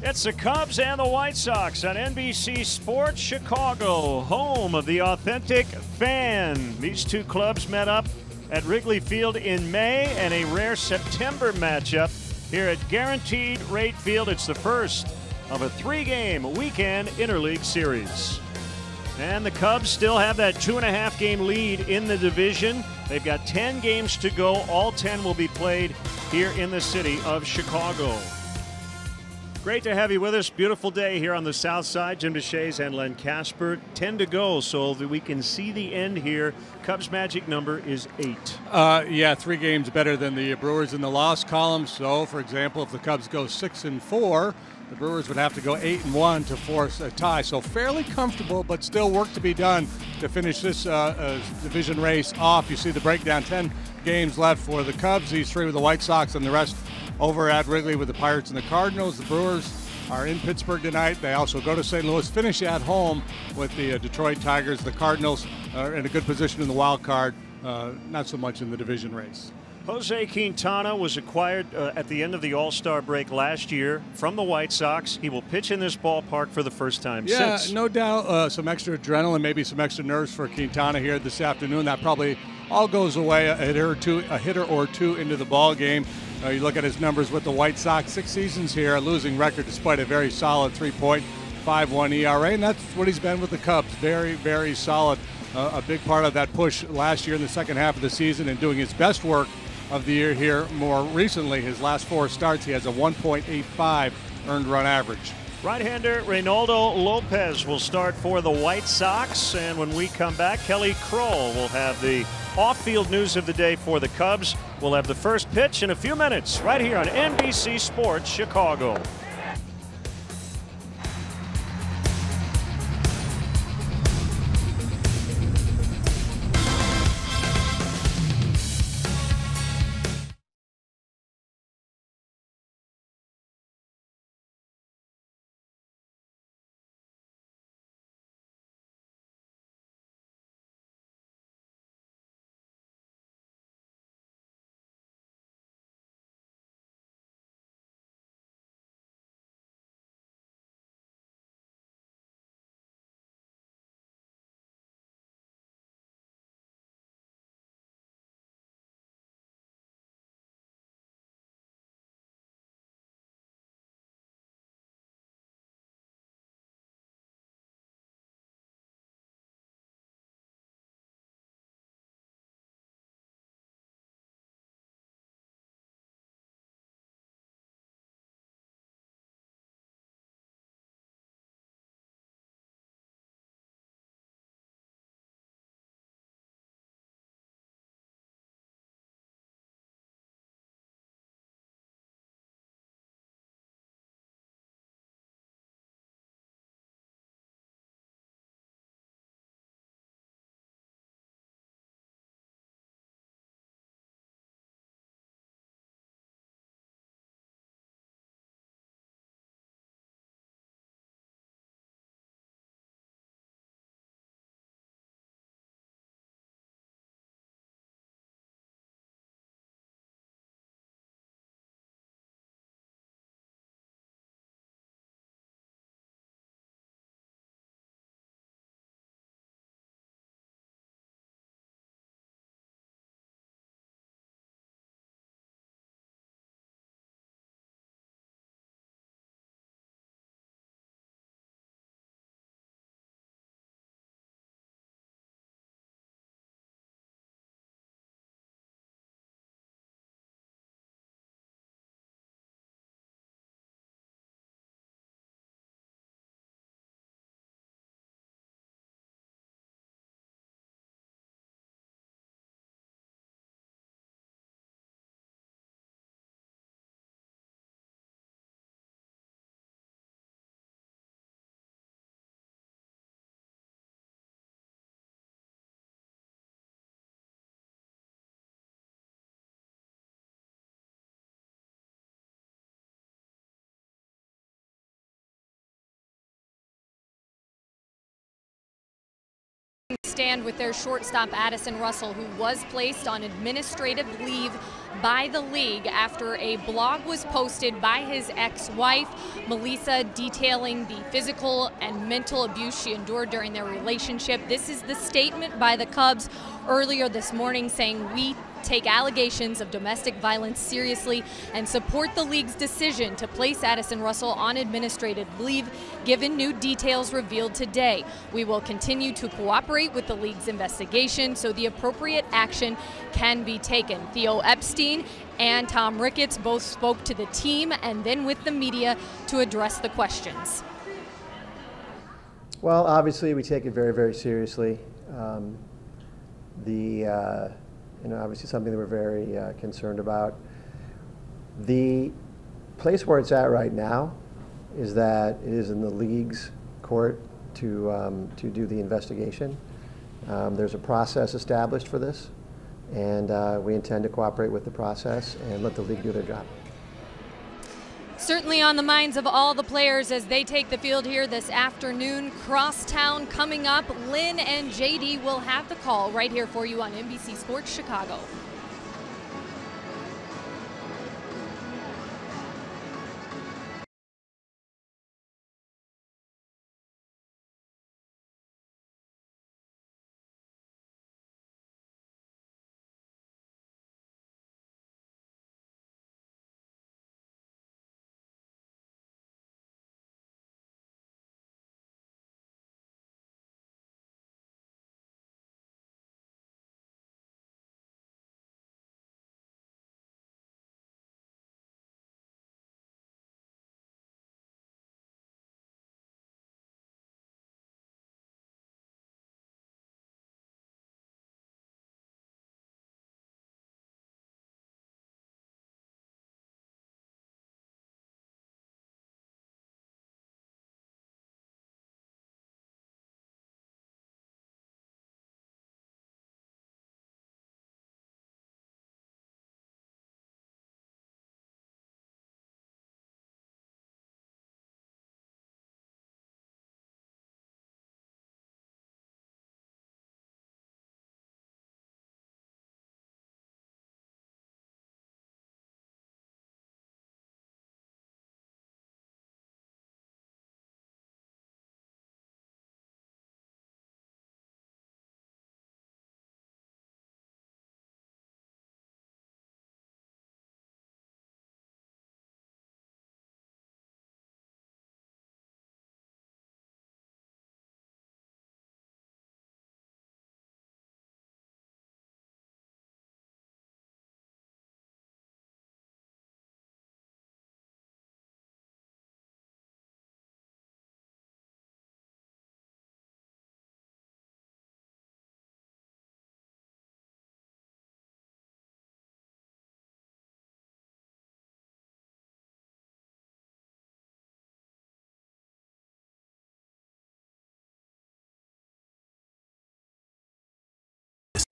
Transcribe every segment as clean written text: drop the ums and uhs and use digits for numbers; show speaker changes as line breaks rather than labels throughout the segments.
It's the Cubs and the White Sox on NBC Sports Chicago, home of the authentic fan. These two clubs met up at Wrigley Field in May and a rare September matchup here at Guaranteed Rate Field. It's the first of a three-game weekend interleague series. And the Cubs still have that 2.5-game lead in the division. They've got 10 games to go. All 10 will be played here in the city of Chicago. Great to have you with us. Beautiful day here on the south side. Jim DeShays and Len Casper. 10 to go, so that we can see the end here. Cubs' magic number is 8.
Yeah, 3 games better than the Brewers in the loss column. So, for example, if the Cubs go 6-4, the Brewers would have to go 8-1 to force a tie. So fairly comfortable, but still work to be done to finish this division race off. You see the breakdown, 10 games left for the Cubs, these 3 with the White Sox, and the rest over at Wrigley with the Pirates and the Cardinals. The Brewers are in Pittsburgh tonight. They also go to St. Louis, finish at home with the Detroit Tigers. The Cardinals are in a good position in the wild card, not so much in the division race.
Jose Quintana was acquired at the end of the All-Star break last year from the White Sox. He will pitch in this ballpark for the first time since.
No doubt some extra adrenaline, maybe some extra nerves for Quintana here this afternoon. That probably all goes away a hitter or two into the ball game. You look at his numbers with the White Sox, 6 seasons here, a losing record despite a very solid 3.51 ERA, and that's what he's been with the Cubs. Very, very solid. A big part of that push last year in the second half of the season and doing his best work of the year here more recently. His last 4 starts, he has a 1.85 earned run average.
Right-hander Reynaldo Lopez will start for the White Sox, and when we come back, Kelly Kroll will have the off-field news of the day for the Cubs. We'll have the first pitch in a few minutes right here on NBC Sports Chicago.
stand with their shortstop Addison Russell, who was placed on administrative leave by the league after a blog was posted by his ex-wife, Melissa, detailing the physical and mental abuse she endured during their relationship. This is the statement by the Cubs earlier this morning, saying, "We take allegations of domestic violence seriously and support the league's decision to place Addison Russell on administrative leave, given new details revealed today. We will continue to cooperate with the league's investigation so the appropriate action can be taken." Theo Epstein and Tom Ricketts both spoke to the team and then with the media to address the questions.
Well, obviously we take it very, very seriously. Obviously something that we're very concerned about. The place where it's at right now is that it is in the league's court to do the investigation. There's a process established for this, and we intend to cooperate with the process and let the league do their job.
Certainly on the minds of all the players as they take the field here this afternoon. Crosstown coming up. Lynn and JD will have the call right here for you on NBC Sports Chicago.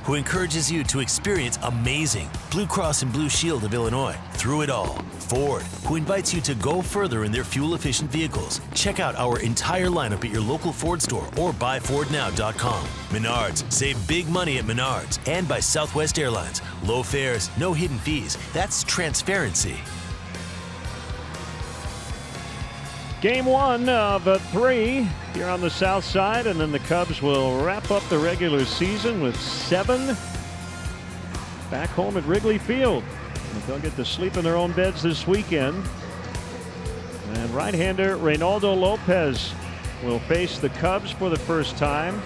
who encourages you to experience amazing. Blue Cross and Blue Shield of Illinois, through it all. Ford, who invites you to go further in their fuel-efficient vehicles. Check out our entire lineup at your local Ford store or buyfordnow.com. Menards, save big money at Menards. And by Southwest Airlines, low fares, no hidden fees. That's transparency.
Game one of 3 here on the south side, and then the Cubs will wrap up the regular season with 7 back home at Wrigley Field. And they'll get to sleep in their own beds this weekend. And right-hander Reynaldo Lopez will face the Cubs for the first time.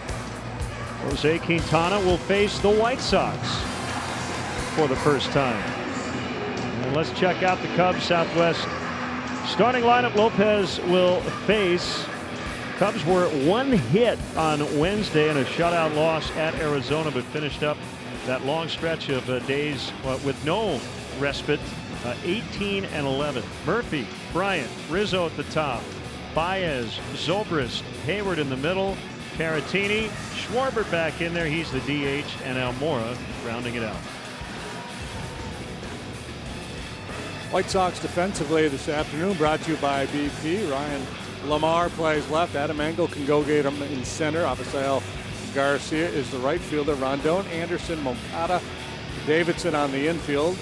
Jose Quintana will face the White Sox for the first time. And let's check out the Cubs Southwest starting lineup. Lopez will face. Cubs were 1 hit on Wednesday in a shutout loss at Arizona, but finished up that long stretch of days with no respite, 18-11. Murphy, Bryant, Rizzo at the top, Baez, Zobrist, Hayward in the middle, Caratini, Schwarber back in there. He's the DH, and Almora rounding it out.
White Sox defensively this afternoon brought to you by BP. Ryan Lamar plays left. Adam Engel can go get him in center. Avisail Garcia is the right fielder. Rondon, Anderson, Moncada, Davidson on the infield.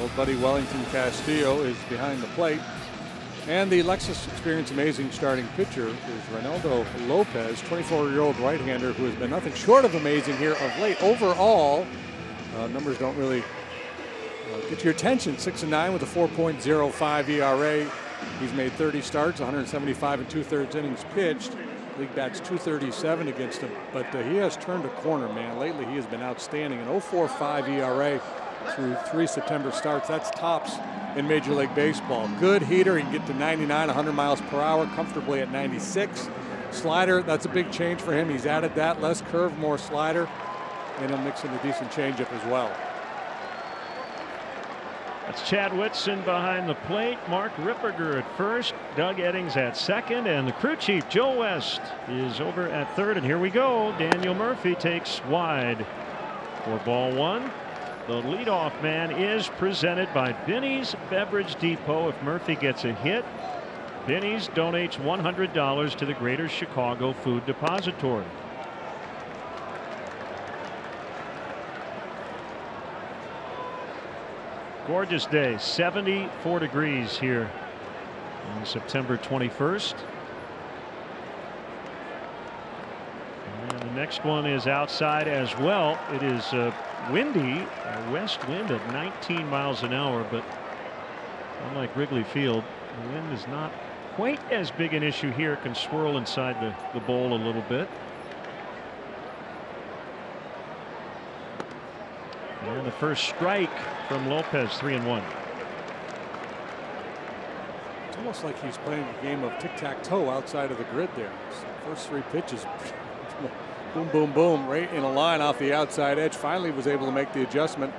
Old buddy Wellington Castillo is behind the plate. And the Lexus Experience Amazing starting pitcher is Reynaldo Lopez, 24-year-old right-hander who has been nothing short of amazing here of late. Overall, numbers don't really get your attention. 6-9 with a 4.05 ERA. He's made 30 starts, 175 and 2/3 innings pitched. League bats .237 against him, but he has turned a corner, man. Lately, he has been outstanding. An 0.45 ERA through 3 September starts. That's tops in Major League Baseball. Good heater. He can get to 99, 100 miles per hour, comfortably at 96. Slider, that's a big change for him. He's added that. Less curve, more slider, and he'll mix in a decent changeup as well.
That's Chad Whitson behind the plate. Mark Ripperger at first. Doug Eddings at second. And the crew chief, Joe West, is over at third. And here we go. Daniel Murphy takes wide for ball one. The leadoff man is presented by Binny's Beverage Depot. If Murphy gets a hit, Binny's donates $100 to the Greater Chicago Food Depository. Gorgeous day, 74 degrees here on September 21st. And the next one is outside as well. It is windy, a west wind at 19 miles an hour, but unlike Wrigley Field, the wind is not quite as big an issue here. It can swirl inside the bowl a little bit. And the first strike from Lopez, 3-1.
It's almost like he's playing a game of tic-tac-toe outside of the grid there. First 3 pitches, boom, boom, boom, right in a line off the outside edge. Finally was able to make the adjustment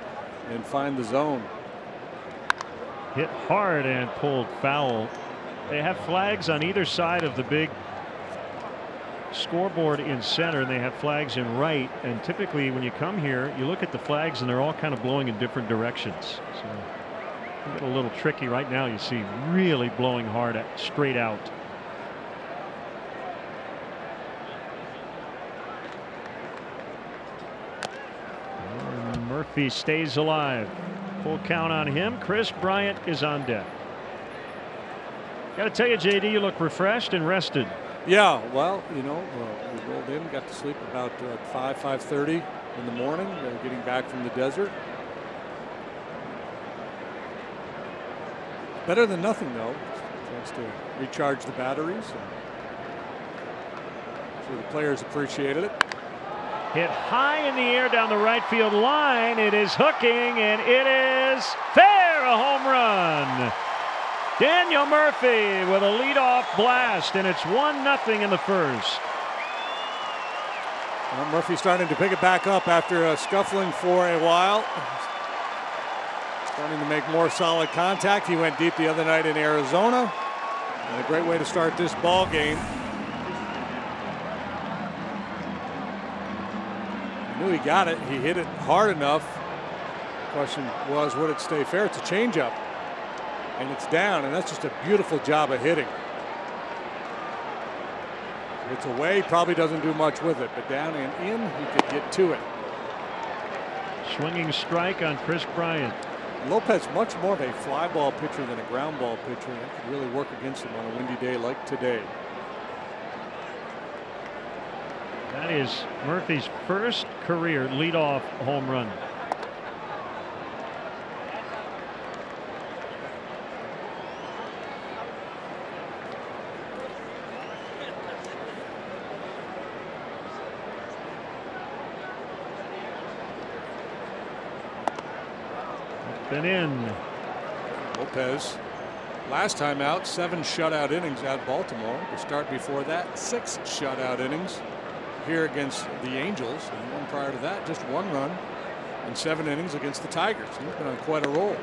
and find the zone.
Hit hard and pulled foul. They have flags on either side of the big scoreboard in center, and they have flags in right. And typically when you come here, you look at the flags and they're all kind of blowing in different directions. So you get a little tricky right now. You see really blowing hard at straight out. And Murphy stays alive. Full count on him. Chris Bryant is on deck. Got to tell you, JD, you look refreshed and rested.
Yeah, well, you know, we rolled in, got to sleep about 5:30 in the morning, getting back from the desert. Better than nothing, though. Chance to recharge the batteries. I'm sure the players appreciated it.
Hit high in the air down the right field line. It is hooking, and it is fair, a home run. Daniel Murphy with a leadoff blast, and it's 1-0 in the first.
Well, Murphy starting to pick it back up after scuffling for a while. Starting to make more solid contact. He went deep the other night in Arizona. And a great way to start this ball game. He knew he got it. He hit it hard enough. The question was, would it stay fair? It's a changeup. And it's down, and that's just a beautiful job of hitting. It's away, probably doesn't do much with it, but down and in, he could get to it.
Swinging strike on Chris Bryant.
Lopez, much more of a fly ball pitcher than a ground ball pitcher. That could really work against him on a windy day like today.
That is Murphy's first career leadoff home run. Been in.
Lopez, last time out, 7 shutout innings at Baltimore. The start before that, 6 shutout innings here against the Angels. And one prior to that, just 1 run in 7 innings against the Tigers. He's been on quite a roll.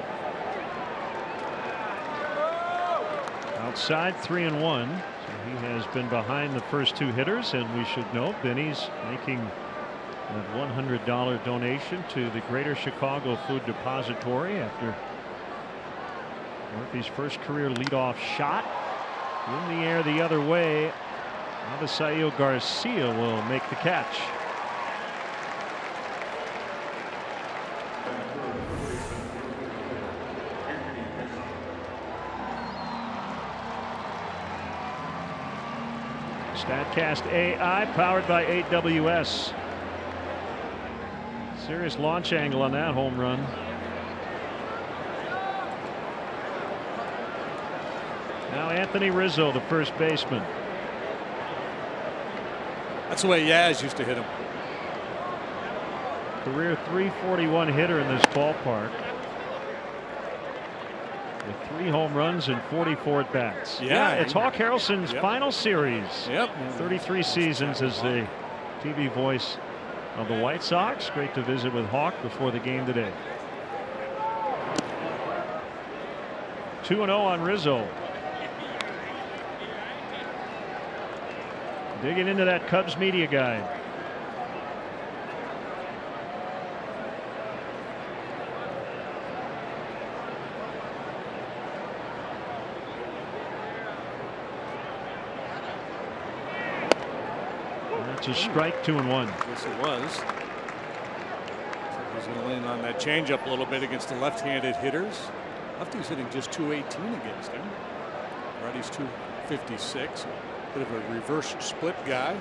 Outside 3-1. So he has been behind the first 2 hitters, and we should note Benny's making that $100 donation to the Greater Chicago Food Depository after Murphy's first career leadoff shot in the air the other way. Addison Garcia will make the catch. StatCast AI powered by AWS. Serious launch angle on that home run. Now Anthony Rizzo, the first baseman.
That's the way Yaz used to hit him.
Career .341 hitter in this ballpark. With 3 home runs and 44 at bats. Yeah, it's Hawk Harrelson's final series. 33 seasons as the TV voice of the White Sox. Great to visit with Hawk before the game today. 2-0 on Rizzo. Digging into that Cubs media guide. That's a strike, 2-1.
Yes, it was. He's going to lean on that changeup a little bit against the left-handed hitters. Lefty's hitting just .218 against him. Righty's .256. Bit of a reverse split guy.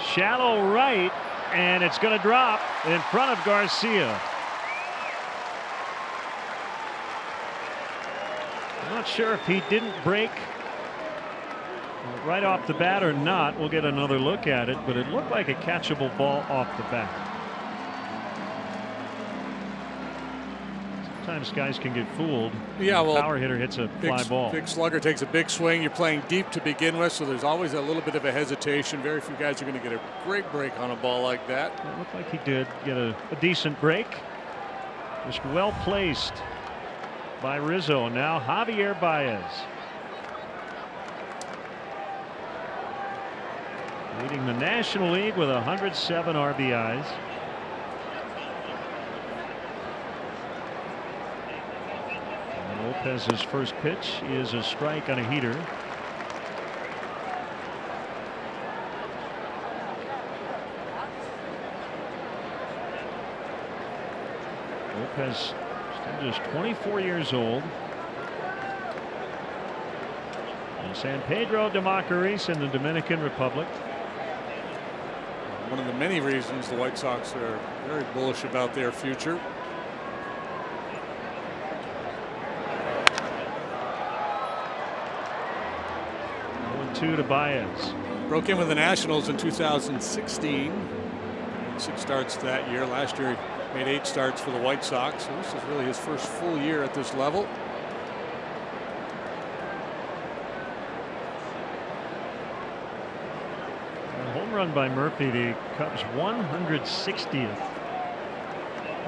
Shallow right, and it's going to drop in front of Garcia. I'm not sure if he didn't break right off the bat or not. We'll get another look at it, but it looked like a catchable ball off the bat. Sometimes guys can get fooled.
Yeah, well,
power hitter hits a fly ball.
Big slugger takes a big swing. You're playing deep to begin with, so there's always a little bit of a hesitation. Very few guys are going to get a great break on a ball like that.
It looked like he did get a decent break. Just well placed by Rizzo. Now Javier Baez. Leading the National League with 107 RBIs. Lopez's first pitch is a strike on a heater. Lopez still just 24 years old. And San Pedro de Macorís in the Dominican Republic.
One of the many reasons the White Sox are very bullish about their future.
2 to Baez.
Broke in with the Nationals in 2016. 6 starts that year. Last year he made 8 starts for the White Sox. So this is really his first full year at this level.
A home run by Murphy, the Cubs' 160th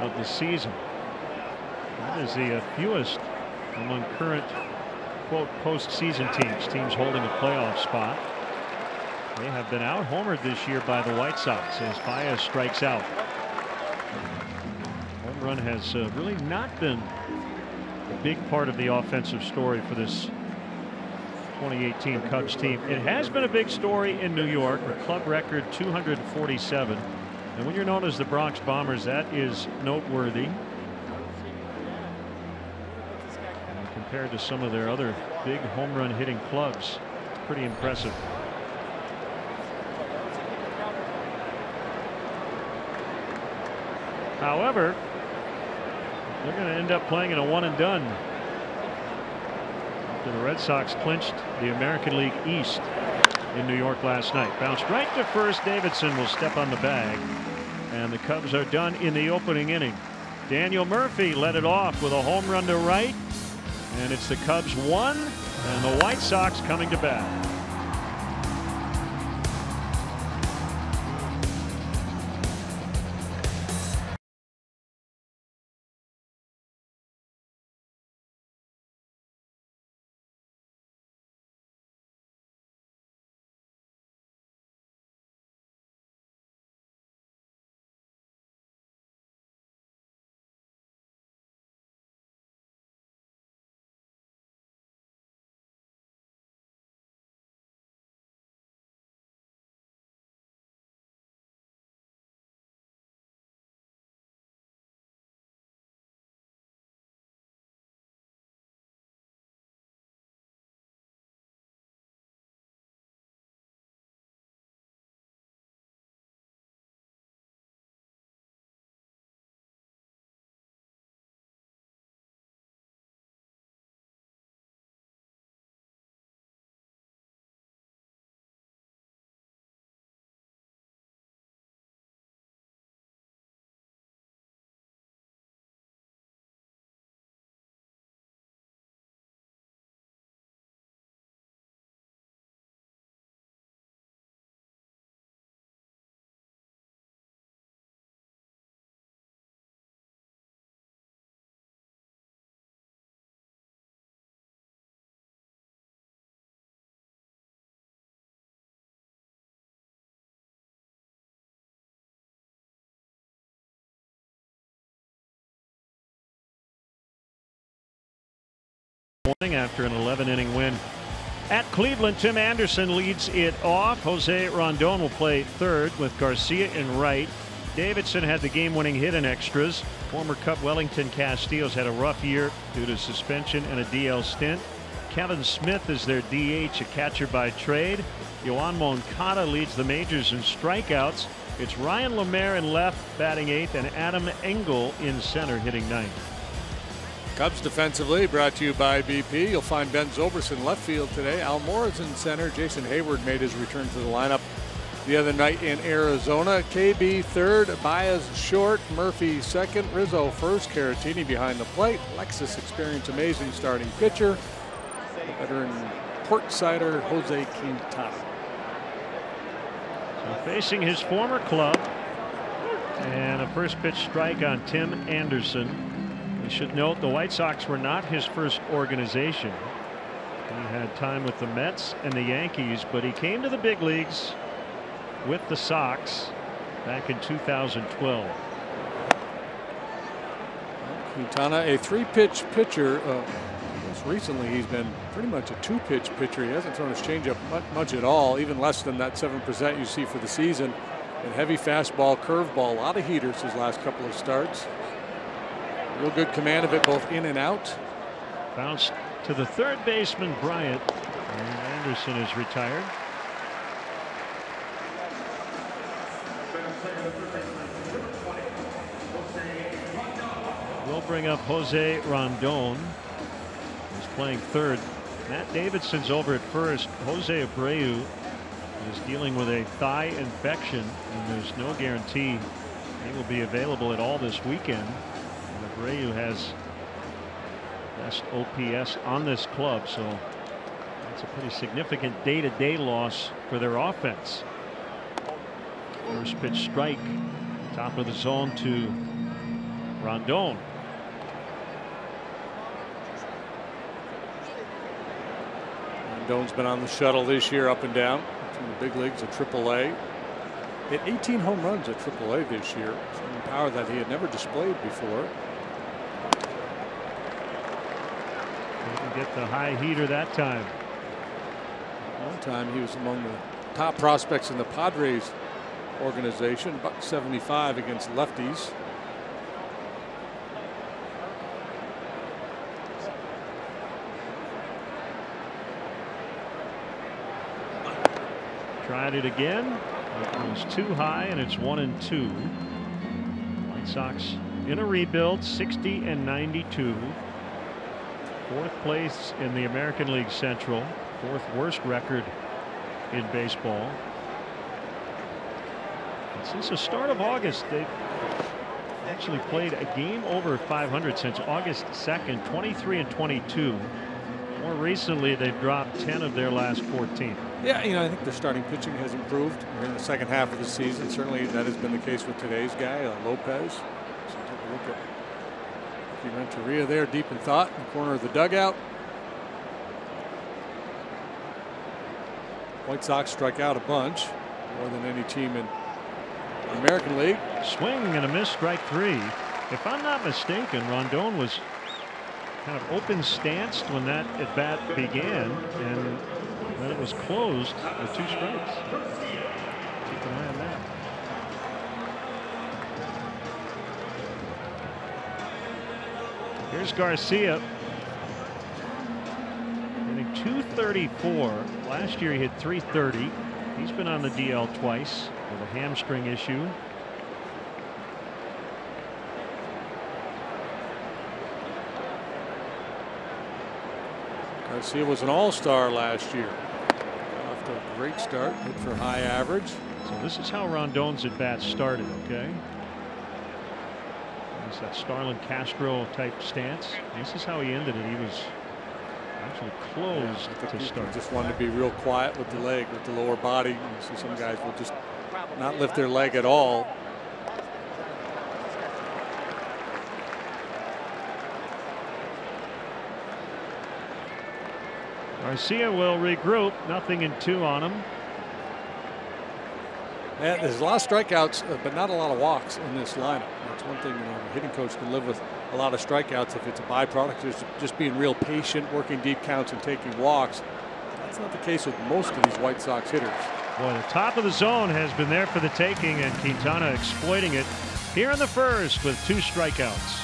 of the season. That is the fewest among current quote postseason teams holding a playoff spot. They have been out homered this year by the White Sox as Baez strikes out. Home run has really not been a big part of the offensive story for this 2018 Cubs team. It has been a big story in New York, a club record 247. And when you're known as the Bronx Bombers, that is noteworthy. Compared to some of their other big home run hitting clubs, pretty impressive. However, they're going to end up playing in a one and done after the Red Sox clinched the American League East in New York last night. Bounced right to first. Davidson will step on the bag, and the Cubs are done in the opening inning. Daniel Murphy led it off with a home run to right. And it's the Cubs 1 and the White Sox coming to bat. morning after an 11-inning win at Cleveland. Tim Anderson leads it off. Jose Rondon will play third with Garcia in right. Davidson had the game-winning hit in extras. Former Cub Wellington Castillo's had a rough year due to suspension and a DL stint. Kevin Smith is their DH, a catcher by trade. Yoan Moncada leads the majors in strikeouts. It's Ryan Lemaire in left batting eighth and Adam Engel in center hitting ninth.
Cubs defensively brought to you by BP. You'll find Ben Zobrist in left field today. Al Mora's in center. Jason Hayward made his return to the lineup the other night in Arizona. KB third, Baez short, Murphy second, Rizzo first, Caratini behind the plate. Lexus experienced amazing starting pitcher, veteran Port-Sider Jose Quintana.
So facing his former club, and a first pitch strike on Tim Anderson. We should note the White Sox were not his first organization. He had time with the Mets and the Yankees, but he came to the big leagues with the Sox back in 2012.
Quintana, a three-pitch pitcher. Most recently, he's been pretty much a two-pitch pitcher. He hasn't thrown his changeup much at all, even less than that 7% you see for the season. And heavy fastball, curveball, a lot of heaters his last couple of starts. Real good command of it both in and out.
Bounce to the third baseman Bryant, and Anderson is retired. We'll bring up Jose Rondon, who's playing third. Matt Davidson's over at first. Jose Abreu is dealing with a thigh infection, and there's no guarantee he will be available at all this weekend. And Abreu has best OPS on this club, so that's a pretty significant day-to-day loss for their offense. First pitch strike, top of the zone to Rondon.
Rondon's been on the shuttle this year, up and down from the big leagues at AAA. Hit 18 home runs at AAA this year, some power that he had never displayed before.
Didn't get the high heater that time.
One time he was among the top prospects in the Padres organization, .75 against lefties.
Tried it again. It was too high, and it's 1-2. White Sox in a rebuild, 60-92. Fourth place in the American League Central. Fourth worst record in baseball. And since the start of August, they've actually played a game over 500 since August 2nd, 23-22. More recently, they've dropped 10 of their last 14.
Yeah, you know, I think their starting pitching has improved in the second half of the season. Certainly that has been the case with today's guy, Lopez. So take a look at Renteria there, deep in thought, in the corner of the dugout. White Sox strike out a bunch, more than any team in the American League.
Swing and a miss, strike three. If I'm not mistaken, Rondon was kind of open stanced when that at bat began, and then it was closed with 2 strikes. Keep an eye on that. Here's Garcia hitting .234. Last year he hit .330. He's been on the DL twice with a hamstring issue.
Garcia was an all-star last year. Off to a great start, hit for high average.
So this is how Rondon's at bat started, okay? It's that Starlin Castro type stance. This is how he ended it. He was actually closed to start.
He just wanted to be real quiet with the leg, with the lower body. You see some guys will just not lift their leg at all.
Garcia will regroup. Nothing in 2 on him.
And there's a lot of strikeouts, but not a lot of walks in this lineup. That's one thing, a hitting coach can live with a lot of strikeouts if it's a byproduct of just being real patient, working deep counts and taking walks. That's not the case with most of these White Sox hitters.
Boy, the top of the zone has been there for the taking, and Quintana exploiting it here in the first with 2 strikeouts.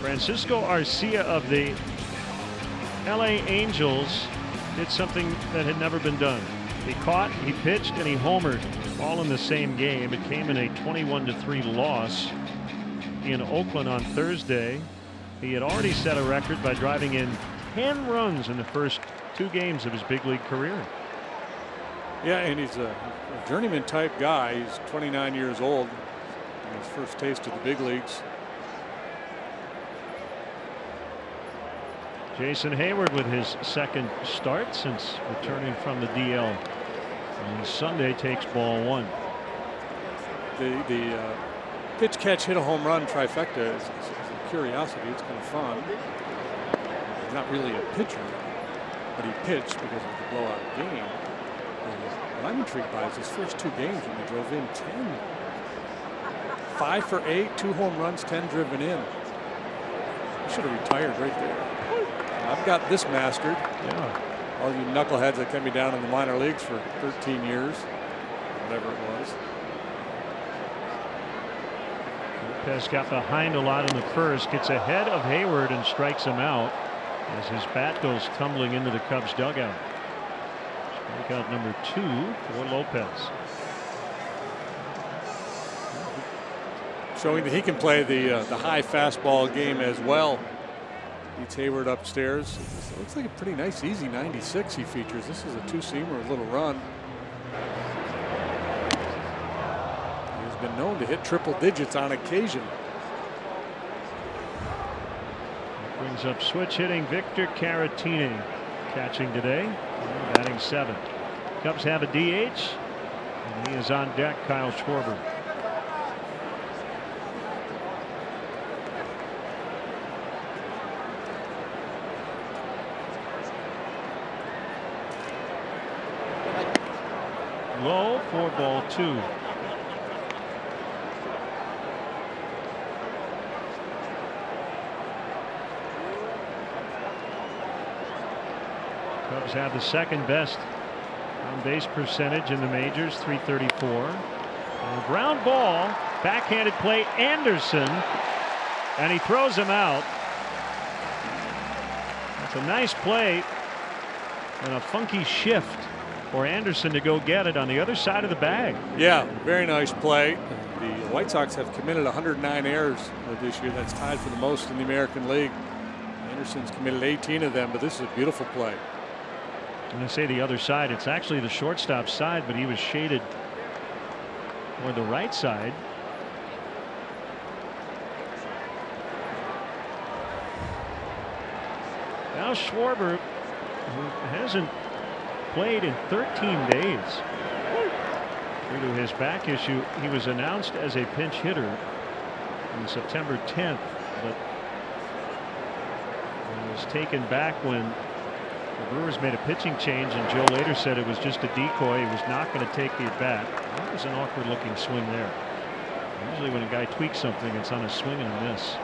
Francisco Arcia of the LA Angels did something that had never been done. He caught, he pitched, and he homered all in the same game. It came in a 21-3 loss in Oakland on Thursday. He had already set a record by driving in 10 runs in the first 2 games of his big league career.
Yeah, and he's a journeyman type guy. He's 29 years old. His first taste of the big leagues.
Jason Hayward with his second start since returning from the DL on Sunday takes ball 1.
The pitch, catch, hit a home run trifecta is a curiosity. It's kind of fun. He's not really a pitcher, but he pitched because of the blowout game. And what I'm intrigued by is his first 2 games when he drove in 10. 5 for 8, 2 home runs, 10 driven in. He should have retired right there. I've got this mastered.
Yeah.
All you knuckleheads that kept me down in the minor leagues for 13 years, whatever it was.
Lopez got behind a lot in the first, gets ahead of Hayward and strikes him out as his bat goes tumbling into the Cubs dugout. Strikeout number 2 for Lopez.
Showing that he can play the high fastball game as well. Beats Hayward upstairs. It looks like a pretty nice, easy 96 he features. This is a 2-seamer, a little run. He's been known to hit triple digits on occasion.
Brings up switch hitting Victor Caratini, catching today, batting 7th. Cubs have a DH, and he is on deck, Kyle Schwarber. Low for ball 2. Cubs have the second best on base percentage in the majors, .334. And a ground ball, backhanded play, Anderson, and he throws him out. That's a nice play and a funky shift for Anderson to go get it on the other side of the bag.
Yeah, very nice play. The White Sox have committed 109 errors this year. That's tied for the most in the American League. Anderson's committed 18 of them, but this is a beautiful play.
When I say the other side, it's actually the shortstop side, but he was shaded toward the right side. Now Schwarber, who hasn't played in 13 days due to his back issue. He was announced as a pinch hitter on September 10th, but he was taken back when the Brewers made a pitching change, and Joe later said it was just a decoy. He was not going to take the at bat. That was an awkward looking swing there. Usually when a guy tweaks something, it's on a swing and a miss.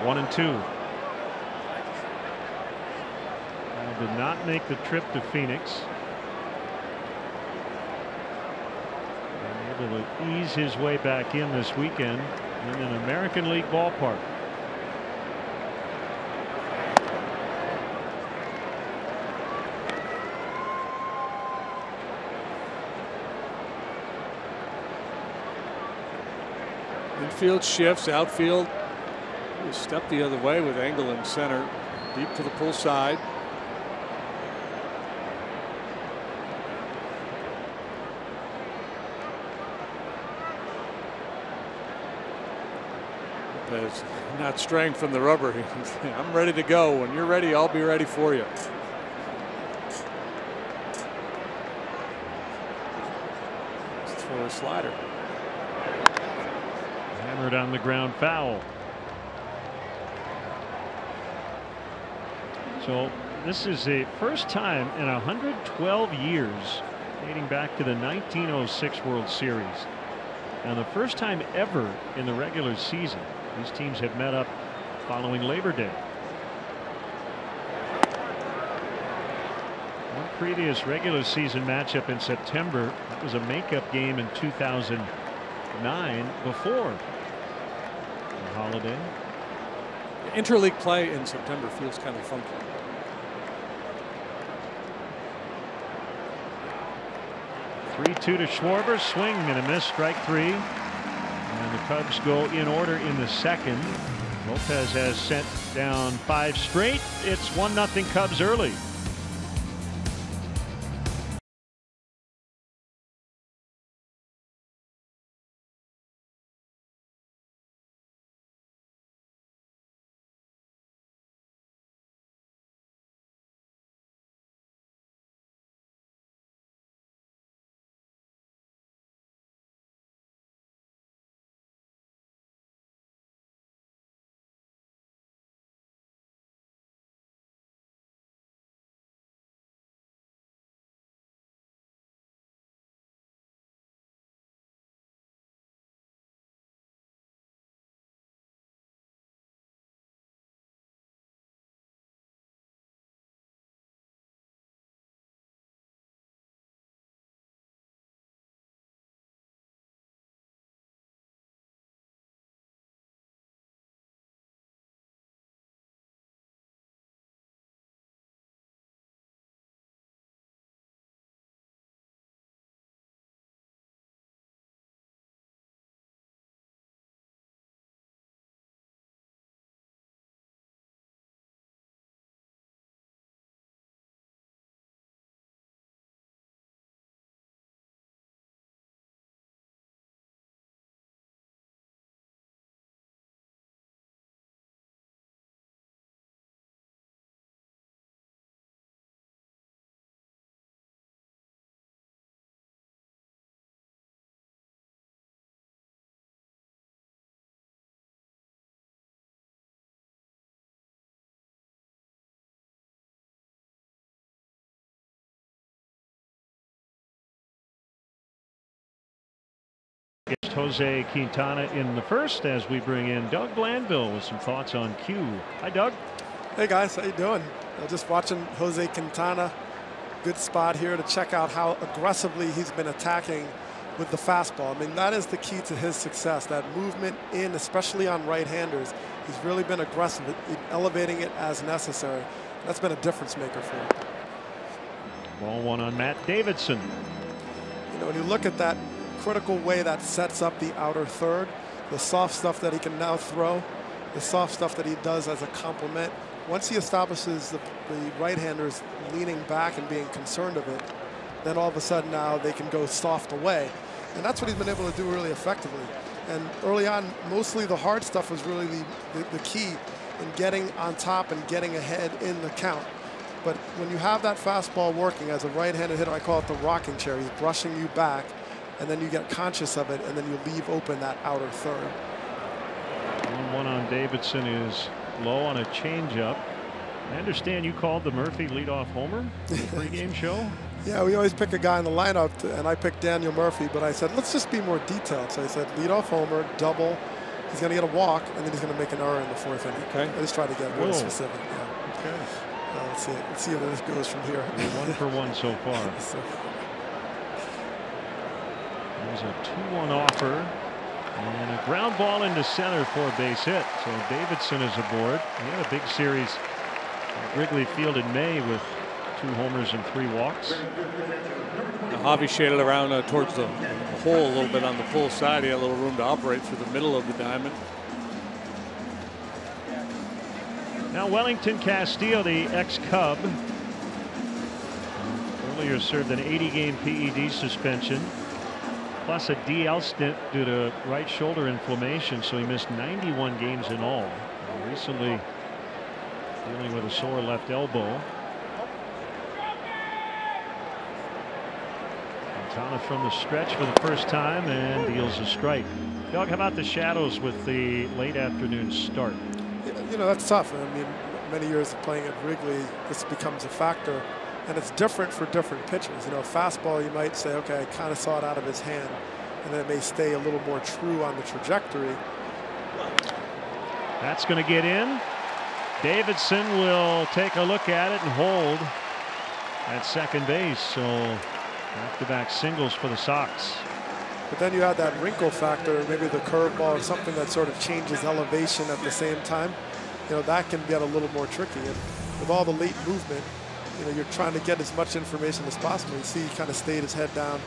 One and two. Did not make the trip to Phoenix. Able to ease his way back in this weekend in an American League ballpark.
Infield shifts, outfield step the other way with Engel in center, deep to the pull side. Lopez not straying from the rubber. I'm ready to go. When you're ready, I'll be ready for you. Let's throw a slider.
Hammered on the ground, foul. So this is the first time in 112 years, dating back to the 1906 World Series, and the first time ever in the regular season these teams have met up following Labor Day. One previous regular season matchup in September, that was a makeup game in 2009 before the holiday.
Interleague play in September feels kind of funky.
3-2 to Schwarber, swing and a miss, strike three. And the Cubs go in order in the second. Lopez has sent down 5 straight. It's 1-0 Cubs early. Against Jose Quintana in the first, as we bring in Doug Glanville with some thoughts on Q. Hi, Doug.
Hey guys, how you doing? Just watching Jose Quintana. Good spot here to check out how aggressively he's been attacking with the fastball. I mean, that is the key to his success, that movement in, especially on right-handers. He's really been aggressive at elevating it as necessary. That's been a difference maker for him.
Ball one on Matt Davidson.
You know, when you look at that critical way that sets up the outer third, the soft stuff that he can now throw, the soft stuff that he does as a complement, once he establishes the right-handers leaning back and being concerned of it, then all of a sudden now they can go soft away. And that's what he's been able to do really effectively. And early on, mostly the hard stuff was really the key in getting on top and getting ahead in the count. But when you have that fastball working as a right-handed hitter, I call it the rocking chair. He's brushing you back, and then you get conscious of it, and then you leave open that outer third.
1-1 on Davidson is low on a changeup. I understand you called the Murphy leadoff homer in the pregame show.
Yeah, we always pick a guy in the lineup, and I picked Daniel Murphy, but I said, let's just be more detailed. So I said, leadoff homer, double. He's going to get a walk, and then he's going to make an error in the fourth inning. Okay. I just tried to get really specific. Yeah.
Okay.
Let's see it. Let's see where this goes from here.
1 for 1 so far. There's a 2-1 offer. And a ground ball into center for a base hit. So Davidson is aboard. He had a big series at Wrigley Field in May with 2 homers and 3 walks.
Javi shaded around towards the hole a little bit on the pull side. He had a little room to operate through the middle of the diamond.
Now Wellington Castillo, the ex-Cub, earlier served an 80-game PED suspension, plus a DL stint due to right shoulder inflammation, so he missed 91 games in all. And recently dealing with a sore left elbow. Montana from the stretch for the first time and deals a strike. Doug, how about the shadows with the late afternoon start?
You know, that's tough. I mean, many years of playing at Wrigley, this becomes a factor. And it's different for different pitchers. You know, fastball, you might say, okay, I kind of saw it out of his hand. And then it may stay a little more true on the trajectory.
That's going to get in. Davidson will take a look at it and hold at second base. So back-to-back singles for the Sox.
But then you add that wrinkle factor, maybe the curveball or something that sort of changes elevation at the same time. You know, that can get a little more tricky. And with all the late movement, you know, you're trying to get as much information as possible. You see he kind of stayed his head down.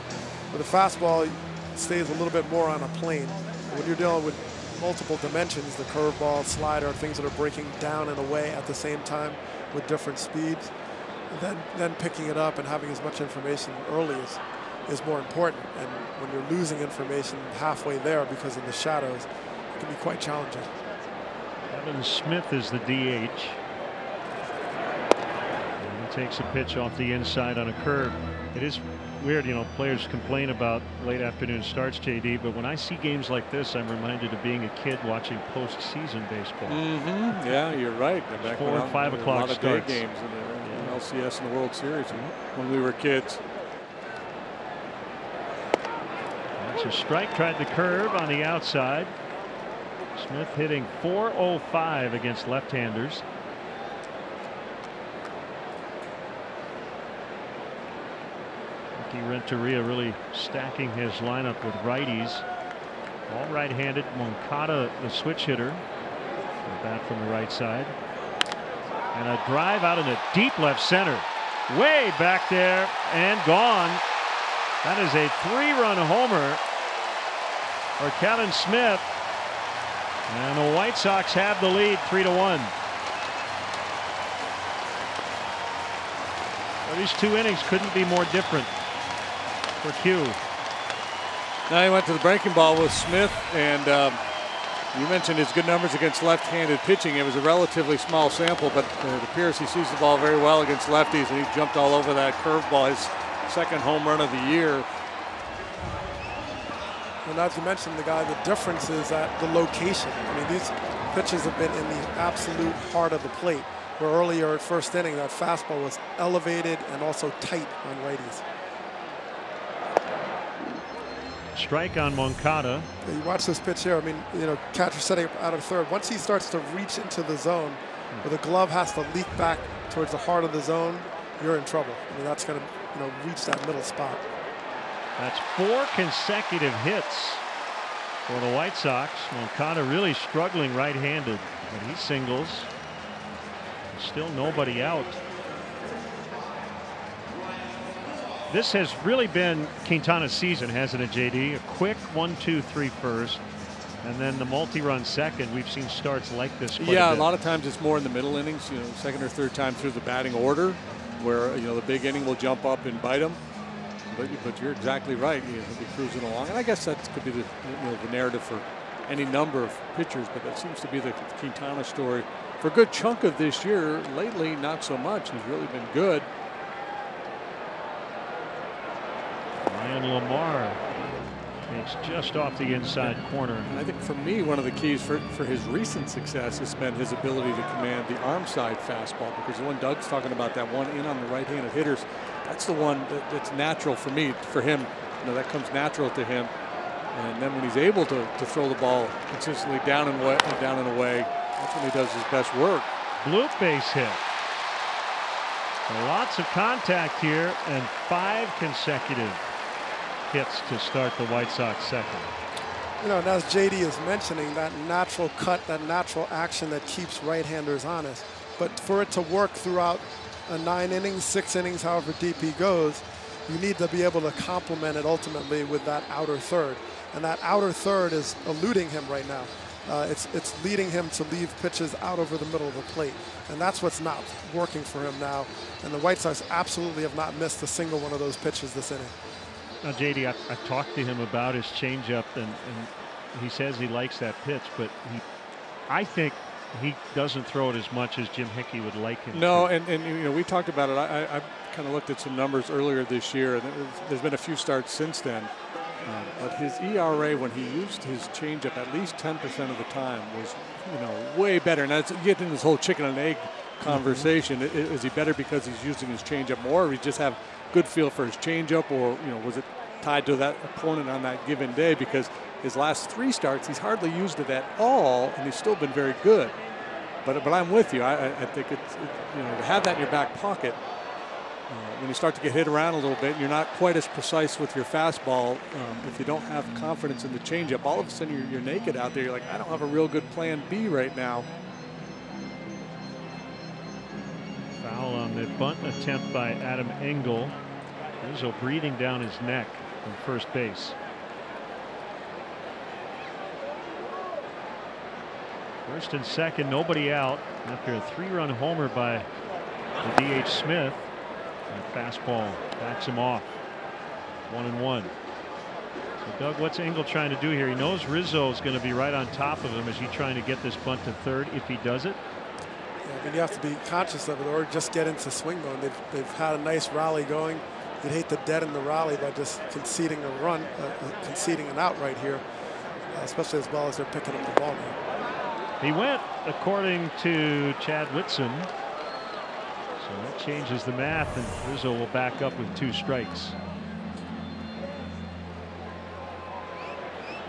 With a fastball, it stays a little bit more on a plane. And when you're dealing with multiple dimensions, the curveball, slider, things that are breaking down and away at the same time with different speeds, then picking it up and having as much information early is more important. And when you're losing information halfway there because of the shadows, it can be quite challenging.
Evan Smith is the DH. And he takes a pitch off the inside on a curve. It is weird, you know, players complain about late afternoon starts, JD, but when I see games like this, I'm reminded of being a kid watching postseason baseball.
Yeah, you're right.
Back 4 and 5 o'clock starts.
A lot of day games in the LCS and the World Series when we were kids.
That's a strike. Tried the curve on the outside. Smith hitting .405 against left-handers. Ricky Renteria really stacking his lineup with righties. All right-handed. Moncada, the switch hitter. A bat from the right side. And a drive out in the deep left center. Way back there and gone. That is a 3-run homer for Kevin Smith. And the White Sox have the lead 3-1. Well, these 2 innings couldn't be more different for Q.
Now he went to the breaking ball with Smith, and you mentioned his good numbers against left-handed pitching. It was a relatively small sample, but it appears he sees the ball very well against lefties, and he jumped all over that curveball. His second home run of the year.
And as you mentioned, the difference is at the location. I mean, these pitches have been in the absolute heart of the plate, where earlier at first inning, that fastball was elevated and also tight on righties.
Strike on Moncada.
Yeah, you watch this pitch here. I mean, you know, catcher setting up out of third. Once he starts to reach into the zone, where the glove has to leak back towards the heart of the zone, you're in trouble. I mean, that's going to, you know, reach that middle spot.
That's 4 consecutive hits for the White Sox. Moncada really struggling right-handed, but he singles. Still nobody out. This has really been Quintana's season, hasn't it, JD? A quick 1-2-3 first, and then the multi-run second. We've seen starts like this quite a bit.
lot of times it's more in the middle innings, second or third time through the batting order, where the big inning will jump up and bite them. But you're exactly right. He'll be cruising along, and I guess that could be the narrative for any number of pitchers. But that seems to be the Quintana story for a good chunk of this year. Lately, not so much. He's really been good.
Ryan Lamar takes just off the inside corner.
And I think for me, one of the keys for his recent success has been his ability to command the arm side fastball, because the one Doug's talking about, that one in on the right-handed hitters, that's the one that's natural for me. For him, that comes natural to him. And then when he's able to throw the ball consistently down and away, that's when he does his best work.
Bloop base hit. So lots of contact here, and 5 consecutive hits to start the White Sox second.
And as JD is mentioning, that natural cut, that natural action that keeps right-handers honest. But for it to work throughout a 9 innings, 6 innings, however deep he goes, you need to be able to complement it ultimately with that outer third. And that outer third is eluding him right now. It's leading him to leave pitches out over the middle of the plate. And that's what's not working for him now. And the White Sox absolutely have not missed a single one of those pitches this inning.
Now, JD, I've talked to him about his changeup, and he says he likes that pitch, but I think he doesn't throw it as much as Jim Hickey would like him
to.
And
we talked about it. I kind of looked at some numbers earlier this year, and there's been a few starts since then. But his ERA, when he used his changeup at least 10% of the time, was way better. And that's getting this whole chicken and egg conversation. Is he better because he's using his changeup more, or he just have good feel for his changeup, or was it tied to that opponent on that given day? Because his last 3 starts, he's hardly used it at all, and he's still been very good. But I'm with you. I think it's to have that in your back pocket. When you start to get hit around a little bit and you're not quite as precise with your fastball, if you don't have confidence in the changeup, all of a sudden you're naked out there. You're like, I don't have a real good plan B right now.
foul on the bunt attempt by Adam Engel. Rizzo breathing down his neck from first base. First and second, nobody out after a 3-run homer by the DH Smith. That fastball backs him off. 1-1. So Doug, what's Engel trying to do here? He knows Rizzo is going to be right on top of him. Is he trying to get this bunt to third if he does it?
Yeah, I mean, you have to be conscious of it or just get into swing mode. They've had a nice rally going. You'd hate to deaden the rally by just conceding a run, conceding an out right here, especially as well as they're picking up the ball now.
He went, according to Chad Whitson. So that changes the math, and Rizzo will back up with 2 strikes.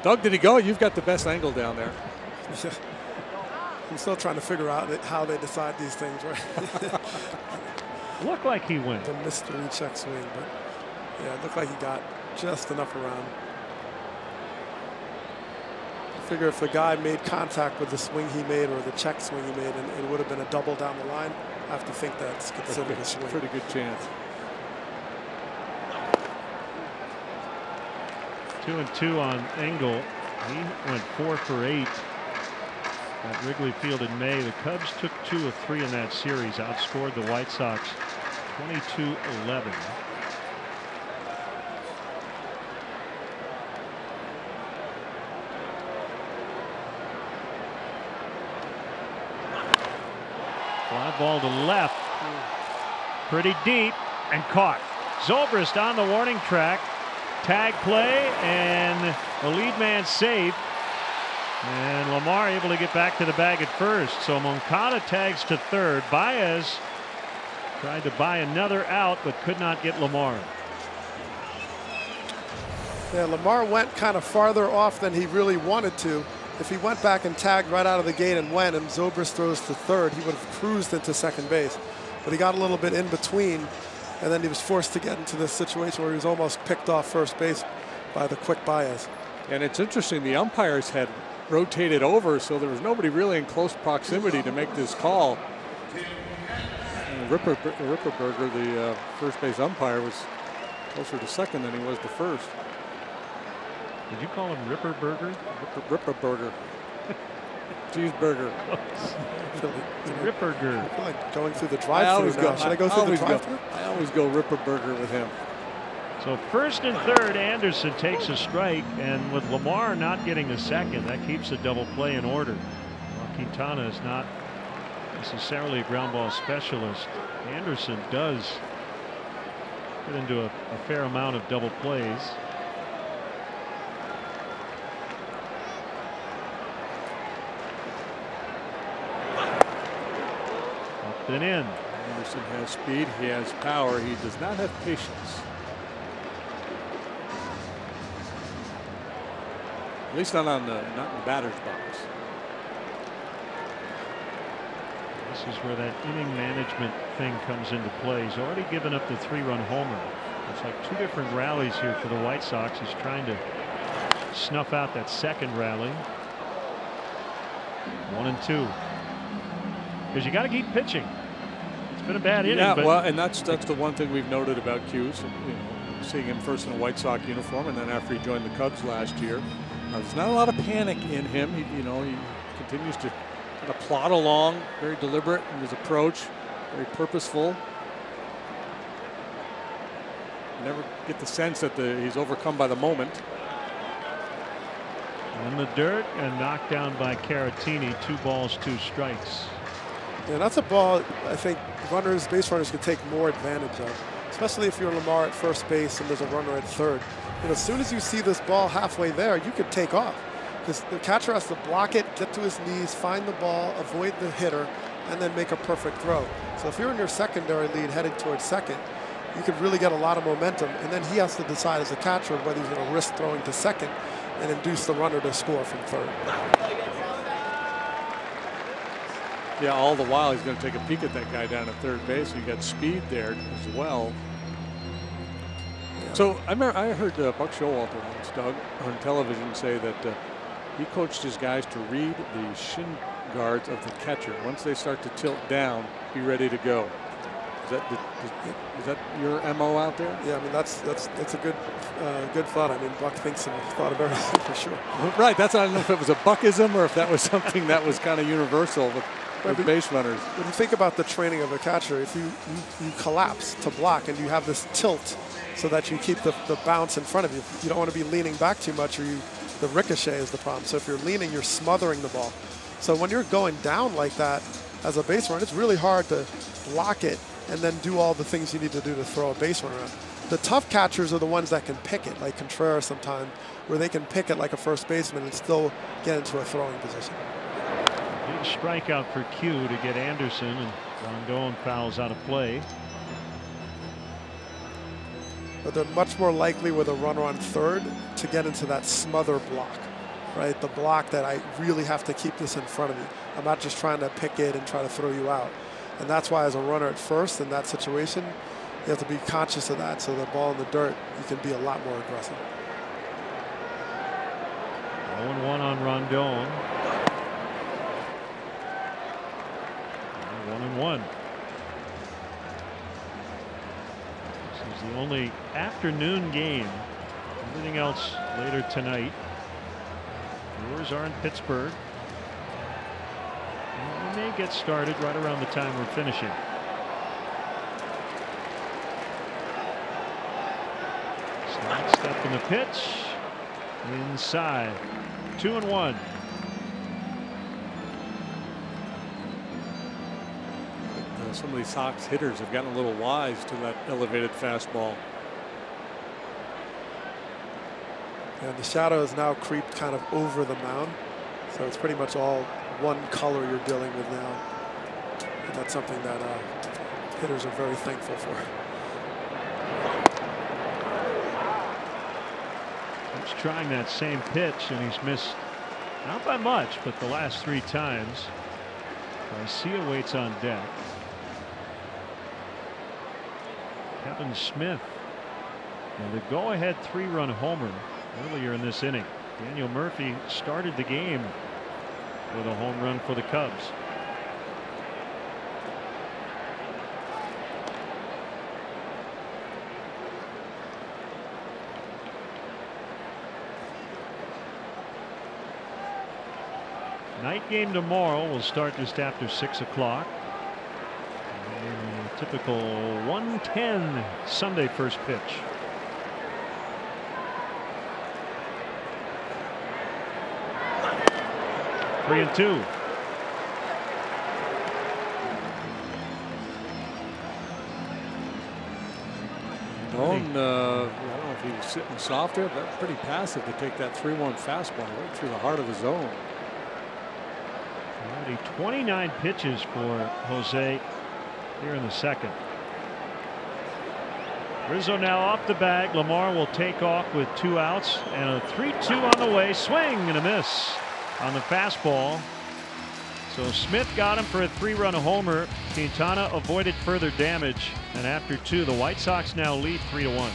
Doug, did he go? You've got the best angle down there.
I'm still trying to figure out how they decide these things, right?
Looked like he went.
The mystery check swing, but yeah, it looked like he got just enough around. I figure if the guy made contact with the swing he made or the check swing he made, and it would have been a double down the line, I have to think that's considered a swing.
Pretty good chance.
2-2 on Engel. He went 4 for 8 at Wrigley Field in May. The Cubs took 2 of 3 in that series, outscored the White Sox 22-11. Fly ball to left, pretty deep, and caught. Zobrist on the warning track. Tag play and the lead man safe, and Lamar able to get back to the bag at first. So Moncada tags to third. Baez tried to buy another out but could not get Lamar.
Yeah, Lamar went kind of farther off than he really wanted to. If he went back and tagged right out of the gate and went, and Zobrist throws to third, he would have cruised into second base. But he got a little bit in between, and then he was forced to get into this situation where he was almost picked off first base by the quick Baez.
And it's interesting, the umpires had rotated over, so there was nobody really in close proximity to make this call. And Ripperberger, the first base umpire, was closer to second than he was to first.
Did you call him Ripperberger?
Ripperberger. Cheeseburger.
Ripperger.
I feel like going through the drive-thru now. Should I go through the drive-thru?
I always go Ripperberger with him.
So first and third, Anderson takes a strike, and with Lamar not getting a second, that keeps the double play in order. Well, Quintana is not necessarily a ground ball specialist. Anderson does get into a fair amount of double plays. Up and in.
Anderson has speed, he has power, he does not have patience. At least not in the batter's box.
This is where that inning management thing comes into play. He's already given up the 3-run homer. It's like 2 different rallies here for the White Sox. He's trying to snuff out that second rally. 1 and 2. Because you got to keep pitching. It's been a bad inning.
Yeah,
but
well, and that's the one thing we've noted about Hughes. You know, seeing him first in a White Sox uniform, and then after he joined the Cubs last year. There's not a lot of panic in him. He continues to kind of plod along, very deliberate in his approach, very purposeful. You never get the sense that he's overcome by the moment.
In the dirt and knocked down by Caratini. 2 balls, 2 strikes.
Yeah, that's a ball I think base runners can take more advantage of, especially if you're Lamar at first base and there's a runner at third. And as soon as you see this ball halfway there, you could take off, because the catcher has to block it, get to his knees, find the ball, avoid the hitter, and then make a perfect throw. So if you're in your secondary lead headed towards second, you could really get a lot of momentum, and then he has to decide as a catcher whether he's going to risk throwing to second and induce the runner to score from third.
Yeah, all the while he's going to take a peek at that guy down at third base. You got speed there as well. So I heard Buck Showalter once, Doug, on television say that he coached his guys to read the shin guards of the catcher. Once they start to tilt down, be ready to go. Is that your MO out there?
Yeah, I mean that's a good thought. I mean, Buck thinks and thought of everything for sure.
Right. I don't know if it was a Buckism or if that was something that was kind of universal with base runners.
When you think about the training of a catcher, if you collapse to block and you have this tilt so that you keep the bounce in front of you, you don't want to be leaning back too much, or the ricochet is the problem. So if you're leaning, you're smothering the ball. So when you're going down like that as a base runner, it's really hard to block it and then do all the things you need to do to throw a base runner around. The tough catchers are the ones that can pick it, like Contreras sometimes, where they can pick it like a first baseman and still get into a throwing position.
Big strikeout for Q to get Anderson, and Rondon fouls out of play.
But they're much more likely with a runner on third to get into that smother block, right? The block that I really have to keep this in front of me. I'm not just trying to pick it and try to throw you out. And that's why as a runner at first in that situation, you have to be conscious of that. So the ball in the dirt, you can be a lot more aggressive.
0-1 on Rondon. 1-1. This is the only afternoon game. Everything else later tonight. Brewers are in Pittsburgh. And we may get started right around the time we're finishing. Slide step in the pitch. Inside. 2-1.
Some of these Sox hitters have gotten a little wise to that elevated fastball.
And the shadow has now creeped kind of over the mound. So it's pretty much all one color you're dealing with now. And that's something that hitters are very thankful for.
He's trying that same pitch, and he's missed not by much, but the last 3 times. Garcia waits on deck. Kevin Smith. And the go-ahead 3-run homer earlier in this inning. Daniel Murphy started the game with a home run for the Cubs. Night game tomorrow will start just after 6 o'clock. Typical 1:10 Sunday first pitch. Three and two.
I don't know if he was sitting softer, but pretty passive to take that 3-1 fastball right through the heart of the zone.
Already 29 pitches for Jose here in the second. Rizzo now off the bag. Lamar will take off with 2 outs and a 3-2 on the way. Swing and a miss on the fastball. So Smith got him for a 3-run homer. Quintana avoided further damage, and after 2, the White Sox now lead 3-1.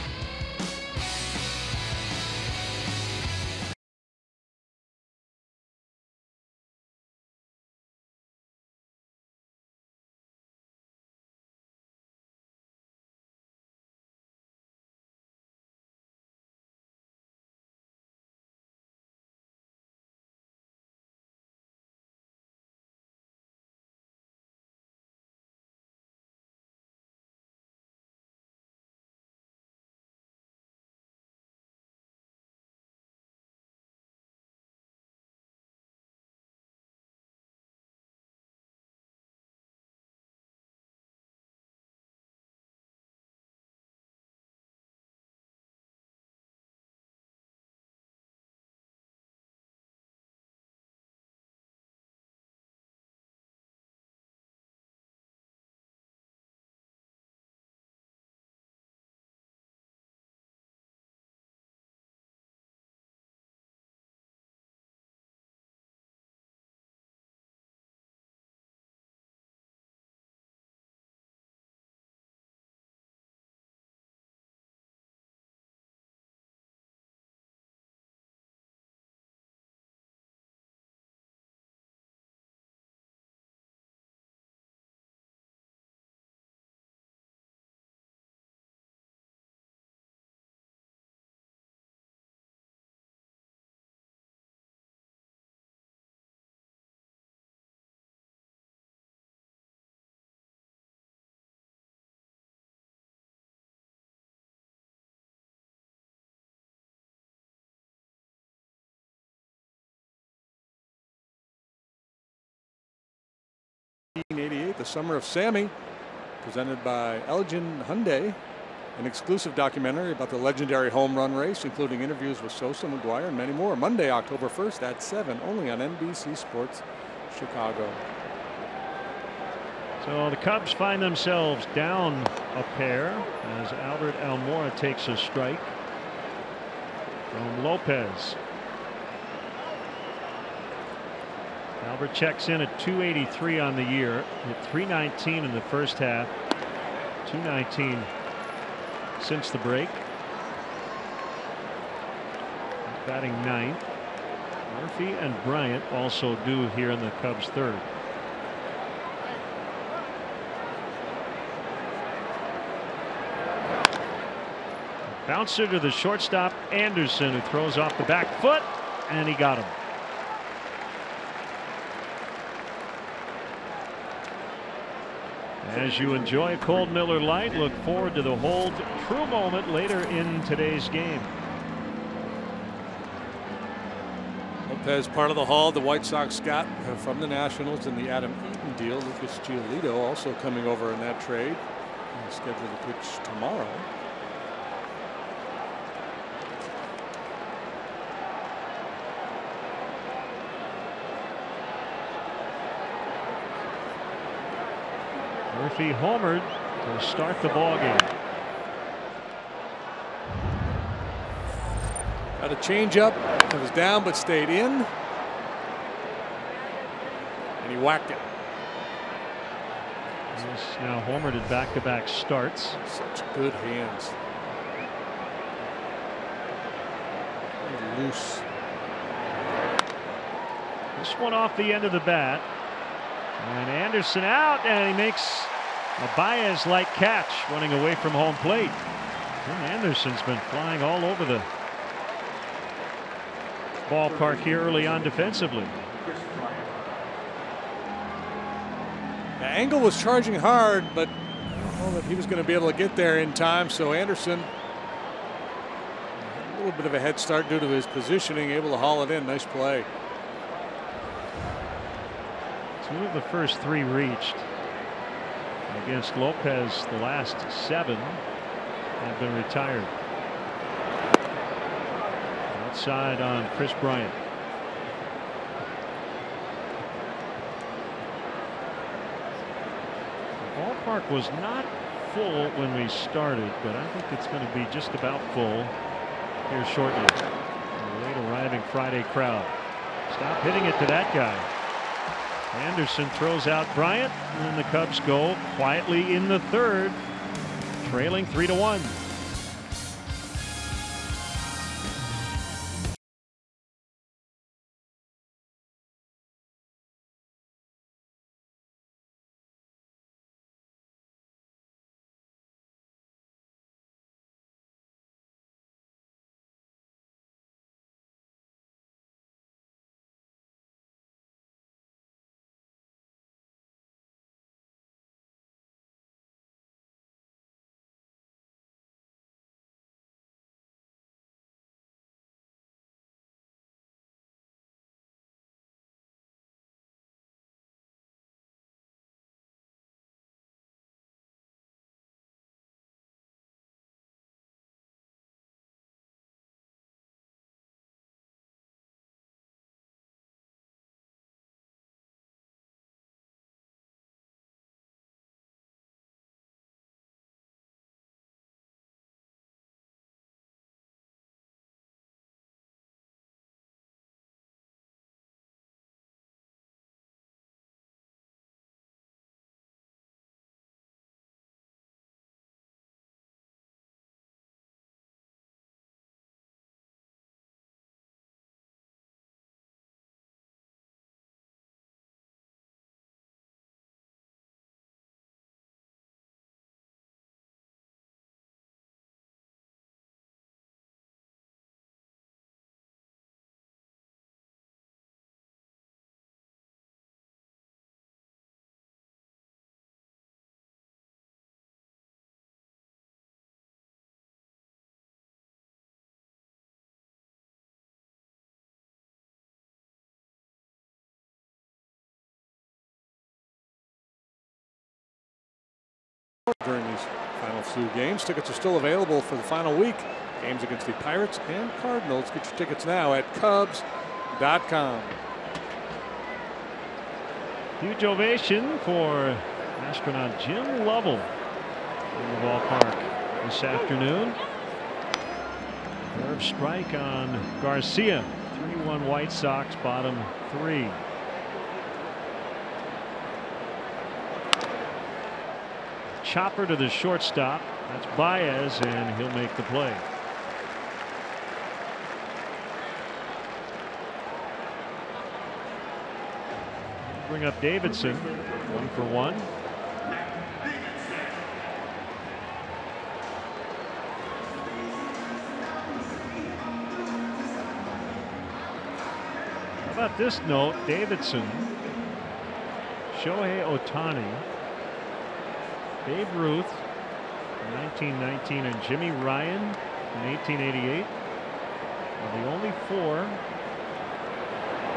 '88, the summer of Sammy, presented by Elgin Hyundai, an exclusive documentary about the legendary home run race, including interviews with Sosa, McGuire, and many more. Monday, October 1st at 7, only on NBC Sports Chicago.
So the Cubs find themselves down a pair as Albert Almora takes a strike from Lopez. Albert checks in at .283 on the year, hit .319 in the first half, .219 since the break. He's batting ninth. Murphy and Bryant also due here in the Cubs' third. Bouncer to the shortstop Anderson, who throws off the back foot, and he got him. As you enjoy Cold Miller Lite, look forward to the hold true moment later in today's game.
Lopez part of the haul the White Sox got from the Nationals in the Adam Eaton deal. Lucas Giolito also coming over in that trade. He's scheduled to pitch tomorrow.
Murphy homered to start the ball game.
Got a changeup. It was down but stayed in. And he whacked it.
He's now homered in back-to-back starts.
Such good hands. Loose.
This one off the end of the bat. And Anderson out, and he makes a Baez-like catch running away from home plate. Tim Anderson's been flying all over the ballpark here early on defensively.
Angle was charging hard, but I don't know that he was going to be able to get there in time. So Anderson, a little bit of a head start due to his positioning, able to haul it in. Nice play.
2 of the first 3 reached. Against Lopez, the last 7 have been retired. Outside on Chris Bryant. The ballpark was not full when we started, but I think it's going to be just about full here shortly. The late arriving Friday crowd. Stop hitting it to that guy. Anderson throws out Bryant, and then the Cubs go quietly in the 3rd, trailing 3-1.
During these final few games, tickets are still available for the final week. Games against the Pirates and Cardinals. Get your tickets now at Cubs.com.
Huge ovation for astronaut Jim Lovell in the ballpark this afternoon. Curve strike on Garcia. 3-1 White Sox, bottom 3. Chopper to the shortstop. That's Baez, and he'll make the play. Bring up Davidson, 1 for 1. How about this note? Davidson, Shohei Ohtani, Babe Ruth in 1919, and Jimmy Ryan in 1888 are the only 4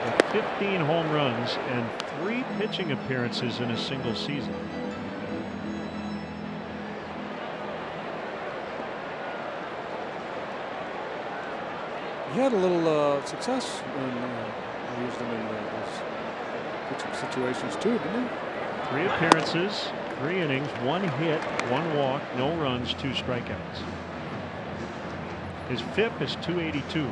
with 15 home runs and 3 pitching appearances in a single season.
He had a little success when he used them in those pitching situations too, didn't he?
3 appearances, 3 innings, 1 hit, 1 walk, no runs, 2 strikeouts. His FIP is .282.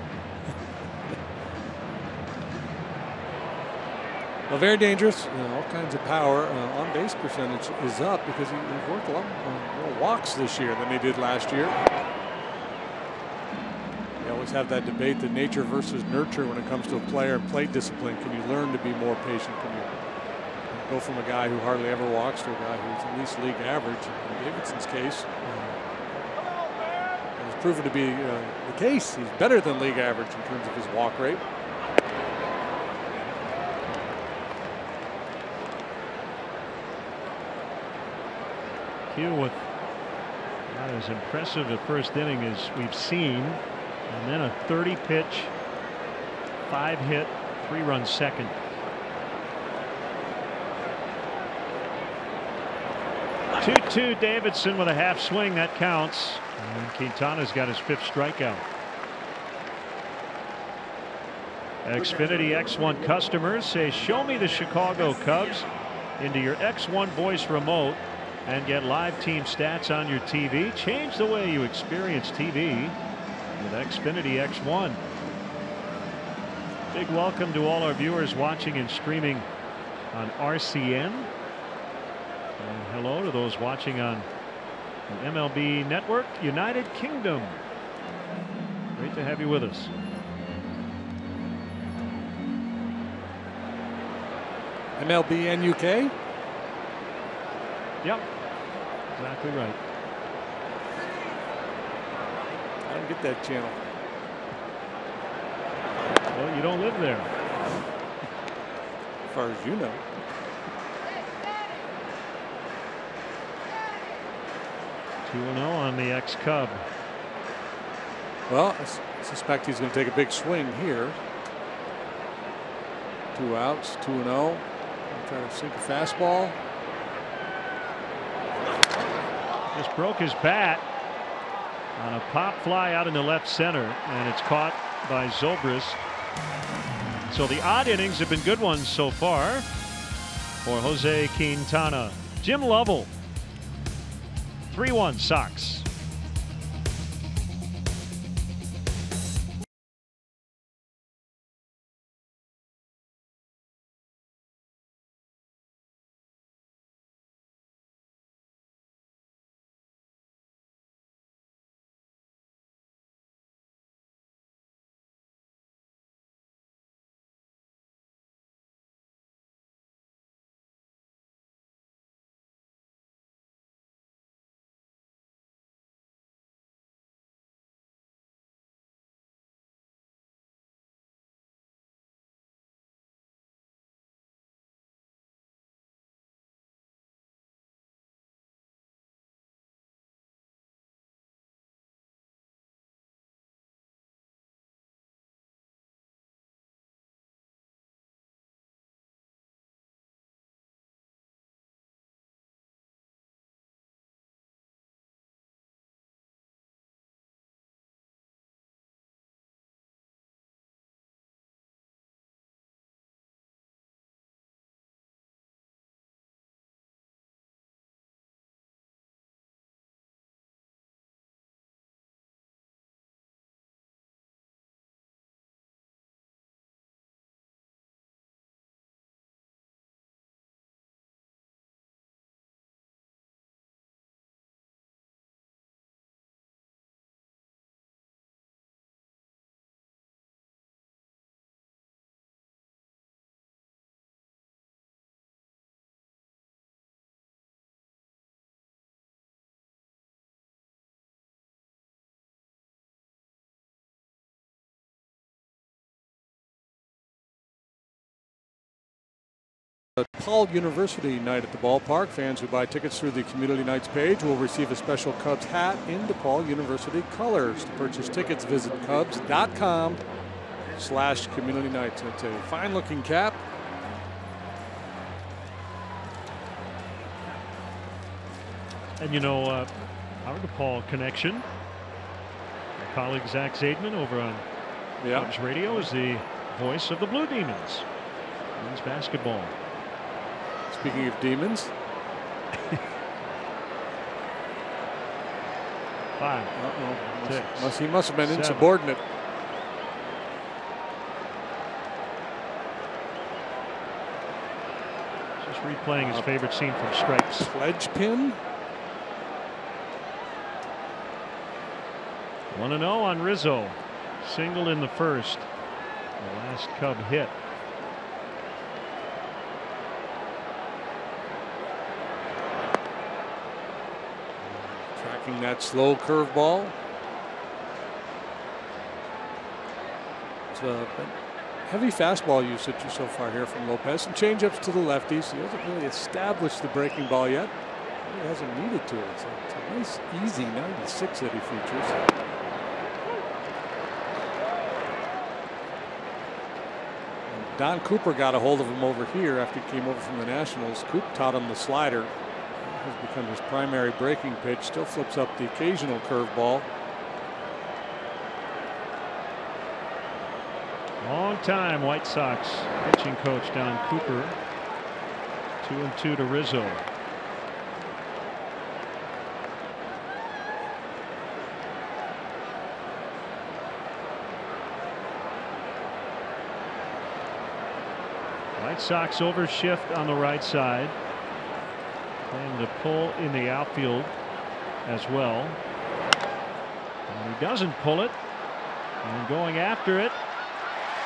Well, very dangerous. All kinds of power. On base percentage is up because he worked a lot more walks this year than he did last year. You always have that debate, the nature versus nurture when it comes to a player and plate discipline. Can you learn to be more patient? Can you go from a guy who hardly ever walks to a guy who's at least league average? In Davidson's case, it's proven to be the case. He's better than league average in terms of his walk rate.
Q with not as impressive a first inning as we've seen, and then a 30-pitch, 5-hit, 3-run second. Two Davidson with a half swing, that counts. And Quintana's got his 5th strikeout. Xfinity X1 customers say, show me the Chicago Cubs into your X1 voice remote and get live team stats on your TV. Change the way you experience TV with Xfinity X1. Big welcome to all our viewers watching and streaming on RCN. And hello to those watching on the MLB Network, United Kingdom. Great to have you with us.
MLB NUK?
Yep, exactly right.
I don't get that channel.
Well, you don't live there.
As far as you know.
Two 2-0 on the ex-Cub.
Well, I suspect he's going to take a big swing here. 2 outs, 2-0. Try to sink a fastball.
Just broke his bat on a pop fly out into left center, and it's caught by Zobrist. So the odd innings have been good ones so far for Jose Quintana. Jim Lovell, 3-1 Sox.
DePaul University night at the ballpark. Fans who buy tickets through the Community Nights page will receive a special Cubs hat in DePaul University colors. To purchase tickets, visit Cubs.com/Community Nights. It's a fine looking cap.
And you know, our DePaul connection, my colleague Zach Zaidman over on Cubs Radio is the voice of the Blue Demons. Men's basketball.
Speaking of demons.
5.
He must have been insubordinate.
replaying his favorite scene from Stripes.
Pledge pin.
1-0 on Rizzo. Single in the first. The last Cub hit.
Tracking that slow curveball. It's a heavy fastball usage so far here from Lopez. Some changeups to the lefties. He hasn't really established the breaking ball yet. He hasn't needed to. It's a nice, easy 96 that he features. Don Cooper got a hold of him over here after he came over from the Nationals. Coop taught him the slider. It has become his primary breaking pitch. Still flips up the occasional curveball.
Long time White Sox pitching coach Don Cooper. 2-2 to Rizzo. White Sox overshift on the right side. Playing the pull in the outfield as well. And he doesn't pull it. And going after it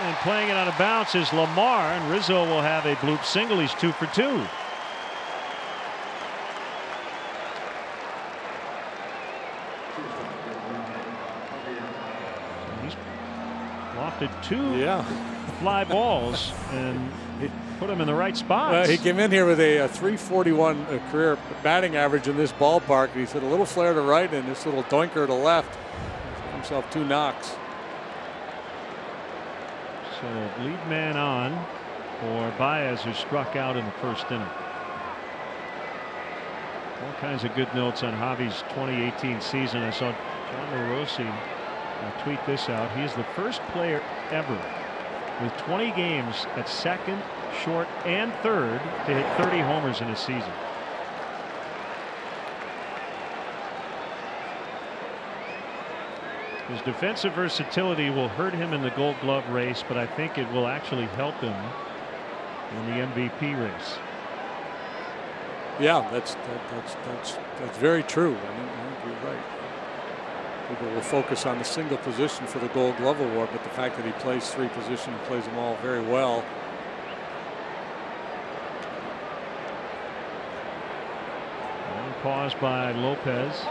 and playing it on a bounce is Lamar, and Rizzo will have a bloop single. He's 2 for 2. He's lofted 2 fly balls and put him in the right spots.
He came in here with a 341 career batting average in this ballpark. He's hit a little flare to right and this little doinker to left. He's himself 2 knocks.
So lead man on for Baez, who struck out in the first inning. All kinds of good notes on Javi's 2018 season. I saw John Morosi tweet this out. He is the first player ever with 20 games at second, short, and third to hit 30 homers in a season. His defensive versatility will hurt him in the Gold Glove race, but I think it will actually help him in the MVP race.
Yeah, that's very true. I think you're right. People will focus on the single position for the Gold Glove award, but the fact that he plays 3 positions, plays them all very well.
And pause by Lopez.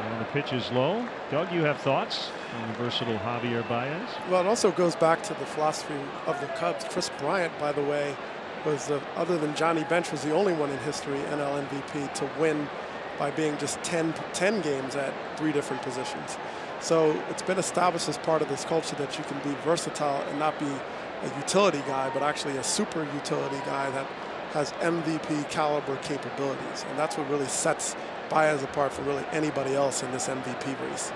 And the pitch is low. Doug, you have thoughts on the versatile Javier Baez?
Well, it also goes back to the philosophy of the Cubs. Chris Bryant, by the way, was other than Johnny Bench, was the only one in history, NL MVP, to win by being just 10 games at 3 different positions. So it's been established as part of this culture that you can be versatile and not be a utility guy, but actually a super utility guy that has MVP caliber capabilities. And that's what really sets Baez apart from really anybody else in this MVP race.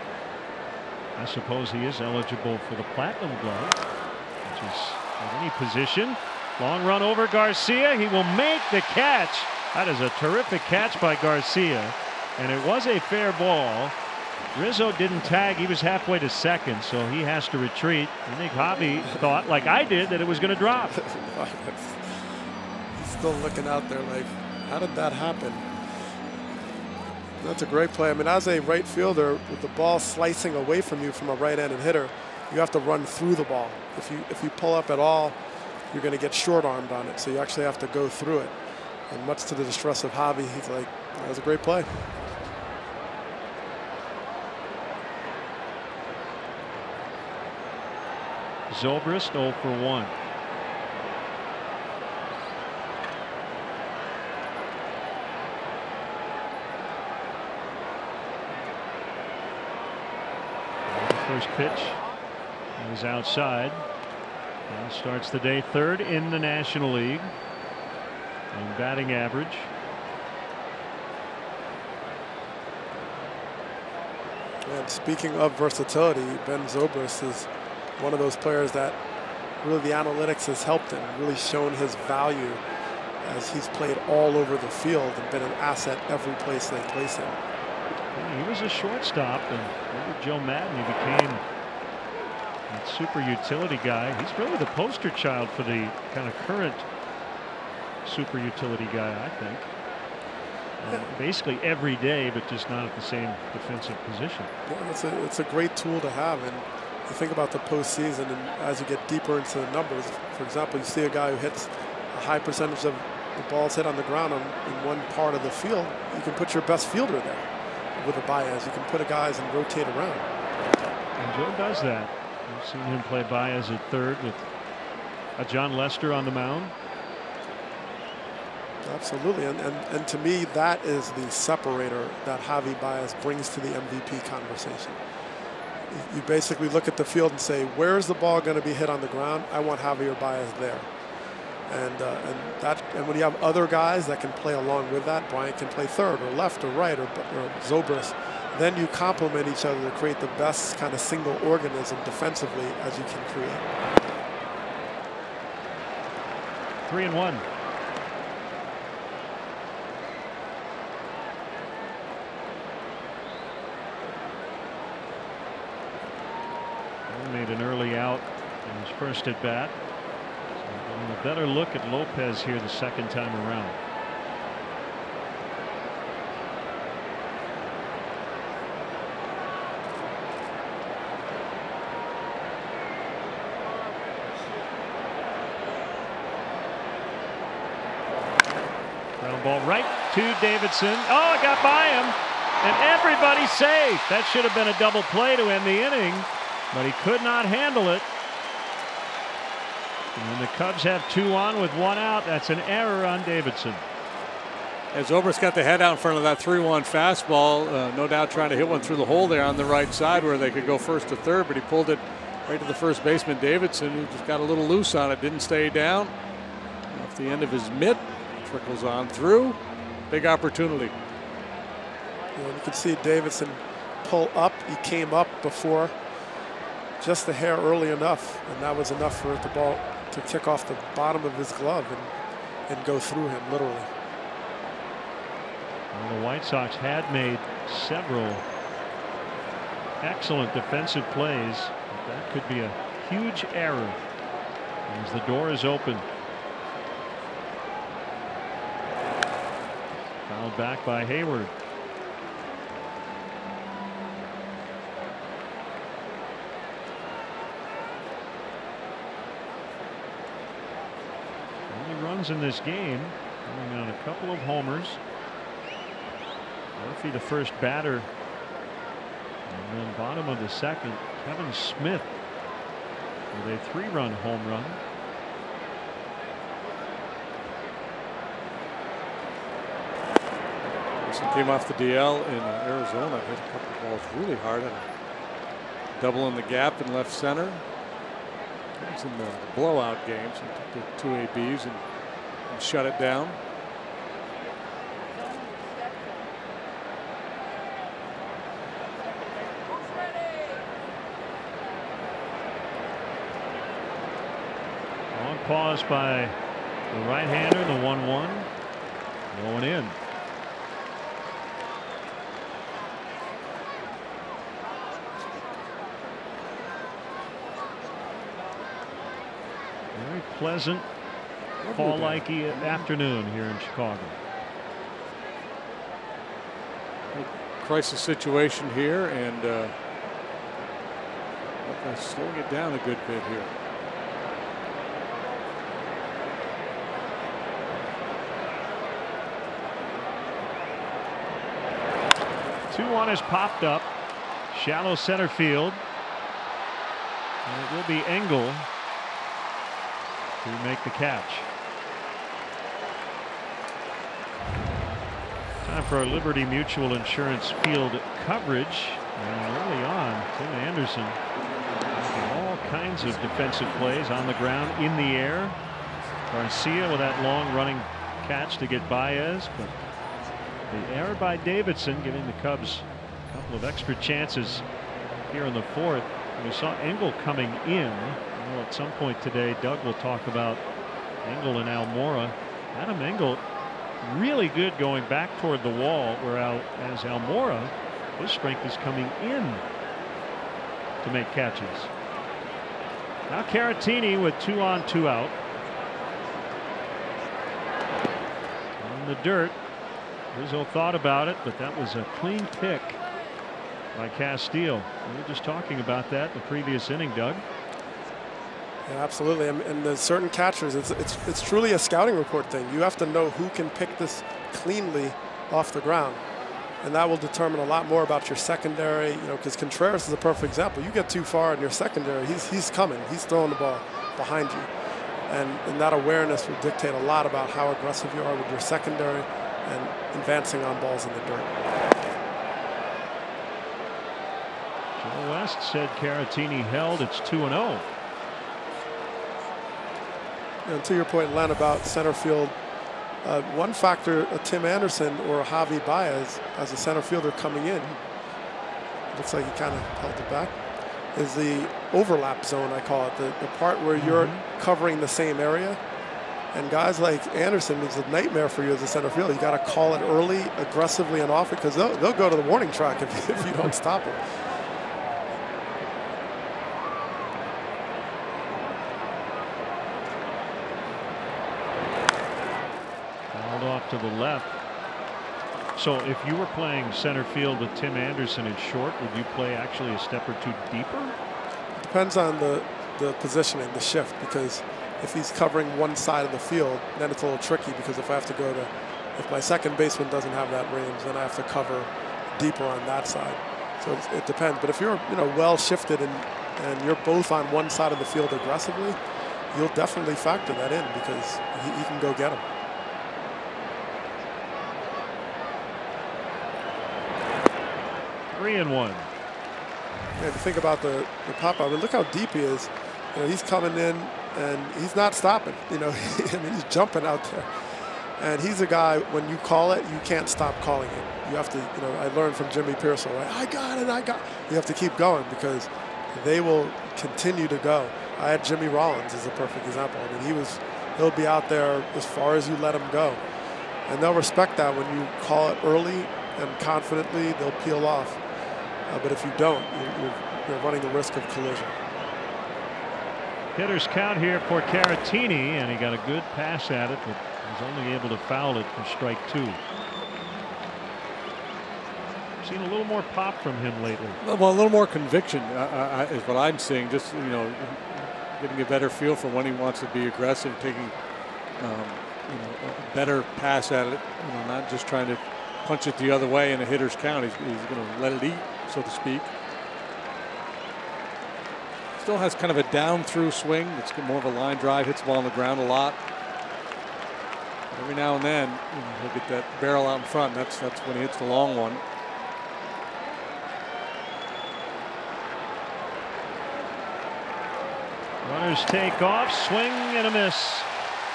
I suppose he is eligible for the Platinum Glove, which is at any position. Long run over Garcia. He will make the catch. That is a terrific catch by Garcia, and it was a fair ball. Rizzo didn't tag. He was halfway to second, so he has to retreat. I think Javi thought, like I did, that it was going to drop.
He's still looking out there like, how did that happen? That's a great play. I mean, as a right fielder, with the ball slicing away from you from a right-handed hitter, you have to run through the ball. If you pull up at all, you're going to get short-armed on it, so you actually have to go through it. And much to the distress of Javi, he's like, that was a great play.
Zobrist 0 for 1. First pitch is outside and starts the day 3rd in the National League in batting average.
And speaking of versatility, Ben Zobrist is one of those players that really the analytics has helped him, really shown his value as he's played all over the field and been an asset every place they place him.
He was a shortstop, and under Joe Madden he became that super utility guy. He's really the poster child for the kind of current super utility guy, I think. Basically every day, but just not at the same defensive position.
Yeah, it's a great tool to have. And you think about the postseason, and as you get deeper into the numbers, for example, you see a guy who hits a high percentage of the balls hit on the ground in one part of the field. You can put your best fielder there with a Baez. You can put guys and rotate around.
And Joe does that. I've seen him play Baez at third with a John Lester on the mound.
Absolutely, and to me, that is the separator that Javi Baez brings to the MVP conversation. You basically look at the field and say, where is the ball going to be hit on the ground? I want Javier Baez there. And when you have other guys that can play along with that, Bryant can play third or left or right or Zobrist, then you complement each other to create the best kind of single organism defensively as you can create.
3-1. Made an early out in his first at bat. So a better look at Lopez here the second time around. Ground ball right to Davidson. Oh, it got by him, and everybody's safe. That should have been a double play to end the inning, but he could not handle it. And the Cubs have 2 on with 1 out. That's an error on Davidson.
As Zobrist got the head out in front of that 3-1 fastball, no doubt trying to hit one through the hole there on the right side where they could go first to third, but he pulled it right to the first baseman Davidson, who just got a little loose on it, didn't stay down. Off the end of his mitt, trickles on through. Big opportunity.
You can see Davidson pull up. He came up before just a hair early enough, and that was enough for the ball to kick off the bottom of his glove and go through him, literally.
Well, the White Sox had made several excellent defensive plays. But that could be a huge error as the door is open. Fouled back by Hayward. Runs in this game, coming on a couple of homers. Murphy, the first batter, and then bottom of the second, Kevin Smith with a 3-run home run.
This came off the DL in Arizona, hit a couple of balls really hard, and double in the gap in left center. It was in the blowout games. He took the 2 ABs and shut it down.
Long pause by the right-hander, the 1-1 going in. Very pleasant fall-like afternoon here in Chicago.
Crisis situation here, and slowing it down a good bit here.
Two on has popped up, shallow center field, and it will be Engel to make the catch. Time for our Liberty Mutual Insurance field coverage. And early on, Tim Anderson making all kinds of defensive plays on the ground, in the air. Garcia with that long running catch to get Baez, but the error by Davidson giving the Cubs a couple of extra chances here in the fourth. And we saw Engel coming in. Well, at some point today, Doug will talk about Engel and Almora. Adam Engel really good going back toward the wall, whereas Almora, his strength is coming in to make catches. Now Caratini with 2 on 2 out. the dirt. Rizzo thought about it, but that was a clean pick by Castillo. We were just talking about that in the previous inning, Doug.
Yeah, absolutely. And there's certain catchers, it's truly a scouting report thing. You have to know who can pick this cleanly off the ground. And that will determine a lot more about your secondary, you know, because Contreras is a perfect example. You get too far in your secondary, he's coming. He's throwing the ball behind you. And that awareness will dictate a lot about how aggressive you are with your secondary and advancing on balls in the dirt.
Joe West said Caratini held. It's 2-0.
And to your point, Len, about center field, one factor, Tim Anderson or Javi Baez as a center fielder coming in, looks like he kind of held it back, is the overlap zone, I call it, the part where you're covering the same area. And guys like Anderson is a nightmare for you as a center fielder. You got to call it early, aggressively, and often, because they'll go to the warning track if you don't stop them.
Fouled off to the left. So if you were playing center field with Tim Anderson at short, would you play actually a step or two deeper?
Depends on the positioning, the shift, because if he's covering one side of the field, then it's a little tricky, because if I have to go to, if my second baseman doesn't have that range, then I have to cover deeper on that side. So it depends. But if you're, you know, well shifted and you're both on one side of the field aggressively, you'll definitely factor that in, because he can go get him.
Three and one.
Yeah, if you think about the pop-up, I mean, look how deep he is. You know, he's coming in and he's not stopping. You know, I mean, he's jumping out there. And he's a guy, when you call it, you can't stop calling it. You have to, you know, I learned from Jimmy Pearsall, right? I got it. You have to keep going, because they will continue to go. I had Jimmy Rollins as a perfect example. I mean, he'll be out there as far as you let him go. And they'll respect that when you call it early and confidently, they'll peel off. But if you don't, you're running the risk of collision.
Hitters count here for Caratini, and he got a good pass at it, but was only able to foul it for strike two. Seen a little more pop from him lately.
Well, a little more conviction is what I'm seeing. Just, you know, getting a better feel for when he wants to be aggressive, taking you know, a better pass at it. You know, not just trying to punch it the other way in a hitter's count. He's going to let it eat, so to speak. Still has kind of a down through swing. It's more of a line drive, hits the ball on the ground a lot. But every now and then, you know, he'll get that barrel out in front. That's when he hits the long one.
Runners take off, swing and a miss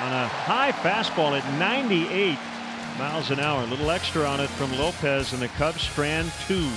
on a high fastball at 98 miles an hour. A little extra on it from Lopez, and the Cubs strand two.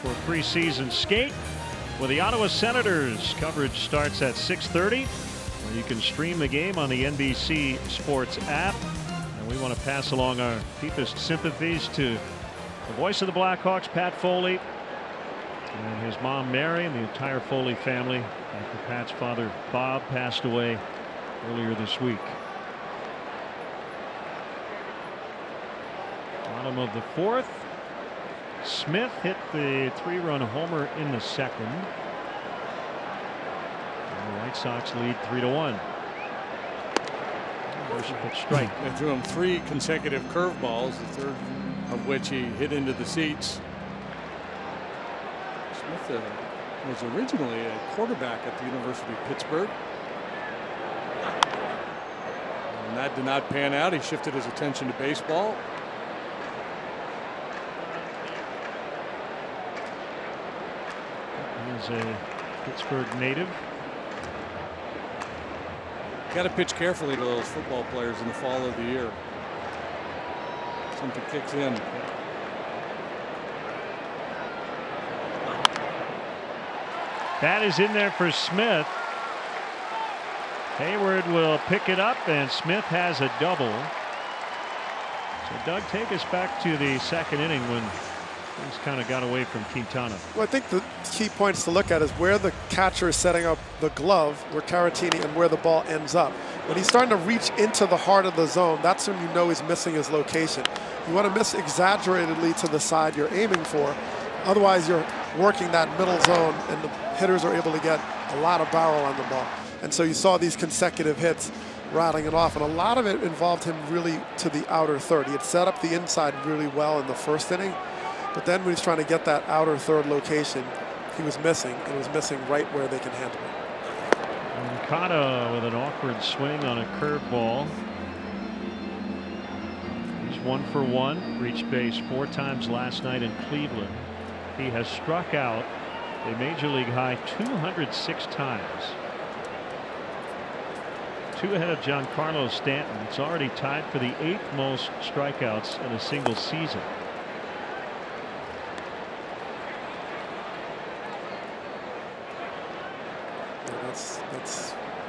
for a preseason skate with the Ottawa Senators. Coverage starts at 6:30. You can stream the game on the NBC Sports app. And we want to pass along our deepest sympathies to the voice of the Blackhawks, Pat Foley, and his mom, Mary, and the entire Foley family after Pat's father, Bob, passed away earlier this week. Bottom of the fourth. Smith hit the 3-run homer in the second. And the White Sox lead 3-1. Strike.
They threw him 3 consecutive curveballs, the third of which he hit into the seats. Smith was originally a quarterback at the University of Pittsburgh. And that did not pan out. He shifted his attention to baseball.
He's a Pittsburgh native.
Got to pitch carefully to those football players in the fall of the year. Something kicks in.
That is in there for Smith. Hayward will pick it up, and Smith has a double. So Doug, take us back to the second inning when things kind of got away from Quintana.
Well, I think the key points to look at is where the catcher is setting up the glove, where Caratini, and where the ball ends up. When he's starting to reach into the heart of the zone, that's when you know he's missing his location. You want to miss exaggeratedly to the side you're aiming for. Otherwise, you're working that middle zone, and the hitters are able to get a lot of barrel on the ball. And so you saw these consecutive hits rattling it off, and a lot of it involved him really to the outer third. He had set up the inside really well in the first inning, but then when he's trying to get that outer third location, he was missing, and was missing right where they can handle it.
Okada with an awkward swing on a curveball. He's 1 for 1, reached base 4 times last night in Cleveland. He has struck out a major league high 206 times. 2 ahead of Giancarlo Stanton. It's already tied for the 8th most strikeouts in a single season.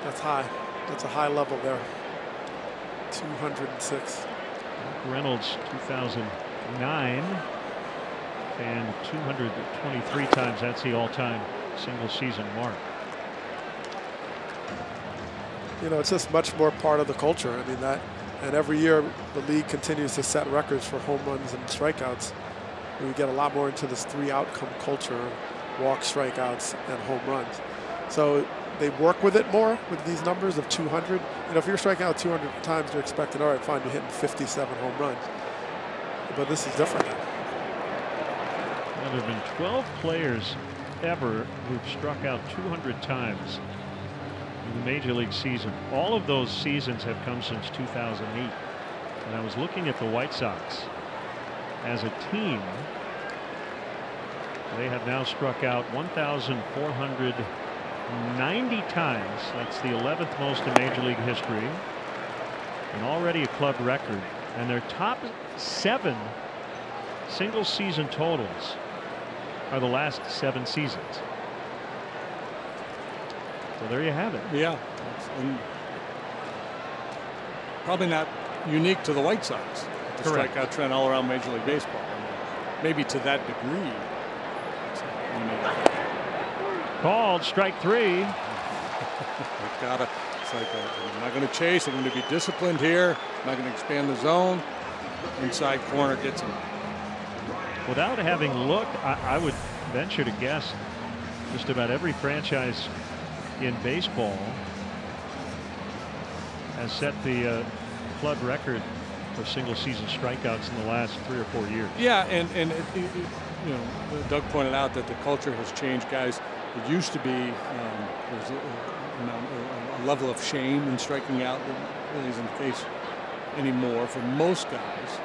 That's high. That's a high level there. 206.
Reynolds 2009 and 223 times. That's the all-time single season mark.
You know, it's just much more part of the culture. I mean, that, and every year the league continues to set records for home runs and strikeouts. We get a lot more into this 3 outcome culture: walks, strikeouts, and home runs. So they work with it more with these numbers of 200. You know, if you're striking out 200 times, you're expecting, all right, fine, you're hitting 57 home runs. But this is different now.
Well, there have been 12 players ever who've struck out 200 times in the major league season. All of those seasons have come since 2008. And I was looking at the White Sox as a team. They have now struck out 1,490 times. That's the 11th most in Major League history, and already a club record. And their top 7 single season totals are the last 7 seasons. So there you have it.
Yeah, and probably not unique to the White Sox. The strikeout trend all around Major League Baseball. I mean, maybe to that degree.
Called strike 3.
It's like I'm not going to chase. I'm going to be disciplined here. I'm not going to expand the zone. Inside corner gets him.
Without having looked, I would venture to guess just about every franchise in baseball has set the club record for single season strikeouts in the last 3 or 4 years.
Yeah, and you know, Doug pointed out that the culture has changed, guys. It used to be there's a level of shame in striking out that really isn't the case anymore for most guys.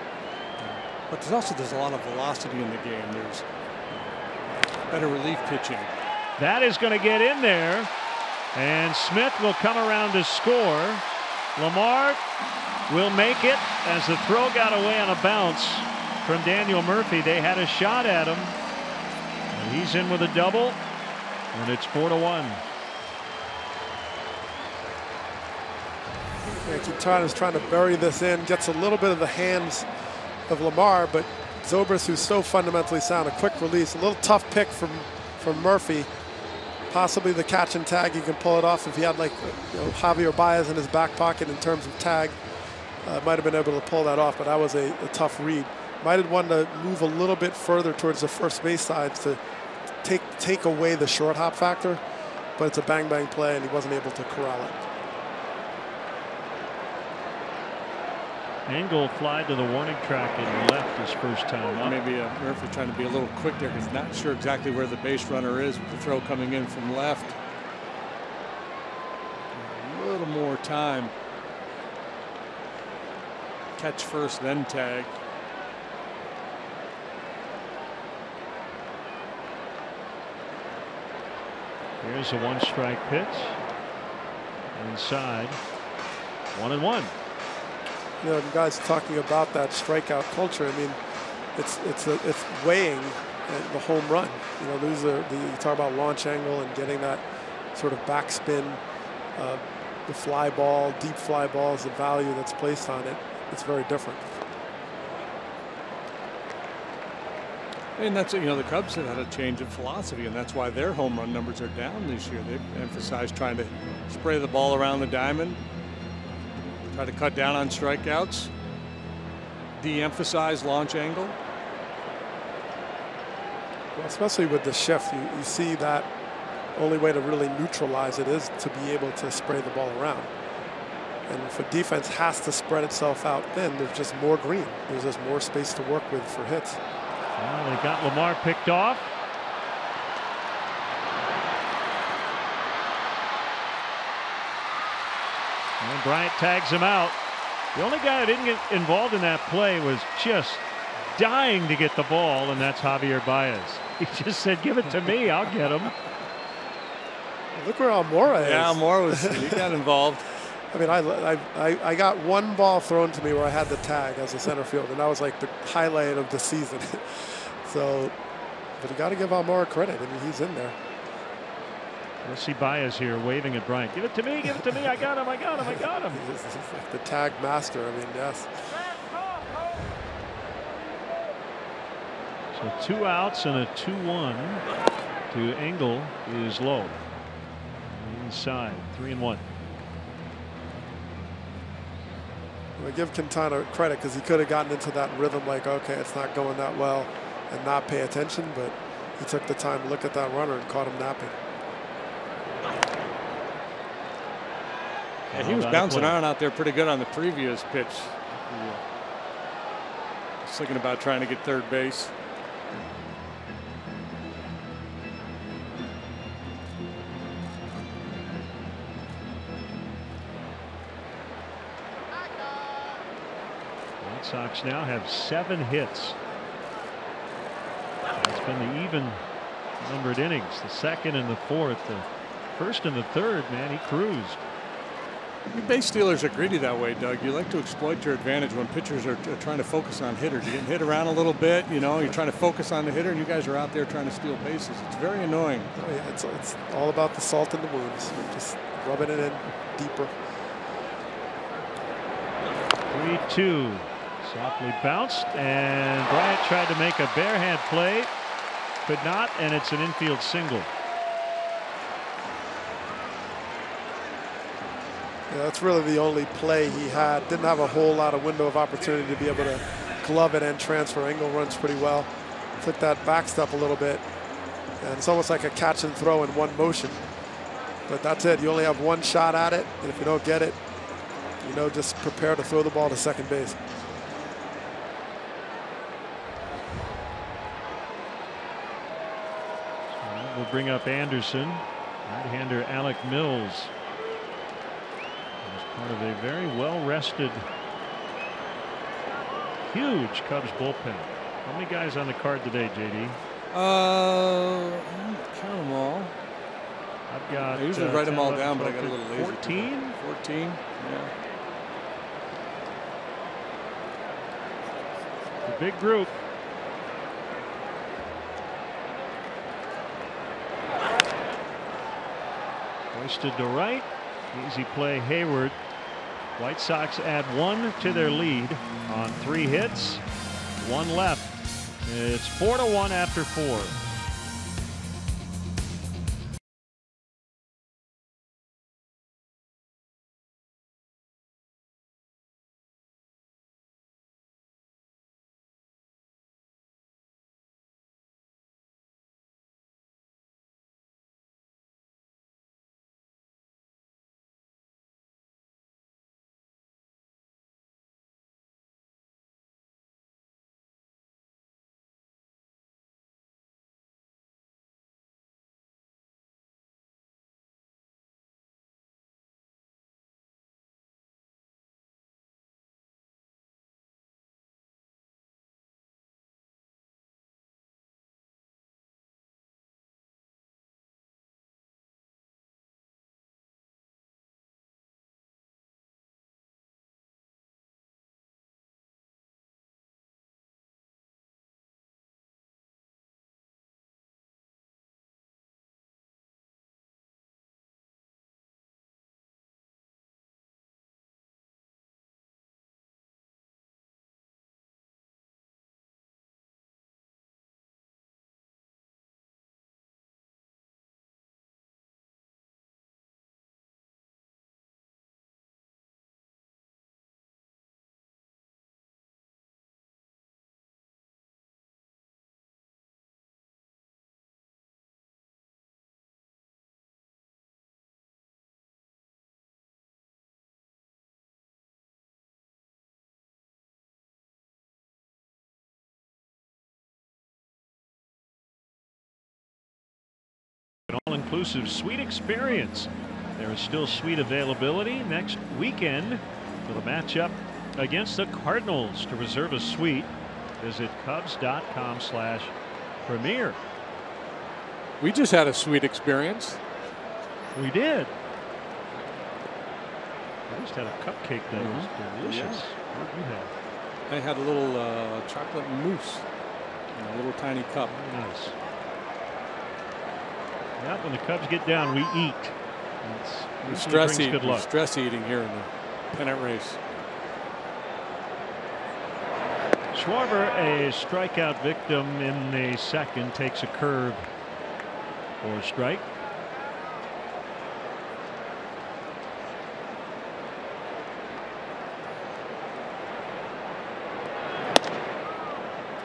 But there's a lot of velocity in the game. There's better relief pitching.
That is going to get in there, and Smith will come around to score. Lamar will make it as the throw got away on a bounce from Daniel Murphy. They had a shot at him. He's in with a double, and it's 4-1.
Quintana's trying to bury this in, gets a little bit of the hands of Lamar, but Zobrist, who's so fundamentally sound, a quick release, a little tough pick from Murphy. Possibly the catch and tag, he can pull it off if he had like Javier Baez in his back pocket in terms of tag. Might have been able to pull that off, but that was a tough read. Might have wanted to move a little bit further towards the first base side to take away the short hop factor, but it's a bang play and he wasn't able to corral it.
Engel fly to the warning track and left his first time up.
Maybe Murphy trying to be a little quick there because not sure exactly where the base runner is with the throw coming in from left. A little more time. Catch first, then tag.
Here's a 1-strike pitch. Inside. 1-1.
You know, the guys talking about that strikeout culture. I mean, it's weighing the home run. You know, you talk about launch angle and getting that sort of backspin, the fly ball, deep fly balls, the value that's placed on it. It's very different.
And that's, you know, the Cubs have had a change in philosophy, and that's why their home run numbers are down this year. They've emphasized trying to spray the ball around the diamond, try to cut down on strikeouts, de-emphasize launch angle.
Well, especially with the shift, you see that only way to really neutralize it is to be able to spray the ball around. And if a defense has to spread itself out thin, there's just more green. There's just more space to work with for hits.
Well, they got Lamar picked off. And Bryant tags him out. The only guy who didn't get involved in that play was just dying to get the ball, and that's Javier Baez. He just said, "Give it to me, I'll get him."
Look where Almora is.
Yeah, Almora he got involved.
I mean, I got one ball thrown to me where I had the tag as a center field, and that was like the highlight of the season. So, but you got to give Almora credit. I mean, he's in there.
We'll see Baez here waving at Bryant. Give it to me, give it to me. I got him, I got him, I got him.
He's like the tag master. I mean, yes.
So 2 outs and a 2-1 to Engel is low. Inside, 3-1.
I give Quintana credit because he could have gotten into that rhythm like, okay, it's not going that well, and not pay attention, but he took the time to look at that runner and caught him napping.
Yeah, he was bouncing around out there pretty good on the previous pitch. He's thinking about trying to get third base.
Red Sox now have 7 hits. It's been the even numbered innings. The second and the fourth. The first and the third, man, he cruised.
Base stealers are greedy that way, Doug. You like to exploit your advantage when pitchers are trying to focus on hitters. You're getting hit around a little bit, you know, you're trying to focus on the hitter, and you guys are out there trying to steal bases. It's very annoying.
Oh, yeah, it's all about the salt in the wounds. Just rubbing it in deeper.
3-2. Softly bounced, and Bryant tried to make a barehand play. Could not, and it's an infield single.
Yeah, that's really the only play he had. Didn't have a whole lot of window of opportunity to be able to glove it and transfer. Engel runs pretty well. Took that back step a little bit. And it's almost like a catch and throw in one motion. But that's it. You only have one shot at it. And if you don't get it, you know, just prepare to throw the ball to second base.
So we'll bring up Anderson. Right-hander Alec Mills. Part of a very well-rested, huge Cubs bullpen. How many guys on the card today, JD?
Count them all.
I've got.
I usually write them all down, but I got a little lazy.
14?
14, yeah.
A big group. Hoisted to right. Easy play, Hayward. White Sox add 1 to their lead on 3 hits, 1 left. It's 4-1 after 4. An all-inclusive suite experience. There is still suite availability next weekend for the matchup against the Cardinals. To reserve a suite, visit Cubs.com/premier.
We just had a suite experience.
We did. I just had a cupcake that was delicious.
Yeah.
What did you have?
I had a little chocolate mousse in a little tiny cup.
Very nice. Yeah, when the Cubs get down, we eat.
We stress eating here in the pennant race.
Schwarber, a strikeout victim in the second, takes a curve for a strike.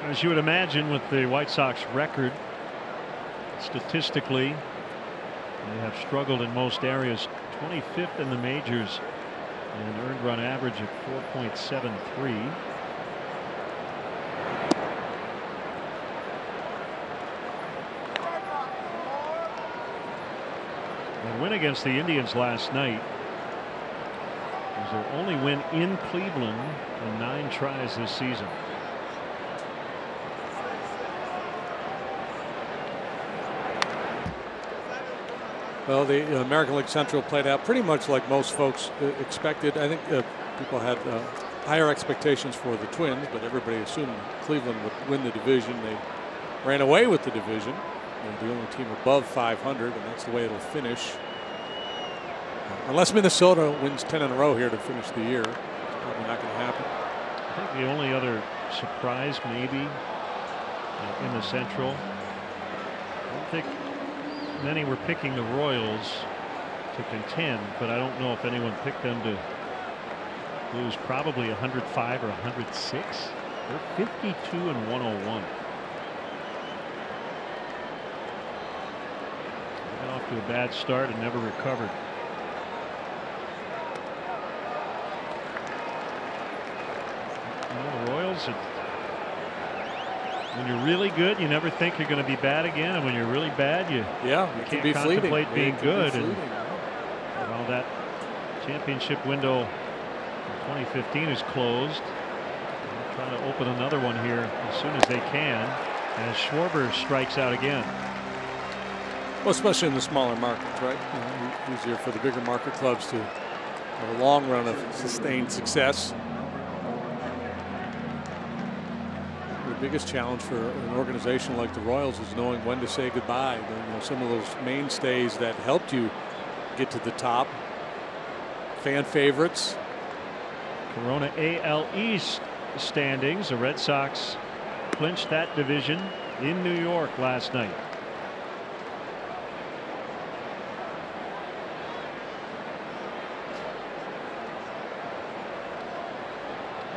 As you would imagine, with the White Sox record, statistically, they have struggled in most areas. 25th in the majors, and earned run average of 4.73. The win against the Indians last night was their only win in Cleveland in 9 tries this season.
Well, the American League Central played out pretty much like most folks expected. I think people had higher expectations for the Twins, but everybody assumed Cleveland would win the division. They ran away with the division. They're the only team above 500, and that's the way it'll finish. Unless Minnesota wins 10 in a row here to finish the year, it's probably not going to happen.
I think the only other surprise maybe in the Central, I don't think many were picking the Royals to contend, but I don't know if anyone picked them to lose. Probably 105 or 106. They're 52 and 101. They got off to a bad start and never recovered. You know, the Royals, when you're really good, you never think you're going to be bad again, and when you're really bad, you can't
be
contemplate being good.
Be
and well, that championship window in 2015 is closed. They're trying to open another one here as soon as they can, as Schwarber strikes out again.
Well, especially in the smaller markets, right? You know, easier for the bigger market clubs to have a long run of sustained success. The biggest challenge for an organization like the Royals is knowing when to say goodbye. You know, some of those mainstays that helped you get to the top. Fan favorites.
Corona AL East standings. The Red Sox clinched that division in New York last night.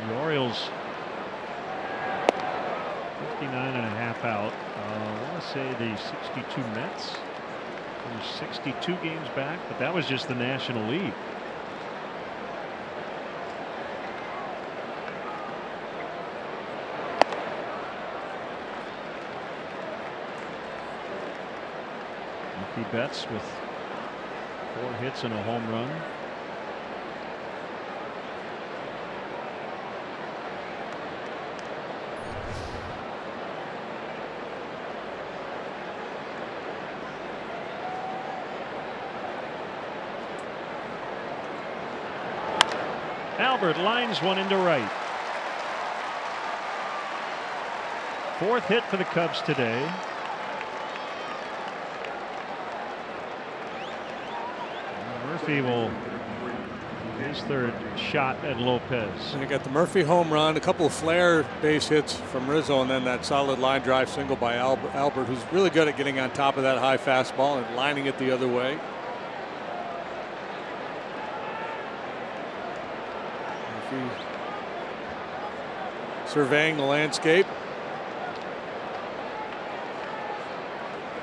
The Orioles 59.5 out. I want to say the 62 Mets. There's 62 games back, but that was just the National League. Mookie Betts with 4 hits and a home run. Albert lines one into right. 4th hit for the Cubs today. Murphy will his 3rd shot at Lopez.
And you got the Murphy home run, a couple of flare base hits from Rizzo, and then that solid line drive single by Albert, who's really good at getting on top of that high fastball and lining it the other way. Surveying the landscape.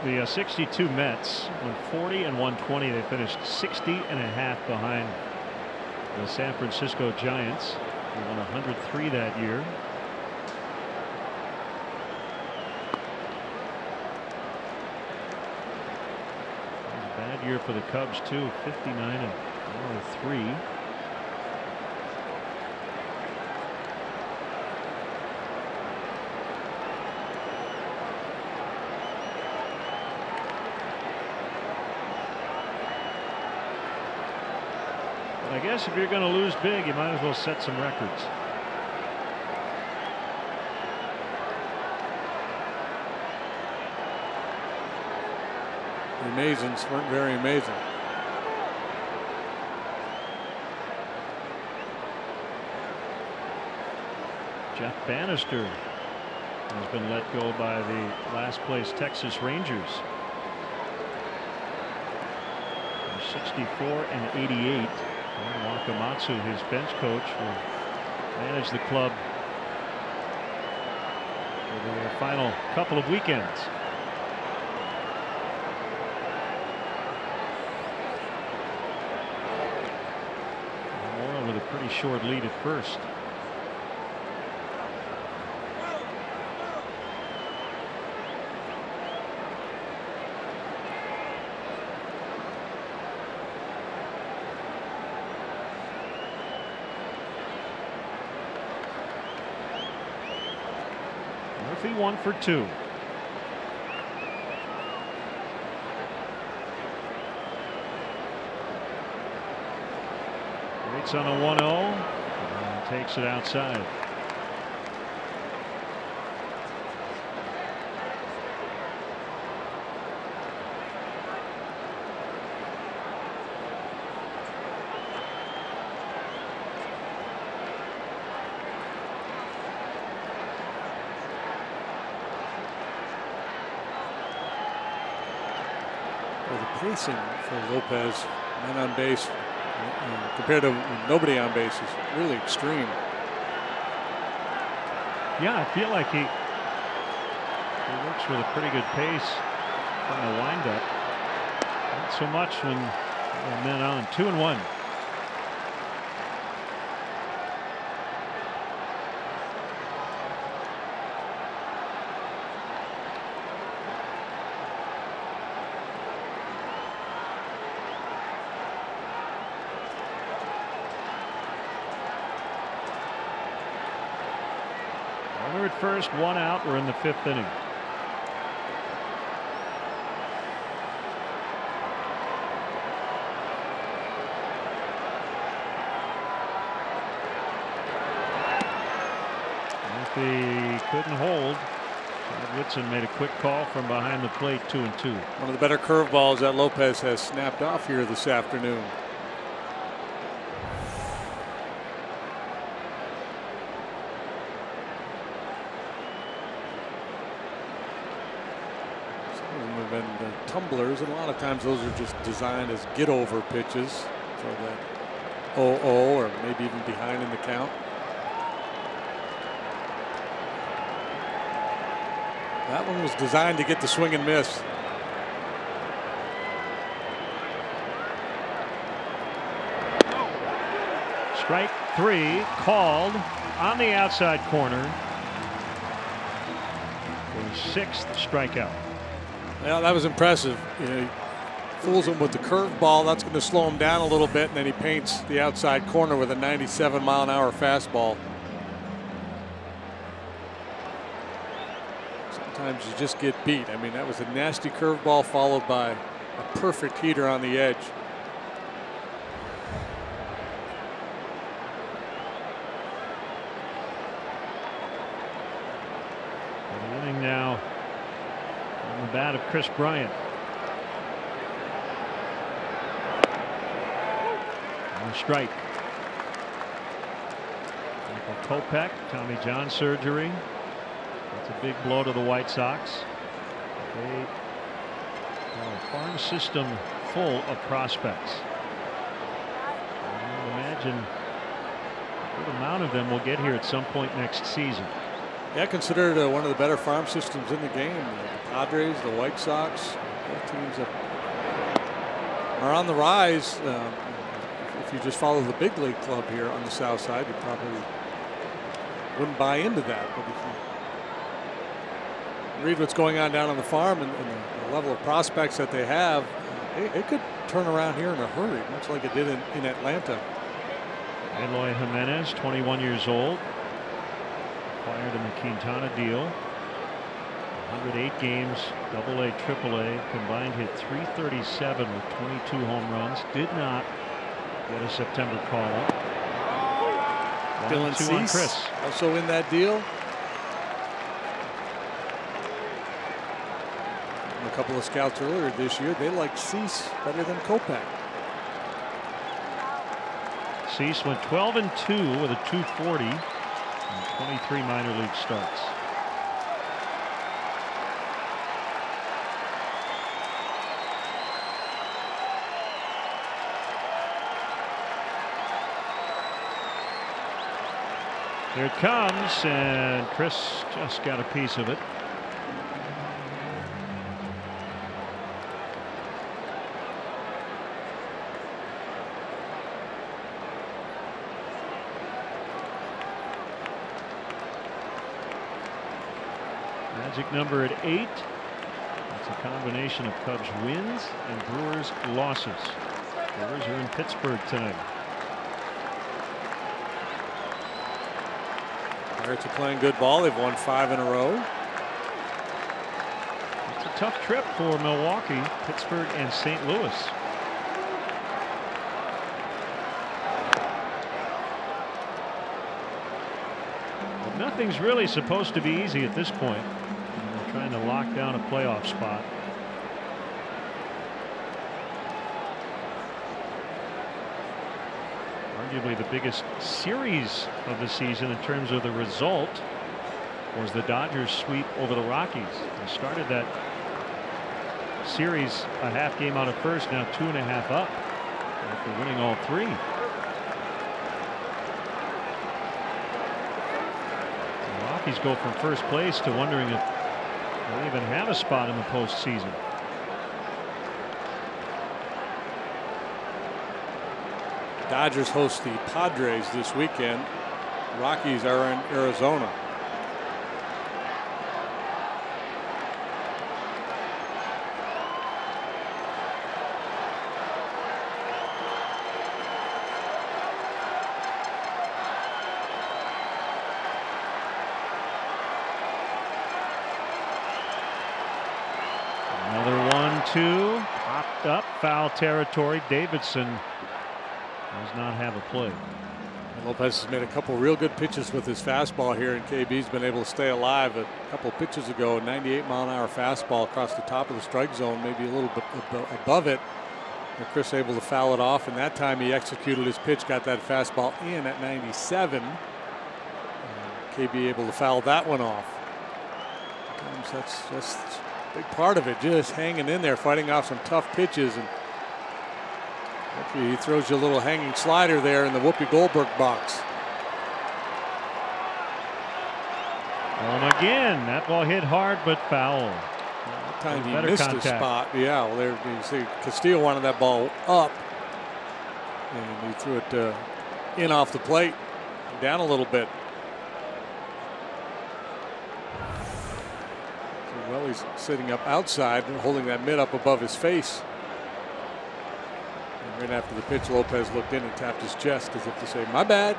The 62 Mets went 40 and 120. They finished 60.5 behind the San Francisco Giants, who won 103 that year. It was a bad year for the Cubs too. 59 and 103. I guess if you're going to lose big, you might as well set some records.
The Amazons weren't very amazing.
Jeff Bannister has been let go by the last place Texas Rangers. 64 and 88. Wakamatsu, his bench coach, will manage the club for the final couple of weekends. Moore with a pretty short lead at first. Murphy 1 for 2. Waits on a 1-0 and takes it outside.
Pacing for Lopez, men on base, compared to nobody on base, is really extreme.
Yeah, I feel like he works with a pretty good pace from the windup. Not so much when men on. 2-1. Runner at first, 1 out. We're in the 5th inning. Murphy couldn't hold. Whitson made a quick call from behind the plate, 2-2.
One of the better curveballs that Lopez has snapped off here this afternoon. Some of them have been tumblers, and a lot of times those are just designed as get-over pitches for that 0-0 or maybe even behind in the count. That one was designed to get the swing and miss.
Strike 3 called on the outside corner for his 6th strikeout.
Yeah, that was impressive. You know, he fools him with the curveball. That's going to slow him down a little bit, and then he paints the outside corner with a 97-mile-an-hour fastball. Sometimes you just get beat. I mean, that was a nasty curveball followed by a perfect heater on the edge.
The inning now on the bat of Chris Bryant. On strike. Michael Kopech, Tommy John surgery. That's a big blow to the White Sox. They have a farm system full of prospects. I imagine a good amount of them will get here at some point next season.
Yeah, considered one of the better farm systems in the game. The Padres, the White Sox, both teams that are on the rise. If you just follow the big league club here on the south side, you probably wouldn't buy into that. But if you read what's going on down on the farm and the level of prospects that they have, it could turn around here in a hurry, much like it did in Atlanta.
Eloy Jimenez, 21 years old, acquired in the Quintana deal. 108 games, AA, AAA, combined hit .337 with 22 home runs. Did not get a September call.
Dylan Cease also in that deal. A couple of scouts earlier this year, they liked Cease better than Kopech.
Cease went 12-2 with a .240 in 23 minor league starts. Here it comes, and Chris just got a piece of it. Magic number at 8. That's a combination of Cubs wins and Brewers losses. Brewers are in Pittsburgh tonight.
Pirates are playing good ball. They've won 5 in a row.
It's a tough trip for Milwaukee, Pittsburgh, and St. Louis. But nothing's really supposed to be easy at this point. They're trying to lock down a playoff spot. Arguably the biggest series of the season in terms of the result was the Dodgers sweep over the Rockies. They started that series a half game out of first, now 2.5 up after winning all 3. The Rockies go from first place to wondering if they'll even have a spot in the postseason.
Dodgers host the Padres this weekend. Rockies are in Arizona.
Another 1-2 popped up, foul territory. Davidson does not have a play.
Lopez has made a couple real good pitches with his fastball here, and KB's been able to stay alive. A couple pitches ago, 98-mile-an-hour fastball across the top of the strike zone, maybe a little bit above it. And Chris able to foul it off, and that time he executed his pitch, got that fastball in at 97. KB able to foul that one off. Sometimes that's a big part of it, just hanging in there, fighting off some tough pitches. And he throws you a little hanging slider there in the Whoopi Goldberg box.
And again, that ball hit hard but foul.
That time he missed his spot. Yeah, well, there you see Castillo wanted that ball up, and he threw it in off the plate, down a little bit. So, well, he's sitting up outside and holding that mitt up above his face. Right after the pitch, Lopez looked in and tapped his chest as if to say, "My bad."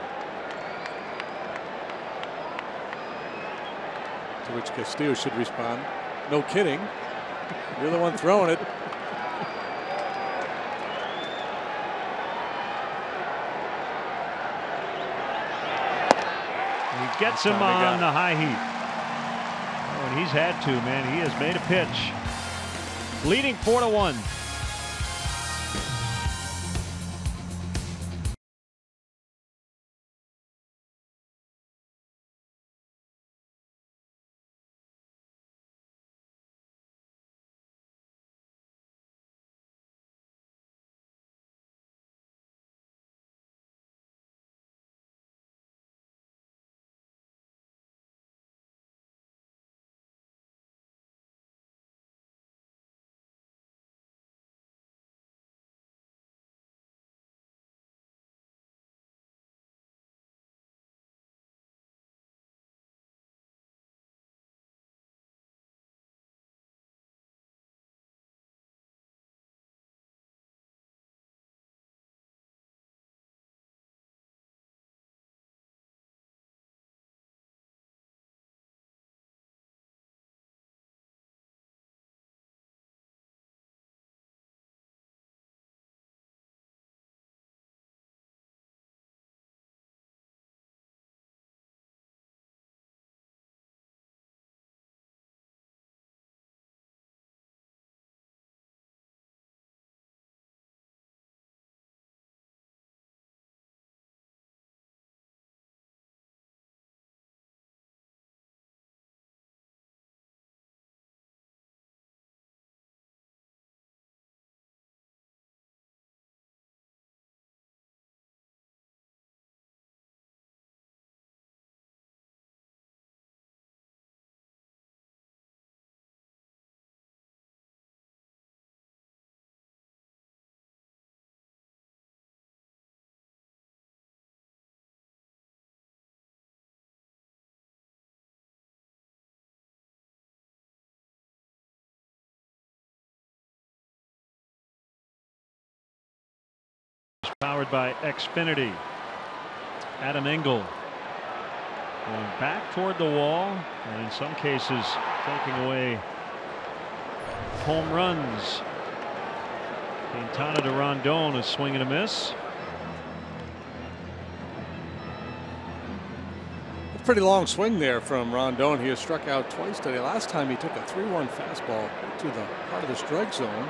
To which Castillo should respond, "No kidding. You're the one throwing it."
He gets him on the high heat. Oh, and he's had to, man. He has made a pitch. Leading 4-1. Powered by Xfinity. Adam Engel going back toward the wall, and in some cases taking away home runs. Quintana to Rondon, a swing and a miss.
A pretty long swing there from Rondon. He has struck out twice today. Last time he took a 3-1 fastball to the heart of the strike zone.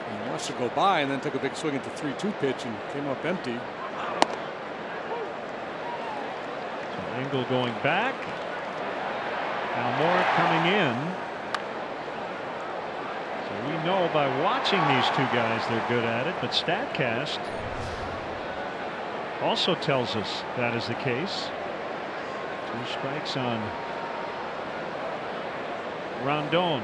And watched it go by, and then took a big swing at the 3-2 pitch and came up empty.
So Engel going back. Now Moore coming in. So we know by watching these two guys they're good at it, but StatCast also tells us that is the case. 2 strikes on Rondon.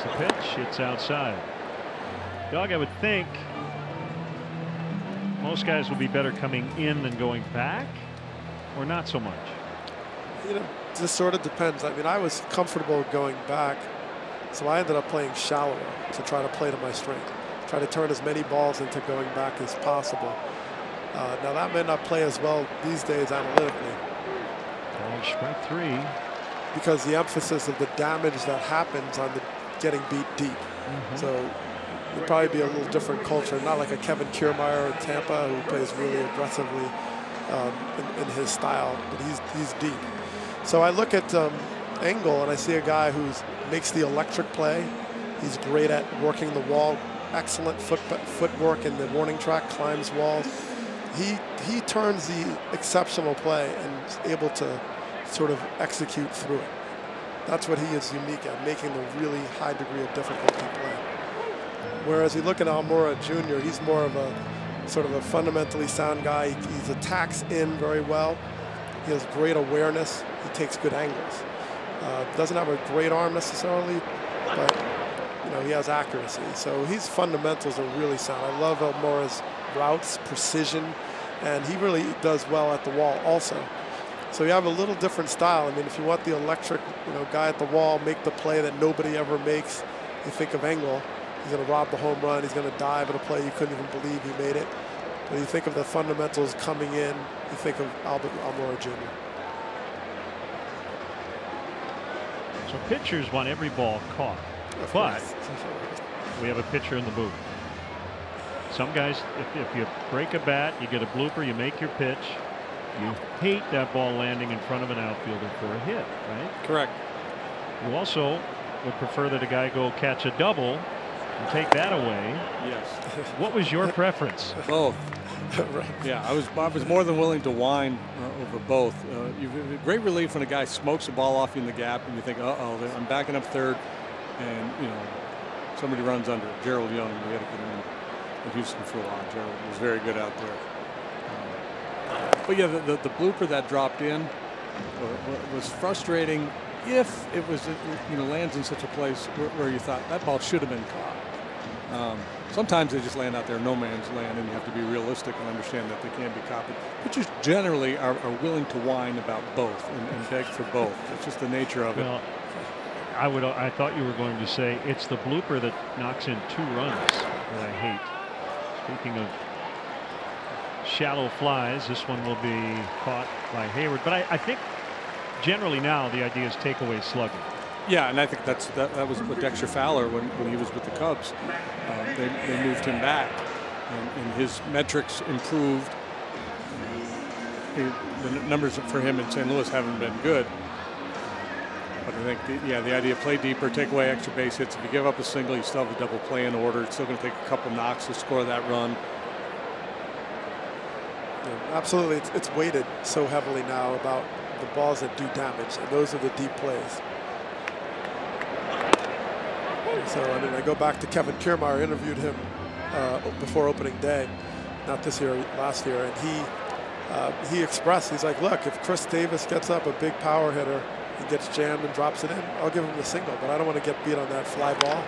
The pitch, it's outside. Doug, I would think most guys would be better coming in than going back, or not so much.
You know, this sort of depends. I mean, I was comfortable going back, so I ended up playing shallower to try to play to my strength. Try to turn as many balls into going back as possible. Now that may not play as well these days analytically.
Called strike 3.
Because the emphasis of the damage that happens on the getting beat deep. So it'd probably be a little different culture, not like a Kevin Kiermaier in Tampa who plays really aggressively in his style, but he's deep. So I look at Engel and I see a guy who makes the electric play. He's great at working the wall, excellent footwork in the warning track, climbs walls. He turns the exceptional play and is able to sort of execute through it. That's what he is unique at, making the really high degree of difficulty play. Whereas you look at Almora Jr., he's more of a sort of a fundamentally sound guy. He attacks in very well. He has great awareness. He takes good angles. Doesn't have a great arm necessarily, but he has accuracy. So his fundamentals are really sound. I love Almora's routes, precision, and he really does well at the wall also. So you have a little different style. I mean, if you want the electric, guy at the wall, make the play that nobody ever makes, you think of Engel. He's going to rob the home run. He's going to dive at a play you couldn't even believe he made it. But you think of the fundamentals coming in, you think of Almora Jr.
So pitchers want every ball caught, but we have a pitcher in the booth. Some guys, if you break a bat, you get a blooper, you make your pitch. You hate that ball landing in front of an outfielder for a hit, right?
Correct.
You also would prefer that a guy go catch a double and take that away.
Yes.
What was your preference?
Both.
Right.
Yeah, I was more than willing to whine over both. Great relief when a guy smokes a ball off you in the gap and you think, uh-oh, I'm backing up third, and somebody runs under it. Gerald Young, we had to get him in Houston for a while. Gerald was very good out there. But yeah, the blooper that dropped in was frustrating if it was lands in such a place where you thought that ball should have been caught. Sometimes they just land out there no man's land, and you have to be realistic and understand that they can't be caught. But pitchers generally are willing to whine about both and beg for both. It's just the nature of it.
Well, I thought you were going to say it's the blooper that knocks in 2 runs that I hate. Speaking of shallow flies, this one will be caught by Hayward. But I think generally now the idea is takeaway slugging.
Yeah, and I think that was what Dexter Fowler when he was with the Cubs. They moved him back, and his metrics improved. The numbers for him in St. Louis haven't been good. But I think, the idea of play deeper, take away extra base hits. If you give up a single, you still have a double play in order. It's still going to take a couple knocks to score that run.
Yeah, absolutely. It's weighted so heavily now about the balls that do damage, and those are the deep plays. So, I go back to Kevin Kiermaier. I interviewed him before opening day, not this year, last year, and he expressed, he's like, look, if Chris Davis gets up, a big power hitter, and gets jammed and drops it in, I'll give him the single, but I don't want to get beat on that fly ball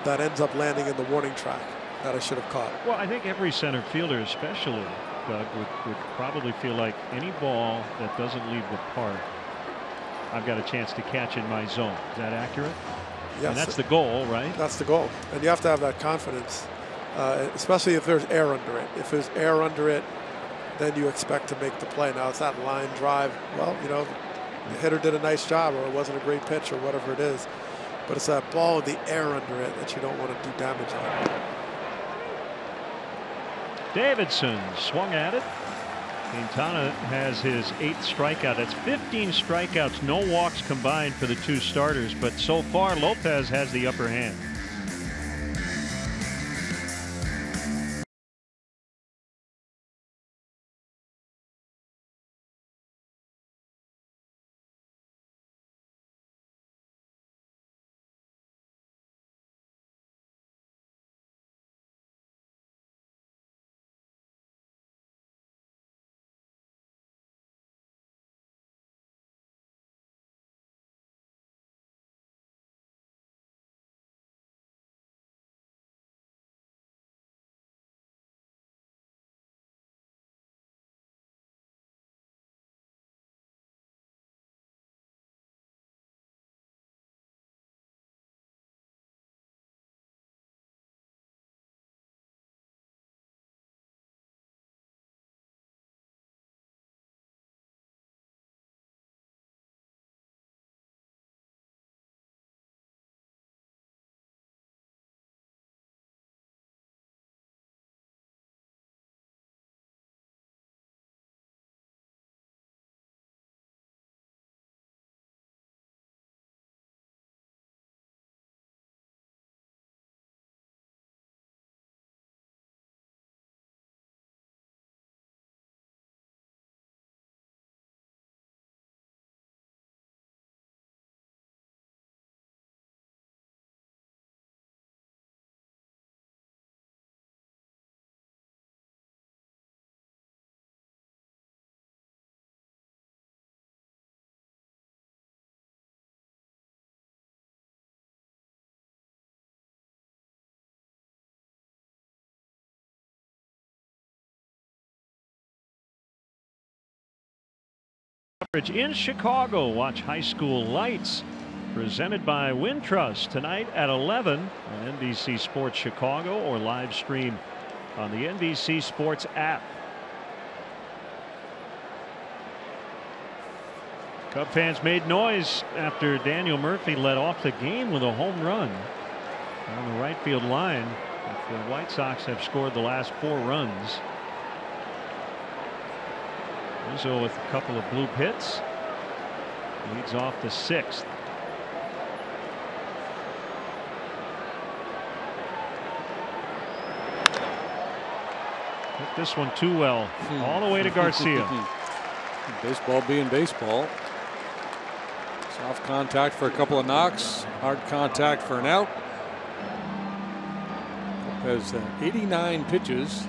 that ends up landing in the warning track that I should have caught.
Well, I think every center fielder, especially Doug, would probably feel like any ball that doesn't leave the park, I've got a chance to catch in my zone. Is that accurate?
Yes.
And that's the goal, right?
That's the goal. And you have to have that confidence, especially if there's air under it. If there's air under it, then you expect to make the play. Now, it's that line drive. Well, the hitter did a nice job, or it wasn't a great pitch, or whatever it is. But it's that ball with the air under it that you don't want to do damage on.
Davidson swung at it. Quintana has his 8th strikeout. That's 15 strikeouts, no walks combined for the 2 starters. But so far, Lopez has the upper hand. In Chicago, watch High School Lights, presented by Wintrust, tonight at 11 on NBC Sports Chicago, or live stream on the NBC Sports app. Cub fans made noise after Daniel Murphy led off the game with a home run on the right field line. The White Sox have scored the last 4 runs. Rizzo with a couple of bloop hits, leads off the 6th. Hit this one too well, all the way to Garcia.
Baseball being baseball. Soft contact for a couple of knocks, hard contact for an out. Has 89 pitches.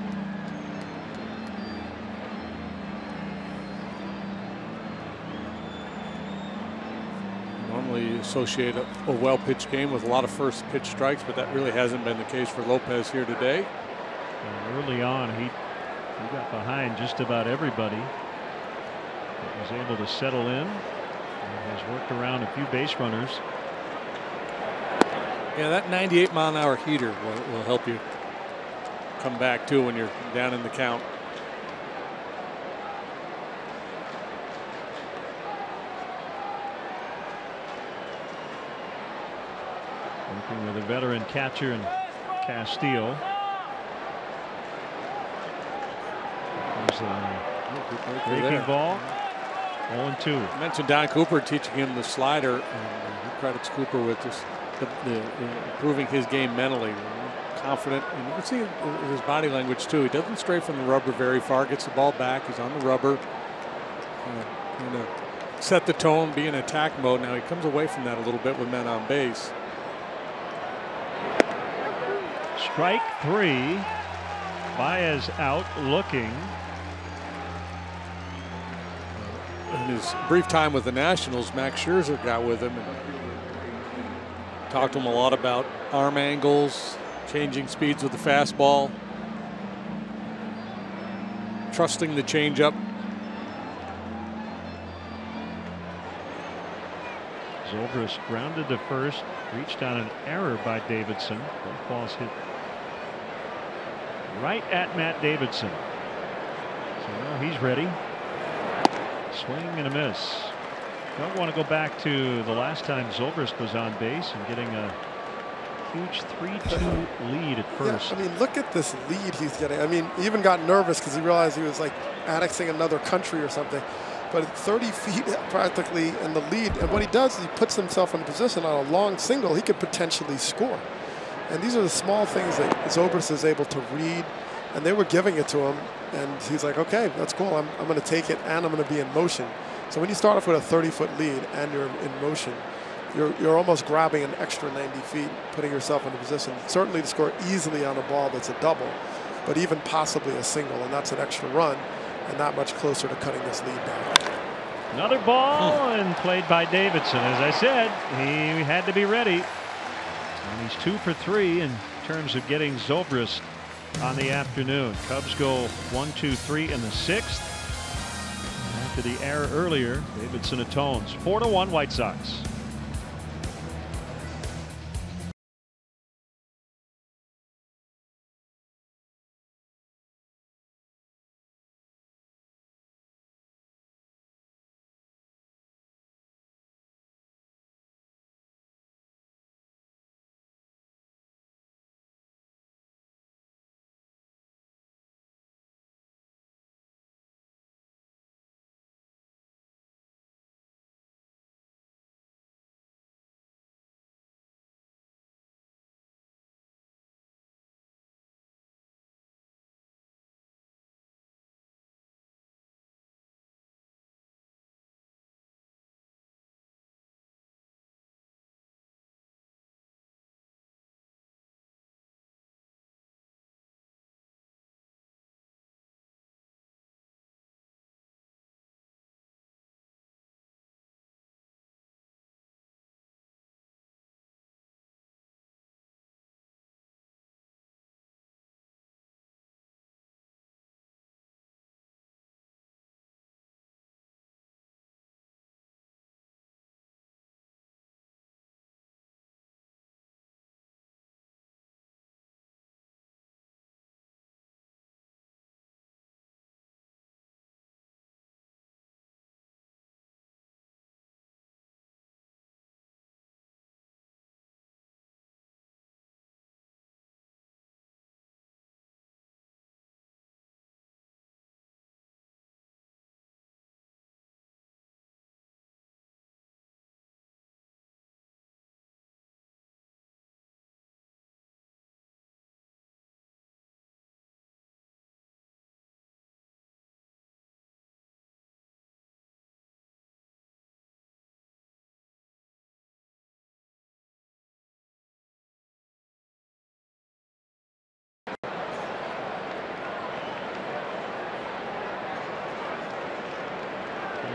Normally associate a well-pitched game with a lot of first pitch strikes, but that really hasn't been the case for Lopez here today.
Early on, he got behind just about everybody. He was able to settle in and has worked around a few base runners.
Yeah, that 98-mile-an-hour heater will help you come back too when you're down in the count.
Working with a veteran catcher in Castillo. There's a breaking ball. 0-2.
I mentioned Don Cooper teaching him the slider, and he credits Cooper with just improving his game mentally. Confident, and you can see his body language too. He doesn't stray from the rubber very far, gets the ball back, he's on the rubber, set the tone, be in attack mode. Now he comes away from that a little bit with men on base.
Strike 3. Baez out looking.
In his brief time with the Nationals, Max Scherzer got with him and talked to him a lot about arm angles, changing speeds with the fastball, trusting the changeup.
Zobrist grounded to first, reached on an error by Davidson. Both balls hit right at Matt Davidson. So now he's ready. Swing and a miss. Don't want to go back to the last time Zobrist was on base and getting a huge 3-2 lead at first.
Yeah, I mean, look at this lead he's getting. I mean, he even got nervous because he realized he was like annexing another country or something. But 30 feet practically in the lead, and what he does is he puts himself in a position on a long single he could potentially score. And these are the small things that Zobrist is able to read, and they were giving it to him, and he's like, okay, that's cool. I'm going to take it, and I'm going to be in motion. So when you start off with a 30-foot lead and you're in motion, you're almost grabbing an extra 90 feet, putting yourself in a position certainly to score easily on a ball that's a double, but even possibly a single, and that's an extra run and that much closer to cutting this lead down.
Another ball and played by Davidson. As I said, he had to be ready. And he's 2 for 3 in terms of getting Zobrist on the afternoon. Cubs go 1-2-3 in the 6th. After the error earlier, Davidson atones. 4-1 White Sox.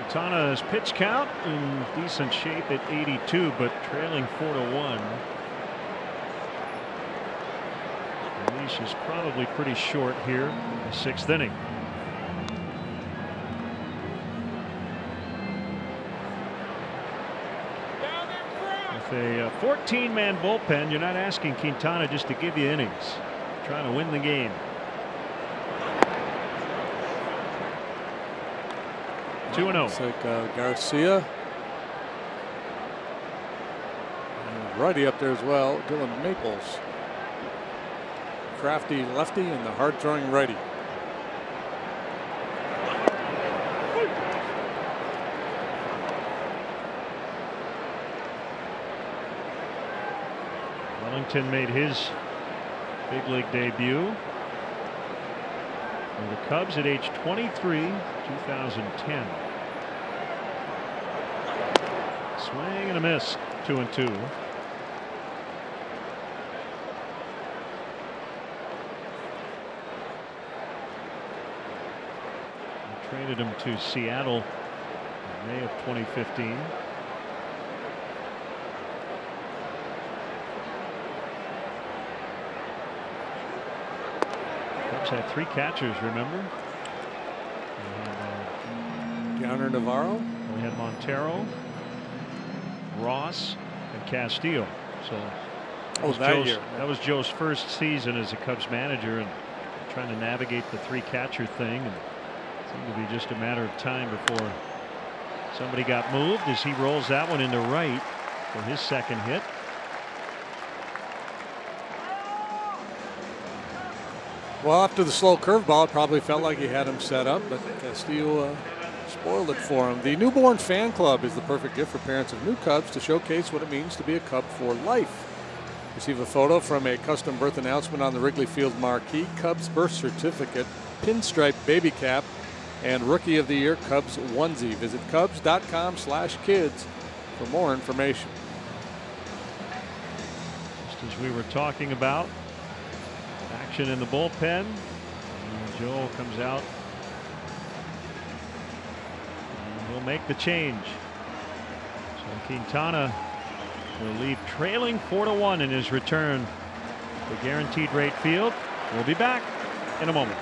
Quintana's pitch count in decent shape at 82, but trailing 4-1. The leash is probably pretty short here in the 6th inning. With a 14-man bullpen, you're not asking Quintana just to give you innings. Trying to win the game. 2-0.
Looks like Garcia. And righty up there as well, Dylan Maples. Crafty lefty and the hard-throwing righty.
Wellington made his big league debut with the Cubs at age 23, 2010. Swing and a miss, 2-2. Traded him to Seattle in May of 2015. Cubs had 3 catchers, remember?
Gowner Navarro.
We had Montero, Ross, and Castillo. So that was Joe's first season as a Cubs manager, and trying to navigate the 3 catcher thing. And seemed to be just a matter of time before somebody got moved as he rolls that one into right for his 2nd hit.
Well, after the slow curveball, it probably felt like he had him set up, but Castillo spoiled it for him. The Newborn Fan Club is the perfect gift for parents of new Cubs to showcase what it means to be a Cub for life. Receive a photo from a custom birth announcement on the Wrigley Field marquee, Cubs birth certificate, pinstripe baby cap, and Rookie of the Year Cubs onesie. Visit Cubs.com/kids for more information.
Just as we were talking about, action in the bullpen. And Joel comes out and he'll make the change. So Quintana will leave trailing 4-1 in his return to Guaranteed Rate Field. We'll be back in a moment.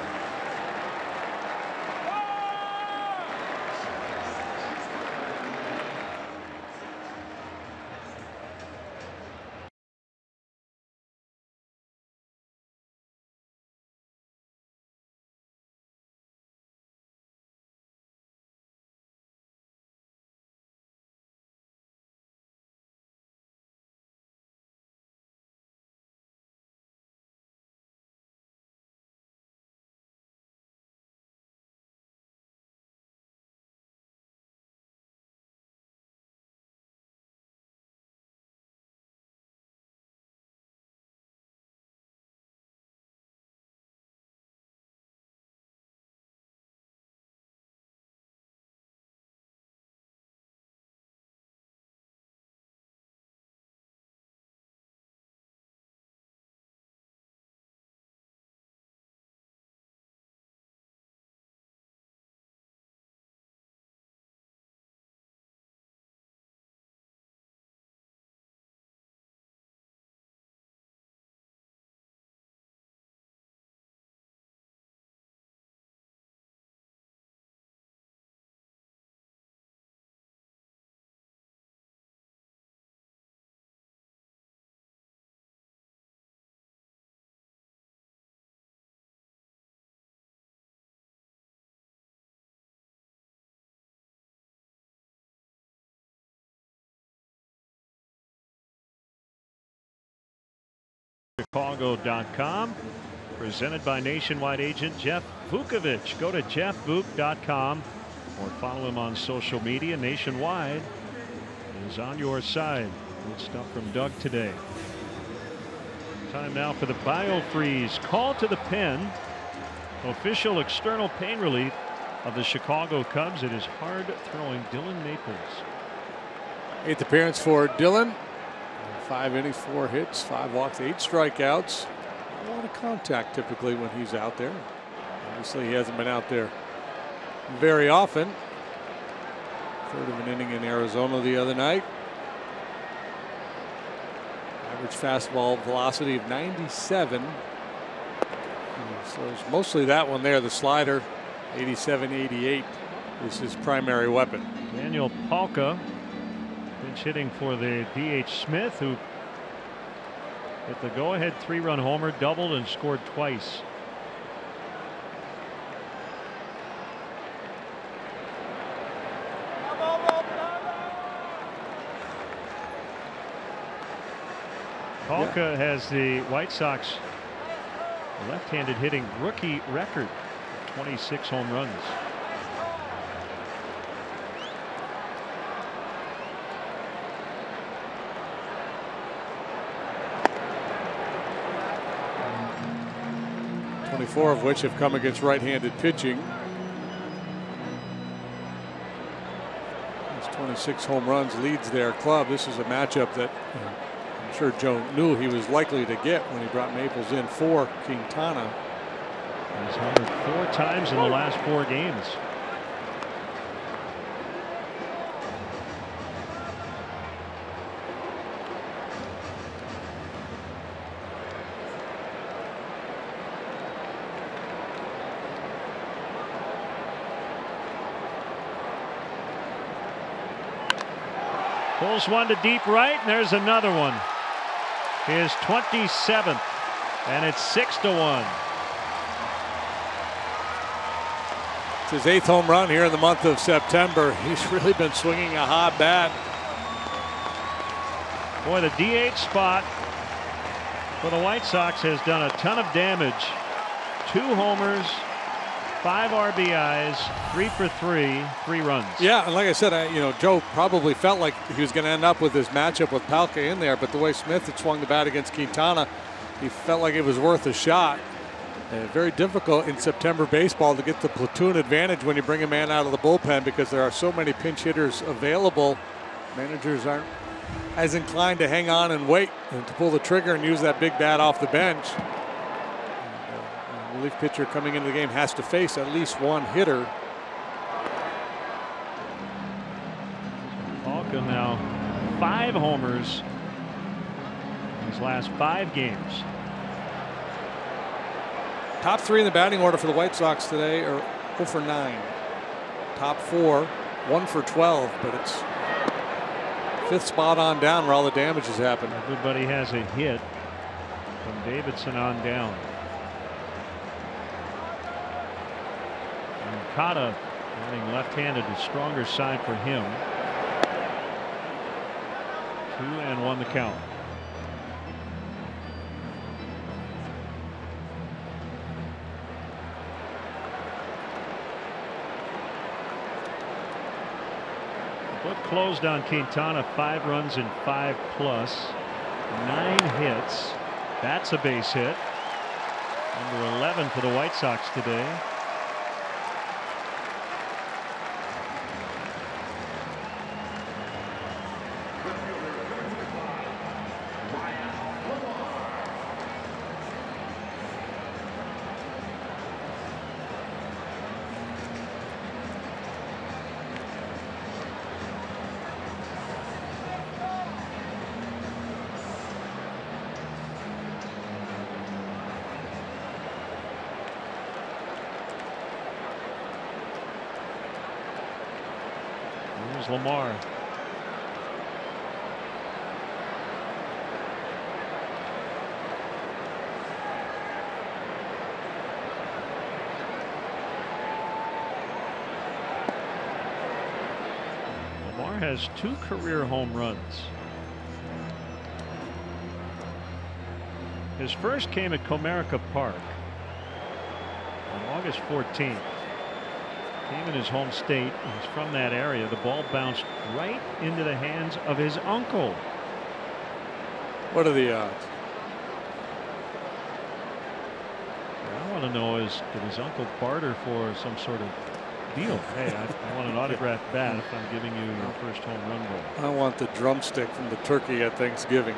Chicago.com, presented by Nationwide agent Jeff Vukovich. Go to jeffvuk.com or follow him on social media. Nationwide is on your side. Good stuff from Doug today. Time now for the BioFreeze. Call to the pen. Official external pain relief of the Chicago Cubs. It is hard throwing Dylan Maples.
8th appearance for Dylan. 5 innings, 4 hits, 5 walks, 8 strikeouts. A lot of contact typically when he's out there. Obviously, he hasn't been out there very often. Third of an inning in Arizona the other night. Average fastball velocity of 97. So it's mostly that one there, the slider, 87, 88 is his primary weapon.
Daniel Palka pinch hitting for the DH Smith, who hit the go-ahead 3-run homer, doubled, and scored twice. Palka has the White Sox left-handed hitting rookie record, 26 home runs.
Four of which have come against right-handed pitching. His 26 home runs leads their club. This is a matchup that I'm sure Joe knew he was likely to get when he brought Maples in for Quintana.
He's homered 4 times in the last 4 games. Pulls one to deep right, and there's another one. His 27th, and it's 6-1.
It's his 8th home run here in the month of September. He's really been swinging a hot bat.
Boy, the DH spot for the White Sox has done a ton of damage. 2 homers, 5 RBIs, 3 for 3, 3 runs.
Yeah, and like I said, Joe probably felt like he was going to end up with this matchup with Palka in there, but the way Smith had swung the bat against Quintana, he felt like it was worth a shot. Very difficult in September baseball to get the platoon advantage when you bring a man out of the bullpen, because there are so many pinch hitters available. Managers aren't as inclined to hang on and wait and to pull the trigger and use that big bat off the bench. Relief pitcher coming into the game has to face at least one hitter.
Palka now 5 homers in his last 5 games.
Top 3 in the batting order for the White Sox today are 0 for 9. Top 4, 1 for 12, but it's 5th spot on down where all the damage has happened.
Everybody has a hit from Davidson on down. Kata running left-handed, a stronger side for him. 2-1 the count. Foot closed on Quintana, 5 runs and 5+, 9 hits. That's a base hit. Number 11 for the White Sox today. Lamar. Lamar has 2 career home runs. His first came at Comerica Park on August 14th. Came in his home state. He's from that area. The ball bounced right into the hands of his uncle.
What are the odds?
What I want to know is, did his uncle barter for some sort of deal? Hey, I want an autographed bat if I'm giving you your first home run ball.
I want the drumstick from the turkey at Thanksgiving.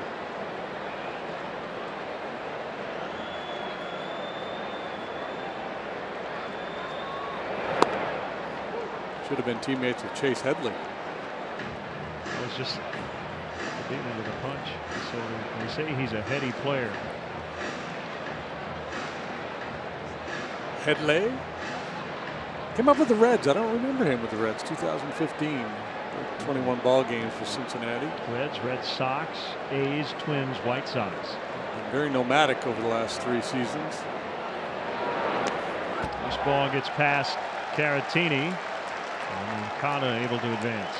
Should have been teammates with Chase Headley.
just beat him with a punch. So they say he's a heady player.
Headley came up with the Reds. I don't remember him with the Reds. 2015, 21 ball games for Cincinnati.
Reds, Red Sox, A's, Twins, White Sox.
Been very nomadic over the last 3 seasons.
This ball gets past Caratini, and Moncada able to advance.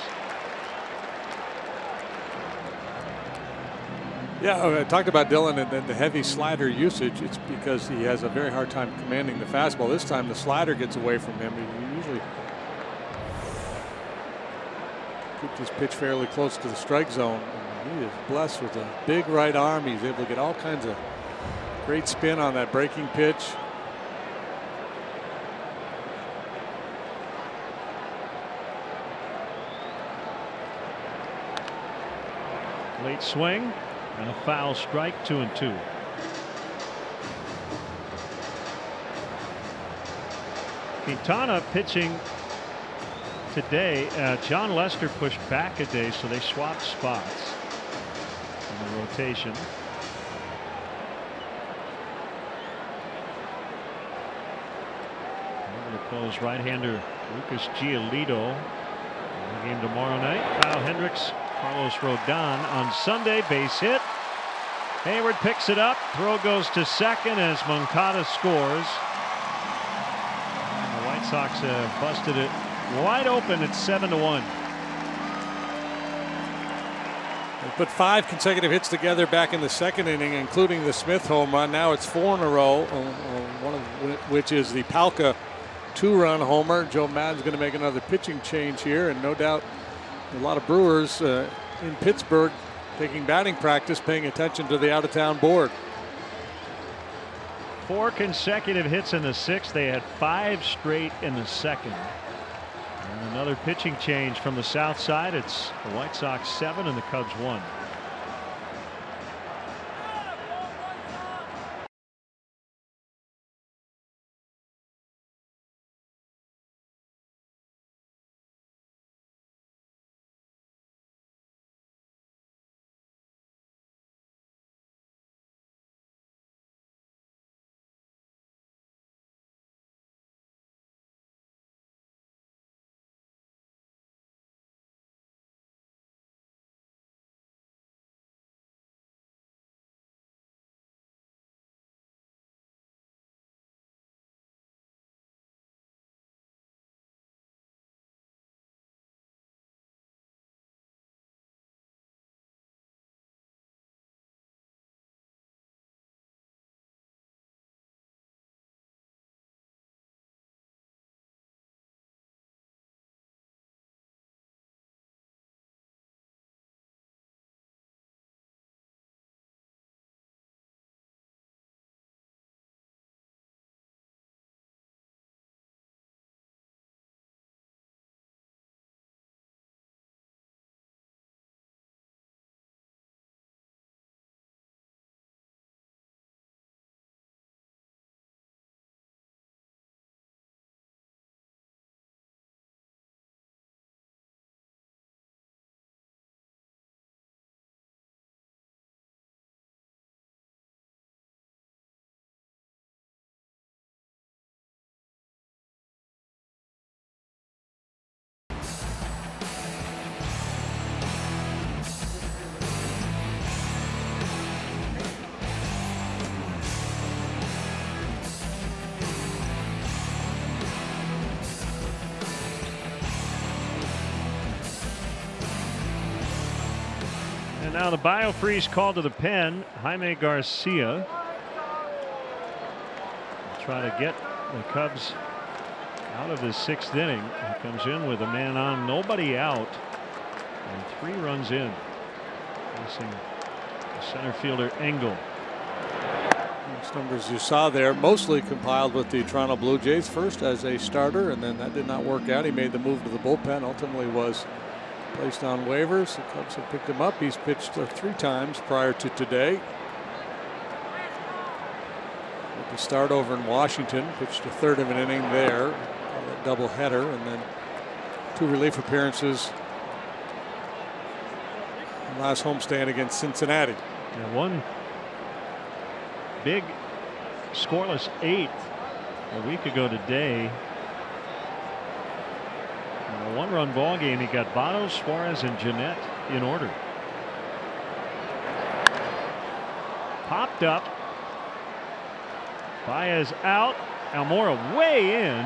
Yeah, I talked about Dillon and the heavy slider usage. It's because he has a very hard time commanding the fastball. This time the slider gets away from him. He usually keeps his pitch fairly close to the strike zone. And he is blessed with a big right arm. He's able to get all kinds of great spin on that breaking pitch.
Late swing. And a foul strike, 2-2. Quintana pitching today. John Lester pushed back a day, so they swapped spots in the rotation. Over to close right-hander Lucas Giolito. In the game tomorrow night. Kyle Hendricks, Carlos Rodon on Sunday. Base hit. Hayward picks it up. Throw goes to second as Moncada scores. And the White Sox busted it wide open at 7-1.
They put 5 consecutive hits together back in the 2nd inning, including the Smith home run. Now it's 4 in a row, one of which is the Palka 2-run homer. Joe Maddon's going to make another pitching change here, and no doubt a lot of Brewers in Pittsburgh taking batting practice, paying attention to the out-of-town board.
4 consecutive hits in the 6th. They had 5 straight in the 2nd. And another pitching change from the south side. It's the White Sox 7 and the Cubs 1. And now the biofreeze called to the pen. Jaime Garcia will try to get the Cubs out of the 6th inning. He comes in with a man on, nobody out, and 3 runs in. Facing the center fielder Engel.
Those numbers you saw there mostly compiled with the Toronto Blue Jays, first as a starter, and then that did not work out. He made the move to the bullpen, ultimately was placed on waivers. The Cubs have picked him up. He's pitched 3 times prior to today. With the start over in Washington, pitched a 3rd of an inning there, a double header, and then 2 relief appearances last homestand against Cincinnati.
And one big scoreless 8th a week ago today. In a one-run ball game, he got Votto, Suarez, and Jeanette in order. Popped up. Baez out. Almora way in.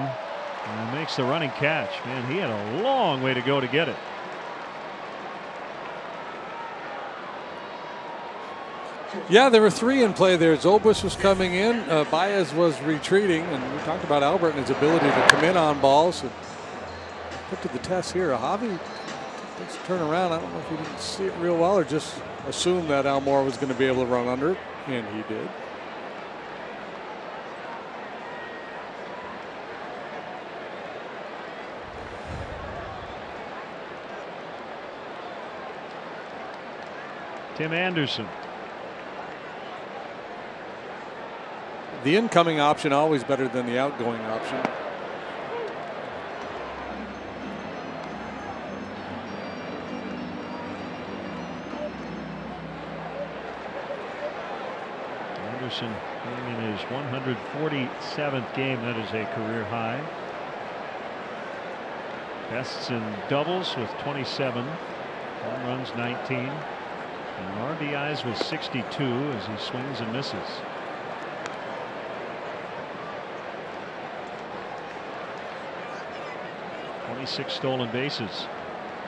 And makes the running catch. Man, he had a long way to go to get it.
Yeah, there were 3 in play there. Zobus was coming in. Baez was retreating. And we talked about Albert and his ability to come in on balls. And put to the test here. Javi, let's turn around. I don't know if he didn't see it real well or just assumed that Almora was going to be able to run under it. And he did.
Tim Anderson.
The incoming option always better than the outgoing option.
Anderson playing in his 147th game. That is a career high. Bests in doubles with 27. Home runs 19. And RBIs with 62 as he swings and misses. .26 stolen bases.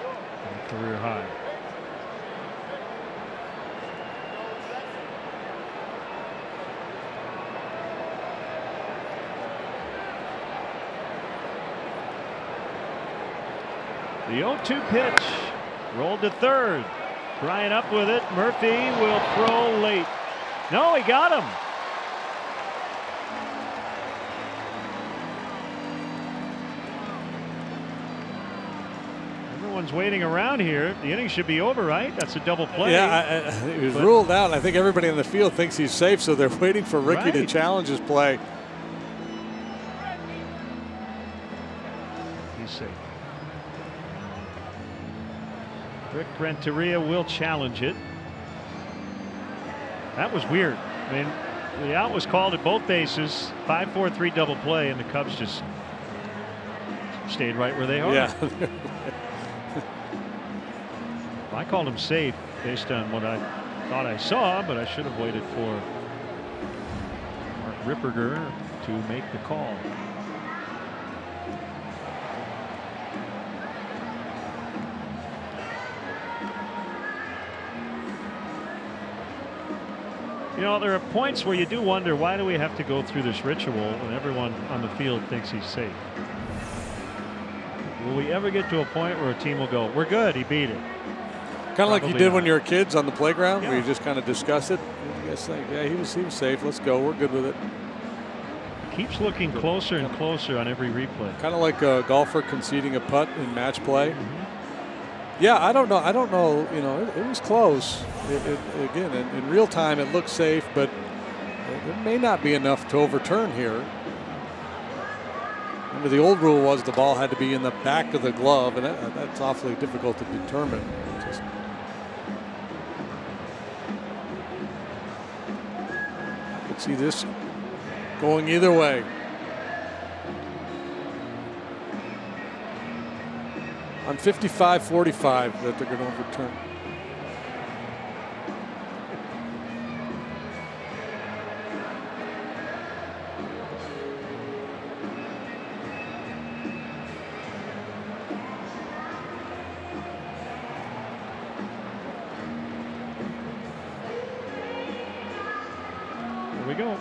A career high. The 0-2 pitch rolled to third. Bryant up with it. Murphy will throw late. No, he got him. Everyone's waiting around here. The inning should be over, right? That's a double play.
Yeah, he was ruled out. I think everybody in the field thinks he's safe, so they're waiting for Ricky to challenge his play.
He's safe. Rick Renteria will challenge it. That was weird. I mean, the out was called at both bases. 5-4-3 double play, and the Cubs just stayed right where they are.
Yeah.
I called him safe based on what I thought I saw, but I should have waited for Mark Ripperger to make the call. You know, there are points where you do wonder, why do we have to go through this ritual when everyone on the field thinks he's safe? Will we ever get to a point where a team will go, we're good, he beat it?
Kind of like you did
not.
when you were kids on the playground,
Yeah.
where you just kind of discuss it. You guys think, yeah, he was safe. Let's go. We're good with it.
Keeps looking closer and closer on every replay.
Kind of like a golfer conceding a putt in match play. Yeah, I don't know. You know, it was close. Again, in real time, it looked safe, but it may not be enough to overturn here. Remember, the old rule was the ball had to be in the back of the glove, and that's awfully difficult to determine. You could see this going either way. On 55-45 that they're going to overturn.
Here we go.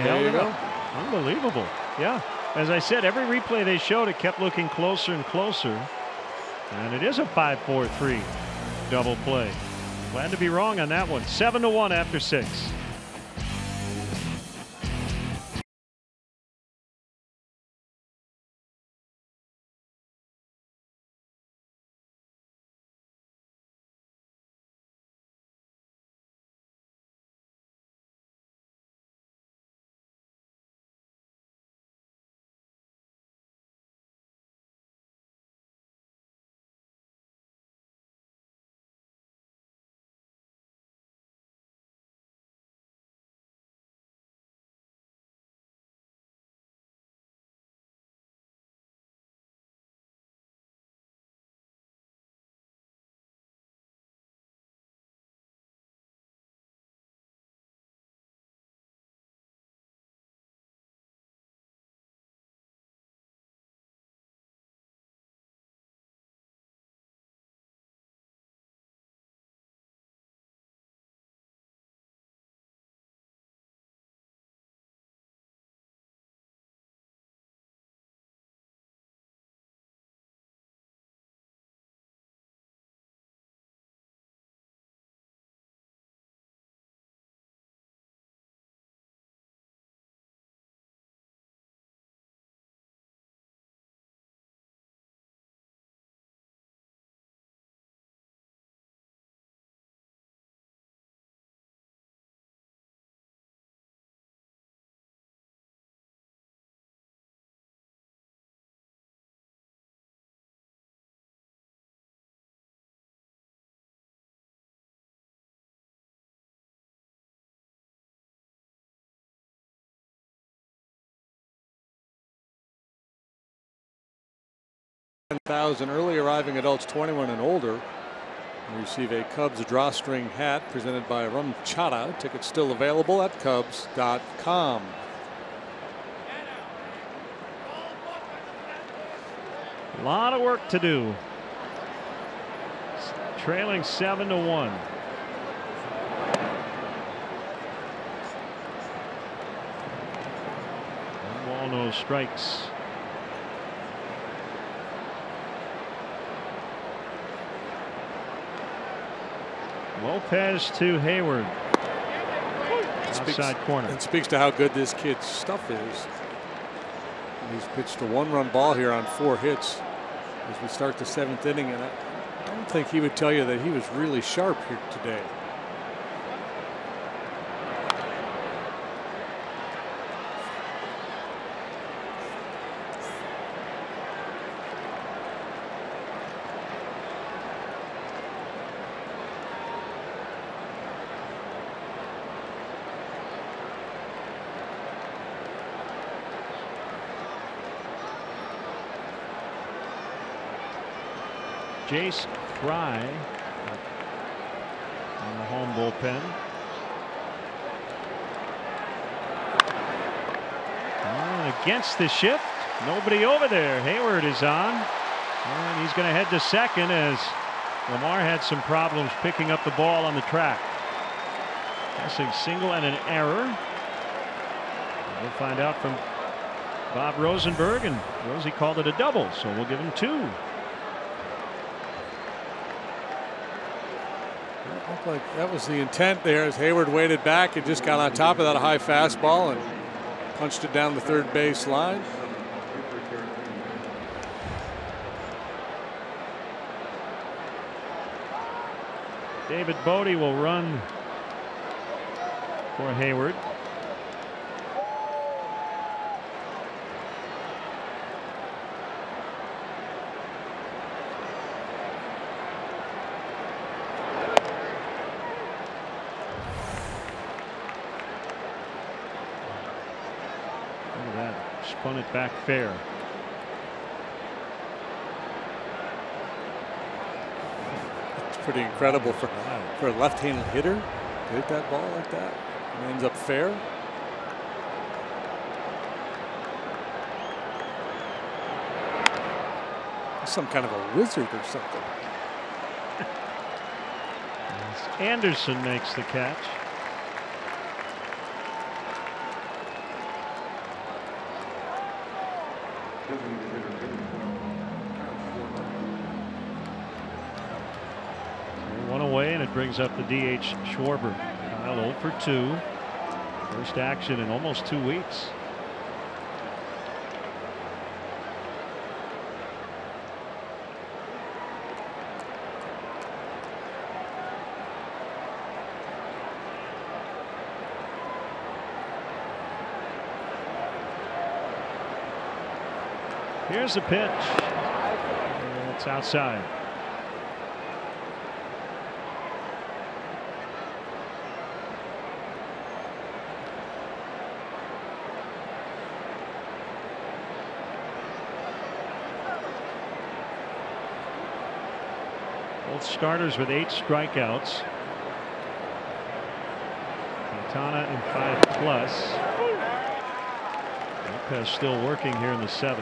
There you go.
Unbelievable. Yeah. As I said, every replay they showed, it kept looking closer and closer. And it is a 5-4-3 double play. Glad to be wrong on that one. 7-1 after 6.
10,000 early arriving adults 21 and older receive a Cubs drawstring hat presented by Rum Chata. Tickets still available at Cubs.com.
A lot of work to do. Trailing 7-1. One ball, no strikes. Lopez to Hayward. Outside corner.
It speaks to how good this kid's stuff is. He's pitched a 1-run ball here on 4 hits as we start the 7th inning, and I don't think he would tell you that he was really sharp here today.
Jace Fry on the home bullpen. And against the shift, nobody over there. Hayward is on, and he's going to head to second as Lamar had some problems picking up the ball on the track. Passing single and an error. We'll find out from Bob Rosenberg, and Rosie called it a double, so we'll give him 2.
Looked like that was the intent there as Hayward waited back and just got on top of that high fastball and punched it down the third base line.
David Bodie will run for Hayward. Spun it back fair.
It's pretty incredible for a left-handed hitter to hit that ball like that. It ends up fair. Some kind of a wizard or something.
Anderson makes the catch. One away, and it brings up the DH Schwarber. Kyle 0 for 2. First action in almost 2 weeks. Here's the pitch. It's outside. Both starters with 8 strikeouts. Quintana in 5+. Lopez still working here in the 7th.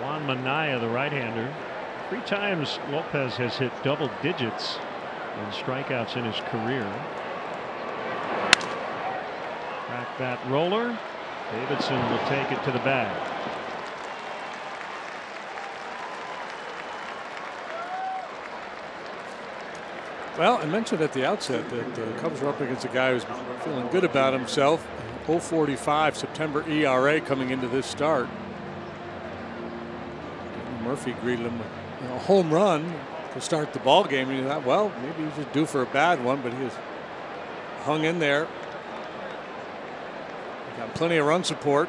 Juan Minaya, the right-hander. 3 times Lopez has hit double digits in strikeouts in his career. Crack that roller. Davidson will take it to the bag.
Well, I mentioned at the outset that the Cubs were up against a guy who's feeling good about himself. 0.45 September ERA coming into this start. Murphy greeted him with a home run to start the ball game. And he thought, well, maybe he's just due for a bad one, but he was hung in there. Got plenty of run support.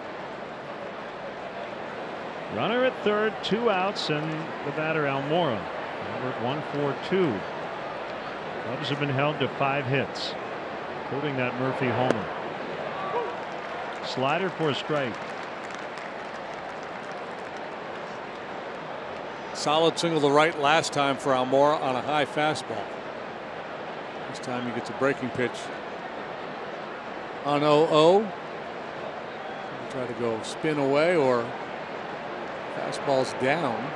Runner at third, 2 outs, and the batter Almora. Number 1-4-2. Cubs have been held to 5 hits, including that Murphy homer. Slider for a strike.
Solid single to right last time for Almora on a high fastball. This time he gets a breaking pitch on 0-0. Try to go spin away or fastball's down.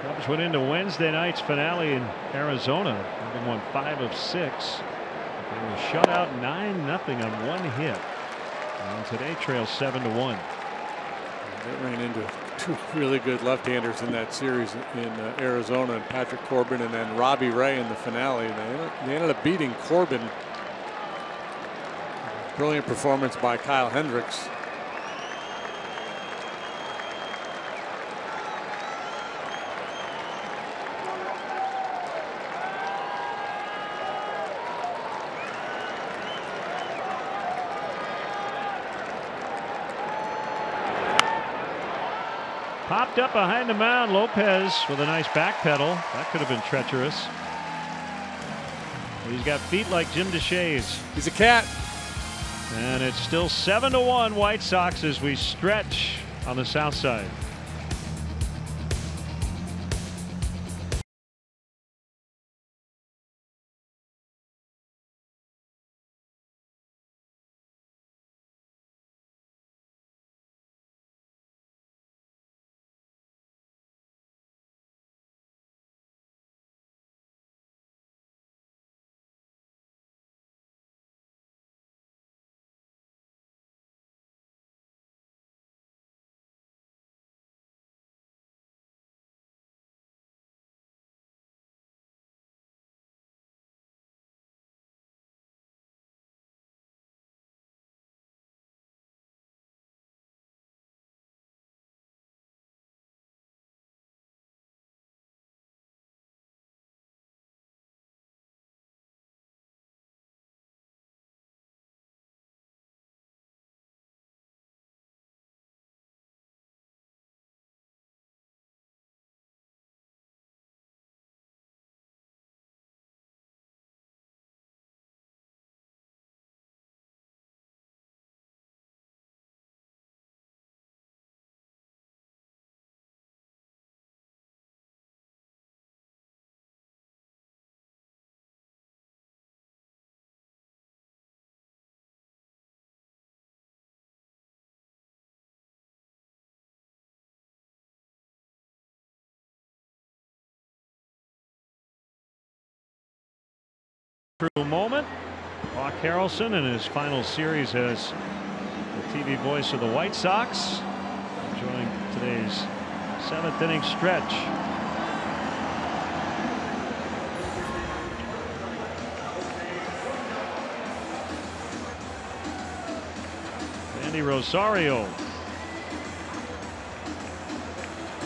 Cubs went into Wednesday night's finale in Arizona, having won 5 of 6. They were shut out 9-0 on 1 hit. And today trails 7-1.
They ran into 2 really good left-handers in that series in Arizona, and Patrick Corbin and then Robbie Ray in the finale. They ended up beating Corbin. Brilliant performance by Kyle Hendricks.
Popped up behind the mound. Lopez with a nice back pedal. That could have been treacherous. He's got feet like Jim DeShays.
He's a cat.
And it's still 7-1 White Sox as we stretch on the south side. Moment. Hawk Harrelson in his final series as the TV voice of the White Sox, enjoying today's 7th inning stretch. Andy Rosario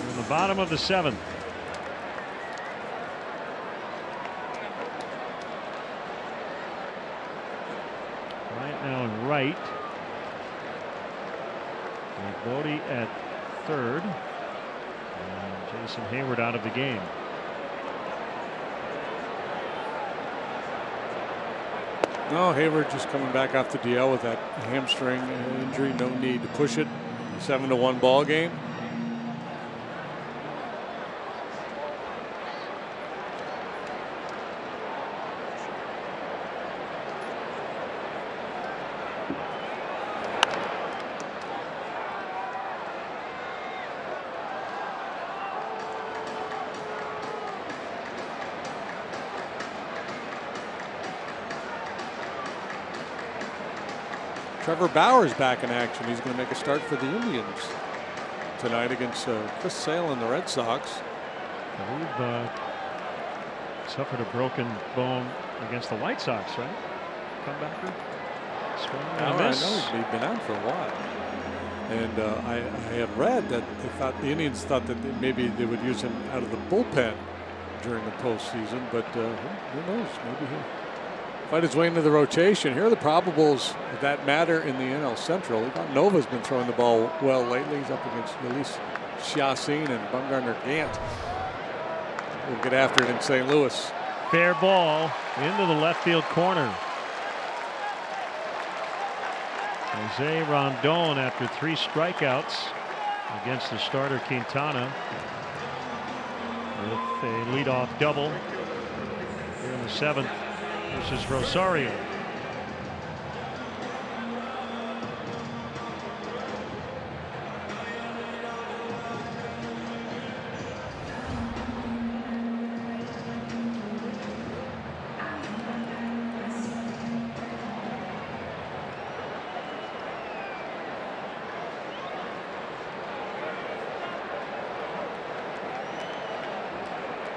in the bottom of the 7th. Now in right. Bodie at third. And Jason Hayward out of the game.
No, Hayward just coming back off the DL with that hamstring injury. No need to push it. 7-1 ball game. Trevor Bauer's back in action. He's going to make a start for the Indians tonight against Chris Sale and the Red Sox.
I believe suffered a broken bone against the White Sox, right? Comebacker. Swing and a
I
miss.
know he'd been out for a while. And I had read that they thought the Indians thought that maybe they would use him out of the bullpen during the postseason, but who knows? Maybe he'll fight his way into the rotation. Here are the probables that matter in the NL Central. Nova's been throwing the ball well lately. He's up against Luis Chassin and Bumgarner Gant. We'll get after it in St. Louis.
Fair ball into the left field corner. Jose Rondon, after 3 strikeouts against the starter Quintana, with a leadoff double here in the 7th versus Rosario.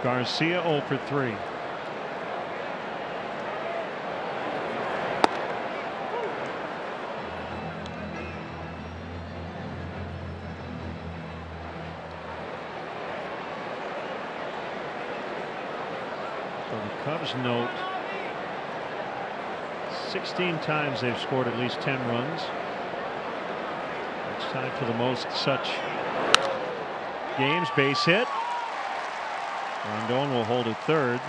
Garcia 0 for 3. So the Cubs note 16 times they've scored at least 10 runs. It's time for the most such games. Base hit. Rondon will hold at third.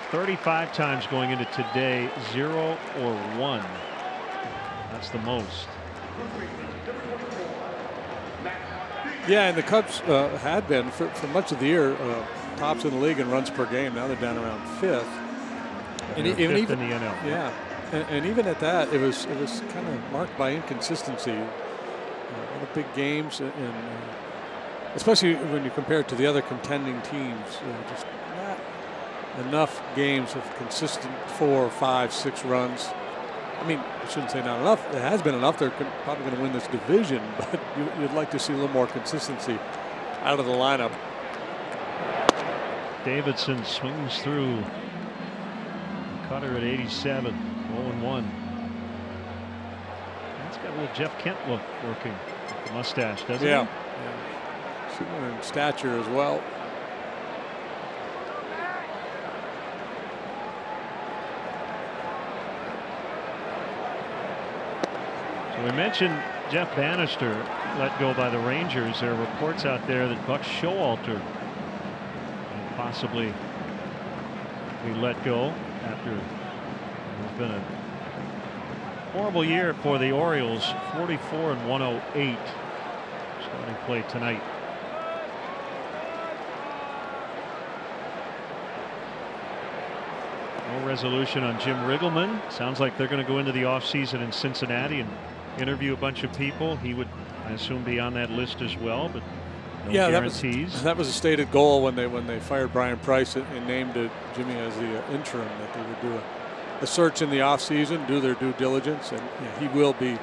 35 times going into today, 0 or 1. That's the most.
Yeah, and the Cubs had been for much of the year tops in the league in runs per game. Now they're down around 5th.
And even in the NL.
Yeah, and even at that, it was kind of marked by inconsistency. A lot of big games and. Especially when you compare it to the other contending teams, just not enough games of consistent 4, 5, 6 runs. I mean, I shouldn't say not enough. It has been enough. They're probably going to win this division, but you'd like to see a little more consistency out of the lineup.
Davidson swings through. Cutter at 87, 0-1. That's got a little Jeff Kent look working with the mustache, doesn't
it?
Yeah.
In stature as well.
So we mentioned Jeff Bannister let go by the Rangers. There are reports out there that Buck Showalter will possibly be let go after it's been a horrible year for the Orioles. 44 and 108 starting play tonight. No resolution on Jim Riggleman. Sounds like they're going to go into the offseason in Cincinnati and interview a bunch of people. He would, I assume, be on that list as well, but no guarantees.
That was a stated goal when they fired Brian Price and named Jimmy as the interim, that they would do a search in the offseason, do their due diligence, and he will be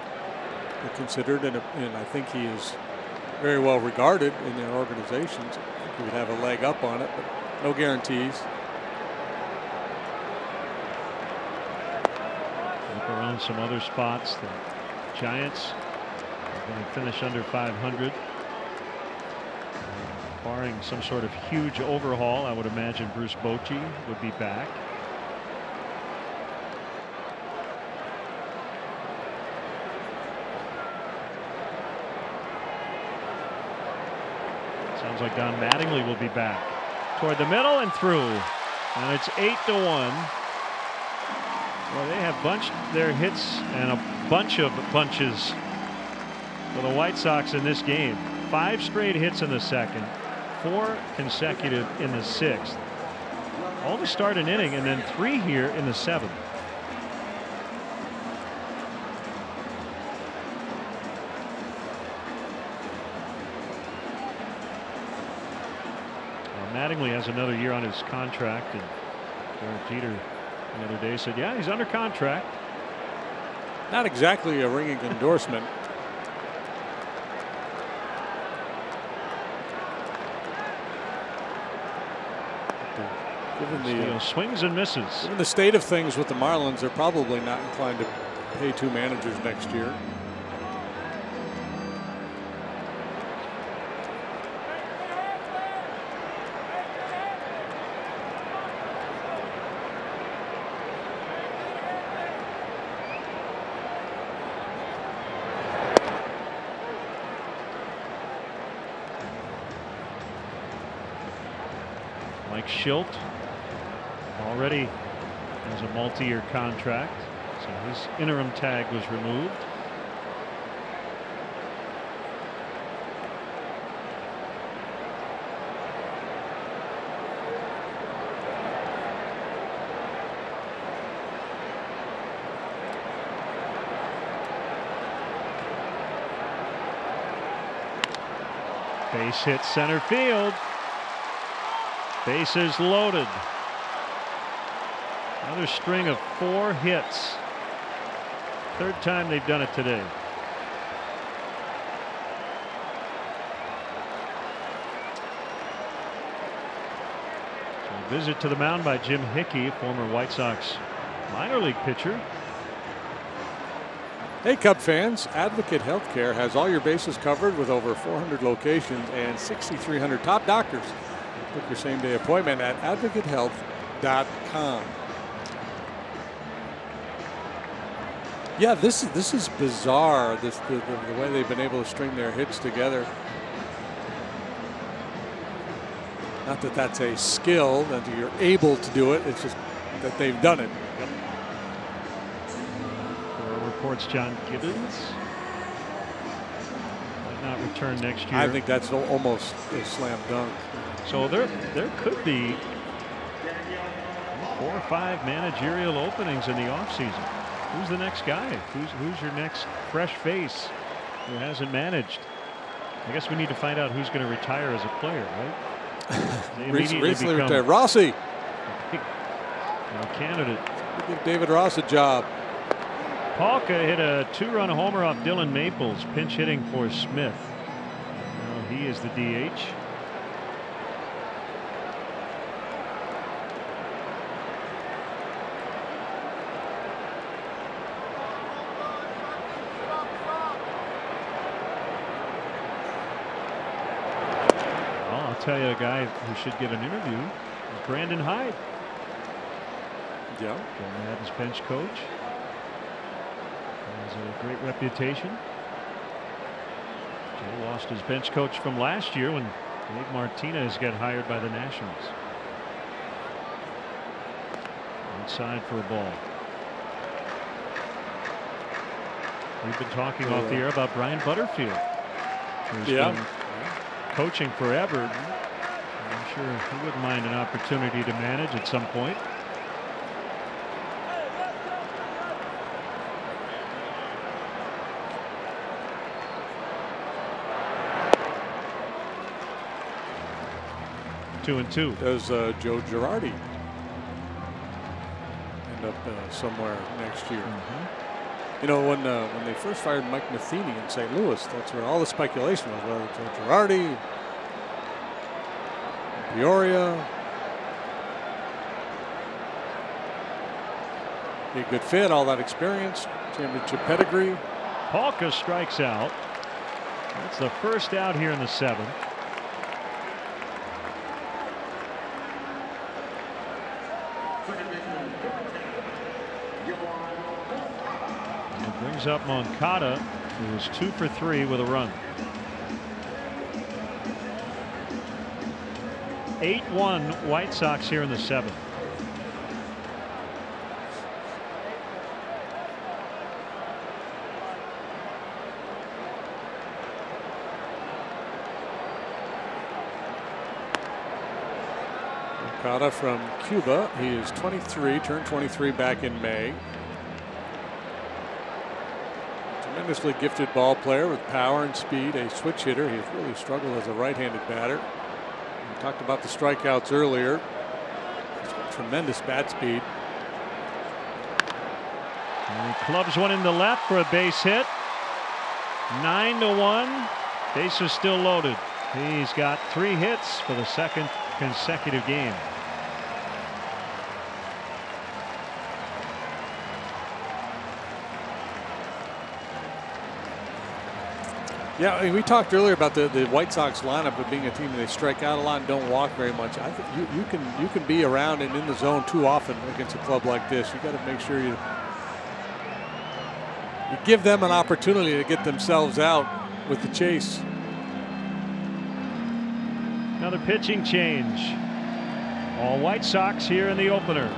considered, and I think he is very well regarded in their organizations. I think he would have a leg up on it, but no guarantees.
Look around some other spots. The Giants are going to finish under 500. Barring some sort of huge overhaul, I would imagine Bruce Bochy would be back. Sounds like Don Mattingly will be back. Toward the middle and through. And it's 8-1. Well, they have bunched their hits and a bunch of bunches for the White Sox in this game. 5 straight hits in the second, 4 consecutive in the 6th. All to start an inning, and then 3 here in the 7th. Mattingly has another year on his contract, and Derek Jeter the other day said, yeah, he's under contract.
Not exactly a ringing endorsement. Given
Steele swings and misses.
Given the state of things with the Marlins, they're probably not inclined to pay 2 managers next year.
Mike Schilt already has a multi-year contract, so his interim tag was removed. Base hit center field. Bases loaded. Another string of 4 hits. Third time they've done it today. So a visit to the mound by Jim Hickey, former White Sox minor league pitcher.
Hey Cub fans, Advocate Healthcare has all your bases covered with over 400 locations and 6,300 top doctors. Book your same-day appointment at advocatehealth.com. Yeah, this is bizarre. The way they've been able to string their hits together. Not that that's a skill that you're able to do it. It's just that they've done it.
Yep. For reports, John Gibbons might not return next year.
I think that's almost a slam dunk.
So there could be 4 or 5 managerial openings in the offseason. Who's the next guy? Who's your next fresh face who hasn't managed? I guess we need to find out who's going to retire as a player, right?
Recently retired Rossi.
Candidate.
Give David Ross a job.
Palka hit a 2-run homer off Dylan Maples, pinch hitting for Smith. Now he is the DH. Tell you a guy who should get an interview is Brandon Hyde.
Yeah.
Going to have his bench coach. Has a great reputation. Joe lost his bench coach from last year when Dave Martinez got hired by the Nationals. Outside for a ball. We've been talking off the air about Brian Butterfield, who's been coaching forever. I'm sure he wouldn't mind an opportunity to manage at some point. Two and two.
Does Joe Girardi end up somewhere next year? You know, when they first fired Mike Matheny in St. Louis, that's where all the speculation was, whether Joe Girardi, Peoria. Be a good fit, all that experience, championship pedigree.
Palka strikes out. That's the first out here in the 7th. And brings up Moncada, who was 2 for 3 with a run. 8-1 White Sox here in the 7th.
Moncada from Cuba. He is 23, turned 23 back in May. Tremendously gifted ball player with power and speed, a switch hitter. He's really struggled as a right-handed batter. We talked about the strikeouts earlier. Tremendous bat speed.
And he clubs one in the left for a base hit. 9-1. Bases still loaded. He's got 3 hits for the 2nd consecutive game.
Yeah, I mean, we talked earlier about the White Sox lineup of being a team that they strike out a lot and don't walk very much. I think you can be around and in the zone too often against a club like this. You got to make sure you give them an opportunity to get themselves out with the chase.
Another pitching change. All White Sox here in the opener.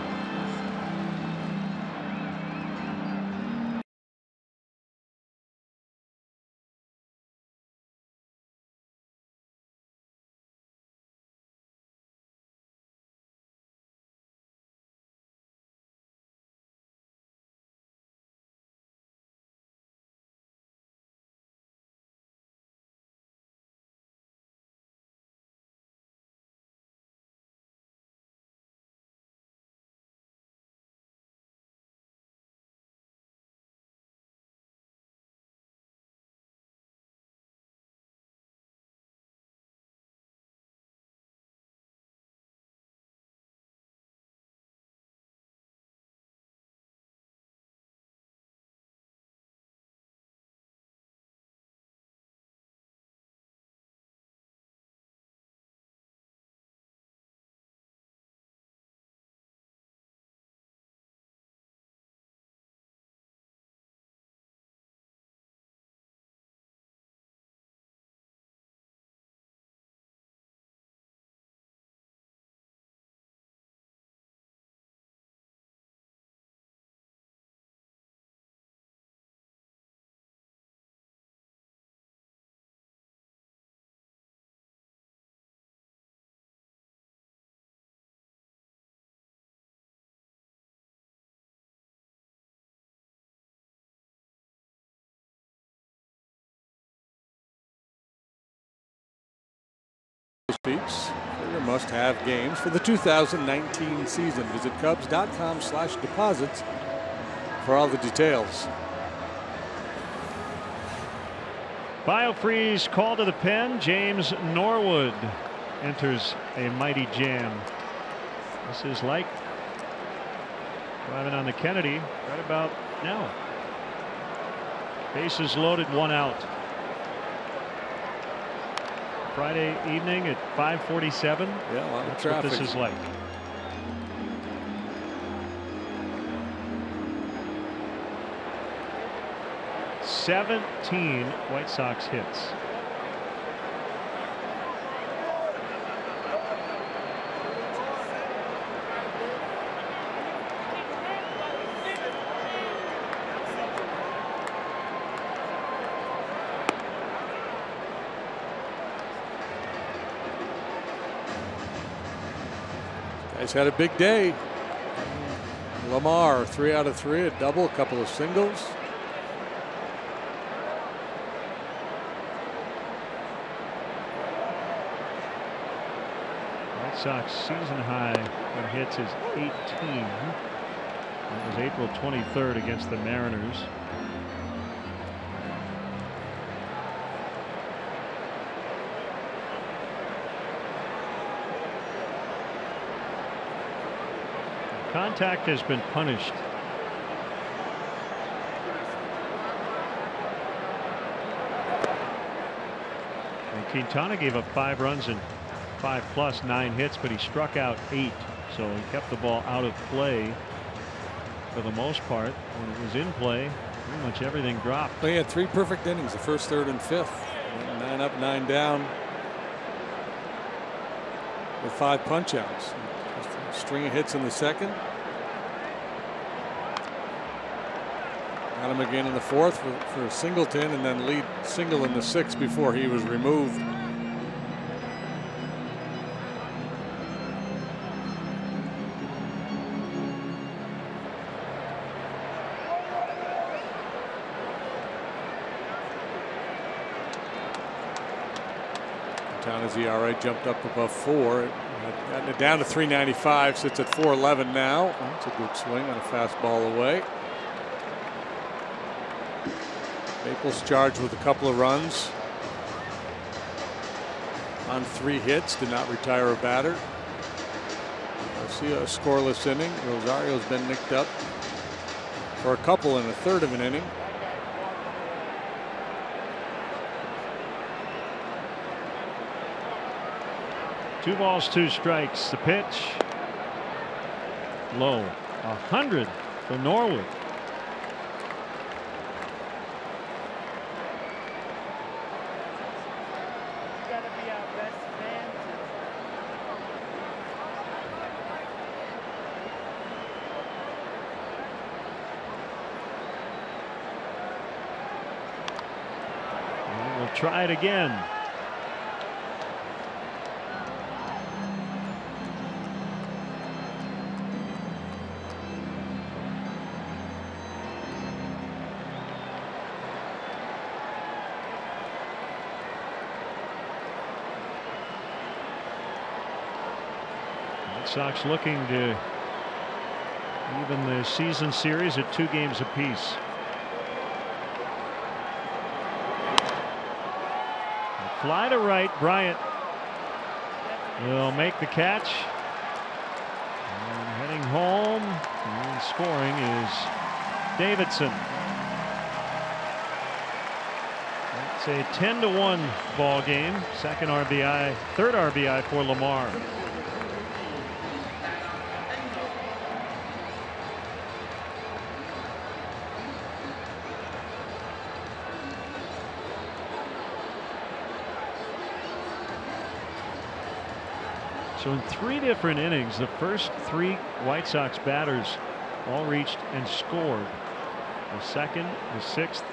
Speaks for your must-have games for the 2019 season. Visit Cubs.com/deposits for all the details.
BioFreeze call to the pen. James Norwood enters a mighty jam. This is like driving on the Kennedy right about now. Bases loaded, 1 out. Friday evening at 5:47.
Yeah, a lot of
That's
traffic.
what this is like. "17 White Sox hits.
He's had a big day. Lamar, 3 out of 3, a double, a couple of singles.
White Sox season high in hits is 18. It was April 23rd against the Mariners. Contact has been punished. And Quintana gave up 5 runs and 5+, 9 hits, but he struck out 8. So he kept the ball out of play for the most part. When it was in play, pretty much everything dropped.
Well, he had 3 perfect innings, the first, third, and fifth. 9 up, 9 down with 5 punch-outs. String of hits in the second. Got him again in the fourth for Singleton, and then lead single in the sixth before he was removed. Quintana's ERA jumped up above 4. Gotten it down to 3.95, sits at 4.11 now. That's a good swing on a fastball away. Maples charged with a couple of runs on 3 hits, did not retire a batter. Garcia, a scoreless inning. Rosario's been nicked up for a couple in a third of an inning.
2 balls, 2 strikes. The pitch low. 100 for Norwood. We'll try it again. Sox looking to even the season series at 2 games apiece. A fly to right. Bryant will make the catch. And heading home and scoring is Davidson. It's a 10-1 ball game. Second RBI, third RBI for Lamar. So in 3 different innings, the first 3 White Sox batters all reached and scored. The second, the 6th,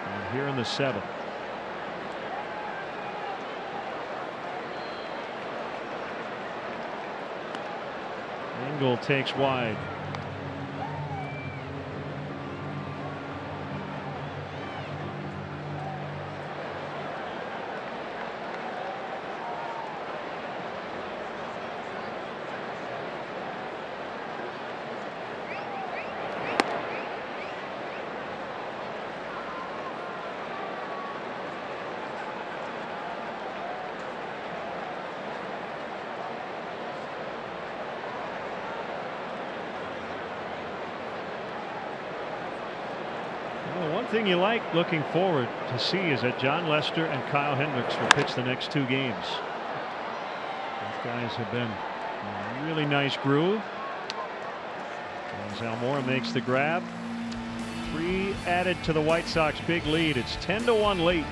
and here in the 7th. Engel takes wide. Thing you like looking forward to see is that John Lester and Kyle Hendricks will pitch the next 2 games. Those guys have been in a really nice groove. As Almora makes the grab. 3 added to the White Sox big lead. It's 10-1 late.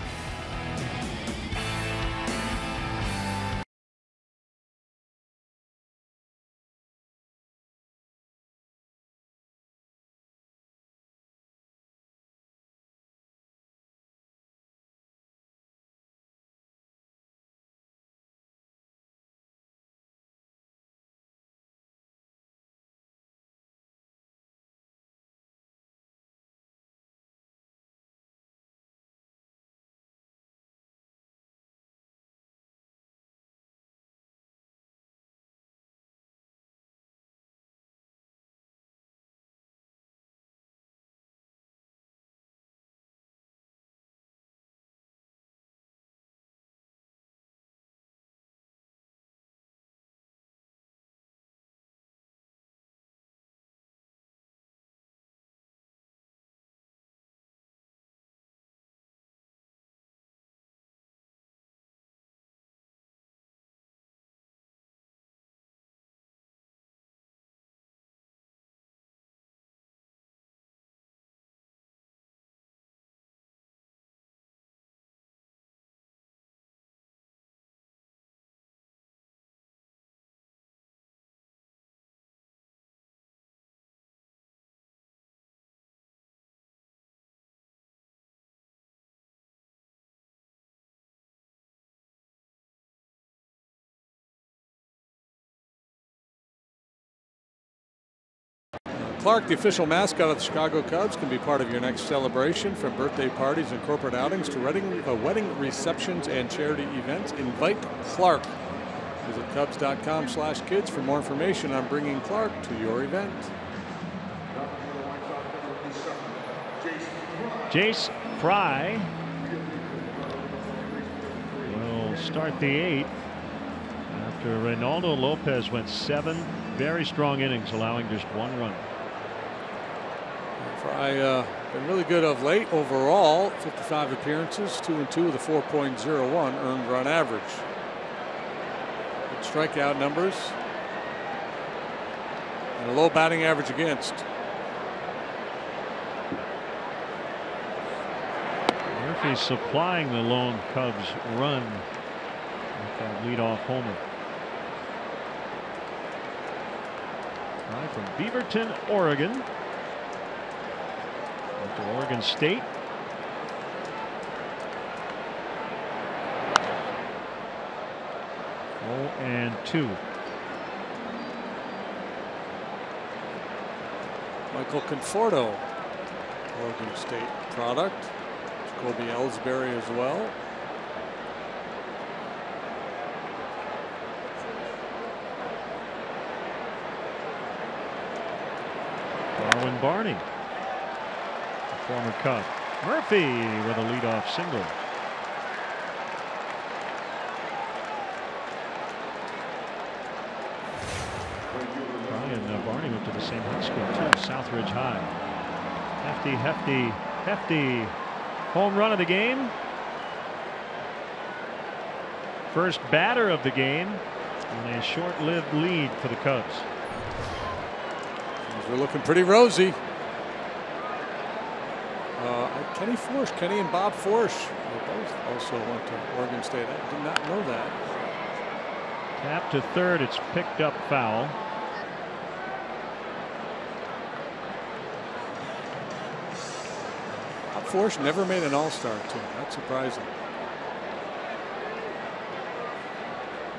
Clark, the official mascot of the Chicago Cubs, can be part of your next celebration, from birthday parties and corporate outings to wedding receptions and charity events. Invite Clark. Visit Cubs.com/kids for more information on bringing Clark to your event.
Jace Fry will start the 8th after Reynaldo Lopez went 7 very strong innings, allowing just 1 run.
Fry been really good of late overall. 55 appearances, 2-2 with a 4.01 earned run average. strikeout numbers and a low batting average against.
Murphy supplying the lone Cubs run with that leadoff homer. Right from Beaverton, Oregon. Went to Oregon State. And 2.
Michael Conforto, Oregon State product. Jacoby Ellsbury as well.
Darwin Barney, the former Cub. Murphy with a leadoff single. And Barney went to the same high school too, Southridge High. Hefty home run of the game. First batter of the game, and a short-lived lead for the Cubs.
Things were looking pretty rosy. Kenny and Bob Forsch, they both also went to Oregon State. I did not know that.
Tap to third, it's picked up foul.
Forsch never made an all-star team. That's surprising.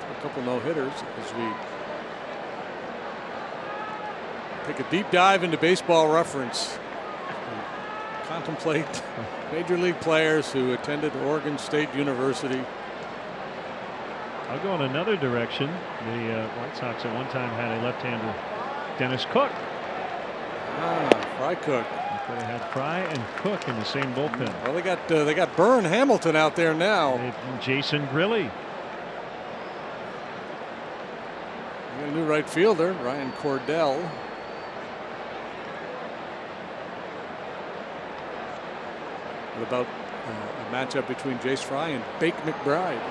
A couple no-hitters as we take a deep dive into Baseball Reference. We contemplate major league players who attended Oregon State University.
I'll go in another direction. The White Sox at one time had a left-hander, Dennis Cook.
Fry Cook.
They had Fry and Cook in the same bullpen.
Well, they got Byrne Hamilton out there now.
And Jason Grilly.
We got a new right fielder, Ryan Cordell. What about a matchup between Jace Fry and Bake McBride?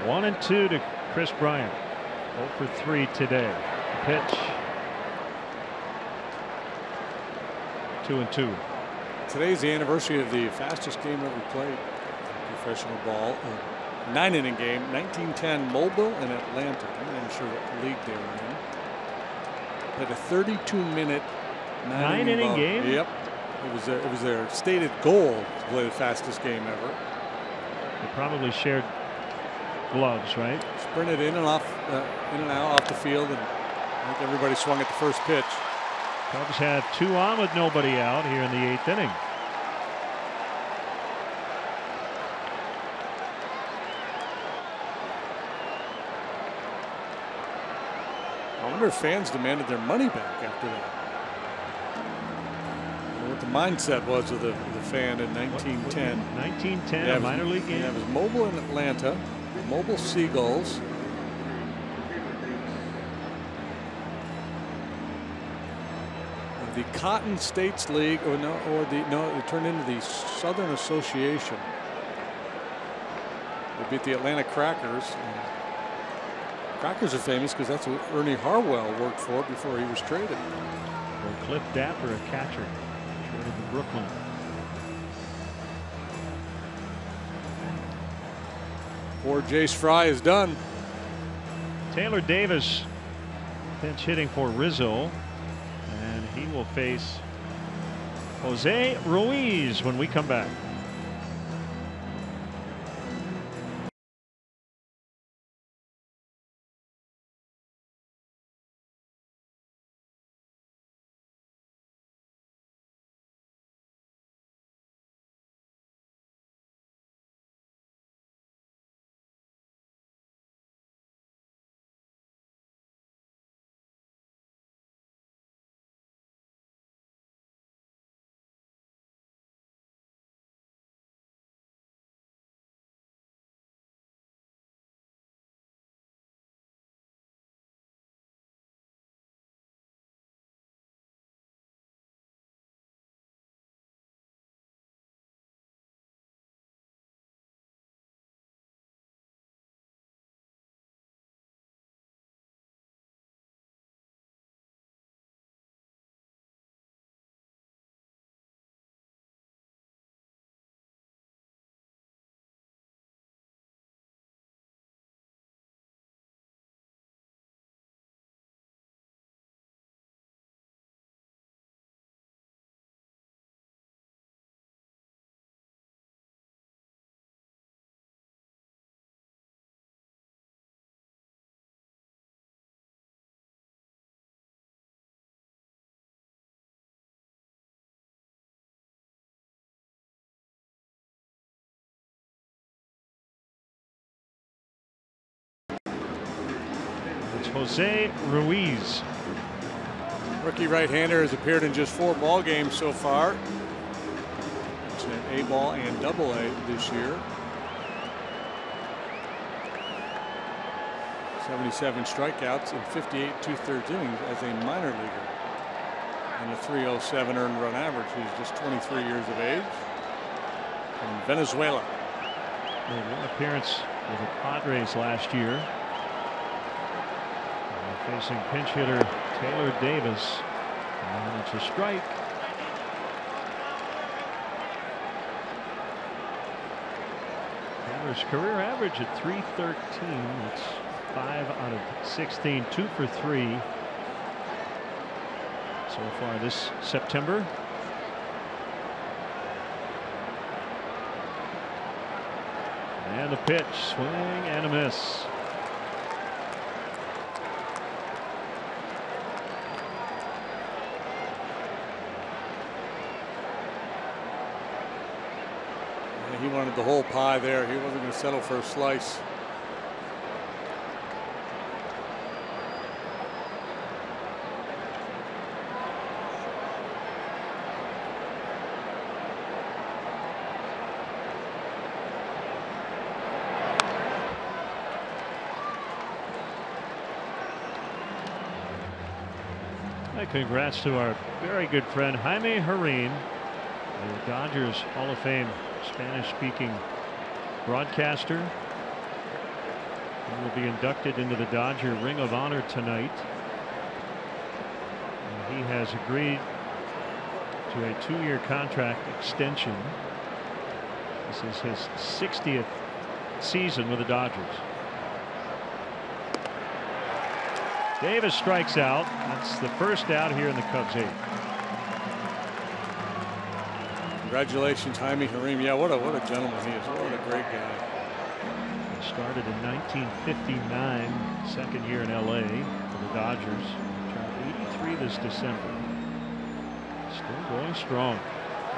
One and 2 to Chris Bryant. 0 for 3 today. Pitch. 2 and 2.
Today's the anniversary of the fastest game ever played in professional ball. A 9-inning game, 1910, Mobile and Atlanta. I'm not even sure what league they were in. Had a 32-minute
9-inning game.
Yep, it was their stated goal to play the fastest game ever.
They probably shared gloves, right?
Sprinted in and out off the field, and I think everybody swung at the first pitch.
Cubs had 2 on with nobody out here in the 8th inning.
I wonder if fans demanded their money back after that. I wonder what the mindset was of the fan in 1910.
1910, a minor league game?
Yeah, it was Mobile in Atlanta. Mobile Seagulls. The Cotton States League, it turned into the Southern Association. They beat the Atlanta Crackers. Crackers are famous because that's what Ernie Harwell worked for before he was traded.
Or Cliff Dapper, a catcher, traded to Brooklyn.
Poor Jace Fry is done.
Taylor Davis pinch hitting for Rizzo, and he will face Jose Ruiz when we come back. Jose Ruiz.
Rookie right-hander has appeared in just 4 ball games so far. It's an A ball and double A this year. 77 strikeouts in 58 2/3 innings as a minor leaguer. And a 307 earned run average. He's just 23 years of age. From Venezuela.
Made one appearance with the Padres last year. Facing pinch hitter Taylor Davis. And it's a strike. Taylor's career average at .313. That's 5 out of 16, 2 for 3 so far this September. And the pitch, swing and a miss.
He wanted the whole pie there. He wasn't going to settle for a slice.
Congrats to our very good friend Jaime Herrín, the Dodgers Hall of Fame Spanish-speaking broadcaster. He will be inducted into the Dodger Ring of Honor tonight. And he has agreed to a 2-year contract extension. This is his 60th season with the Dodgers. Davis strikes out. That's the first out here in the Cubs' 8th.
Congratulations, Jaime Herrín. Yeah, what a gentleman he is. What a great guy.
He started in 1959, second year in LA for the Dodgers. Turned 83 this December. Still going strong.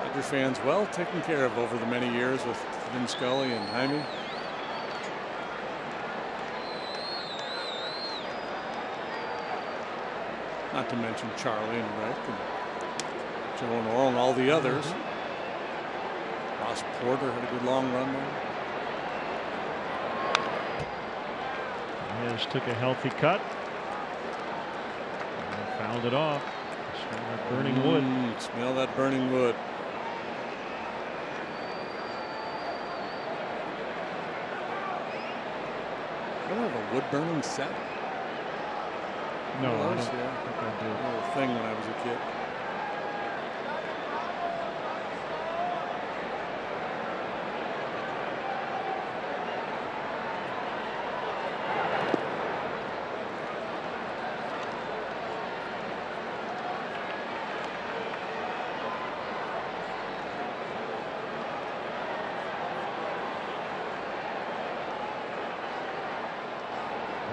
Dodger fans well taken care of over the many years with Vin Scully and Jaime. Not to mention Charlie and Rick and Joe and Oral and all the others. Ross Porter had a good long run there.
Hayes took a healthy cut and fouled it off. Smell that burning wood.
Smell that burning wood. Do you have a wood burning set?
No, I don't
think
think I
A
do.
little thing when I was a kid.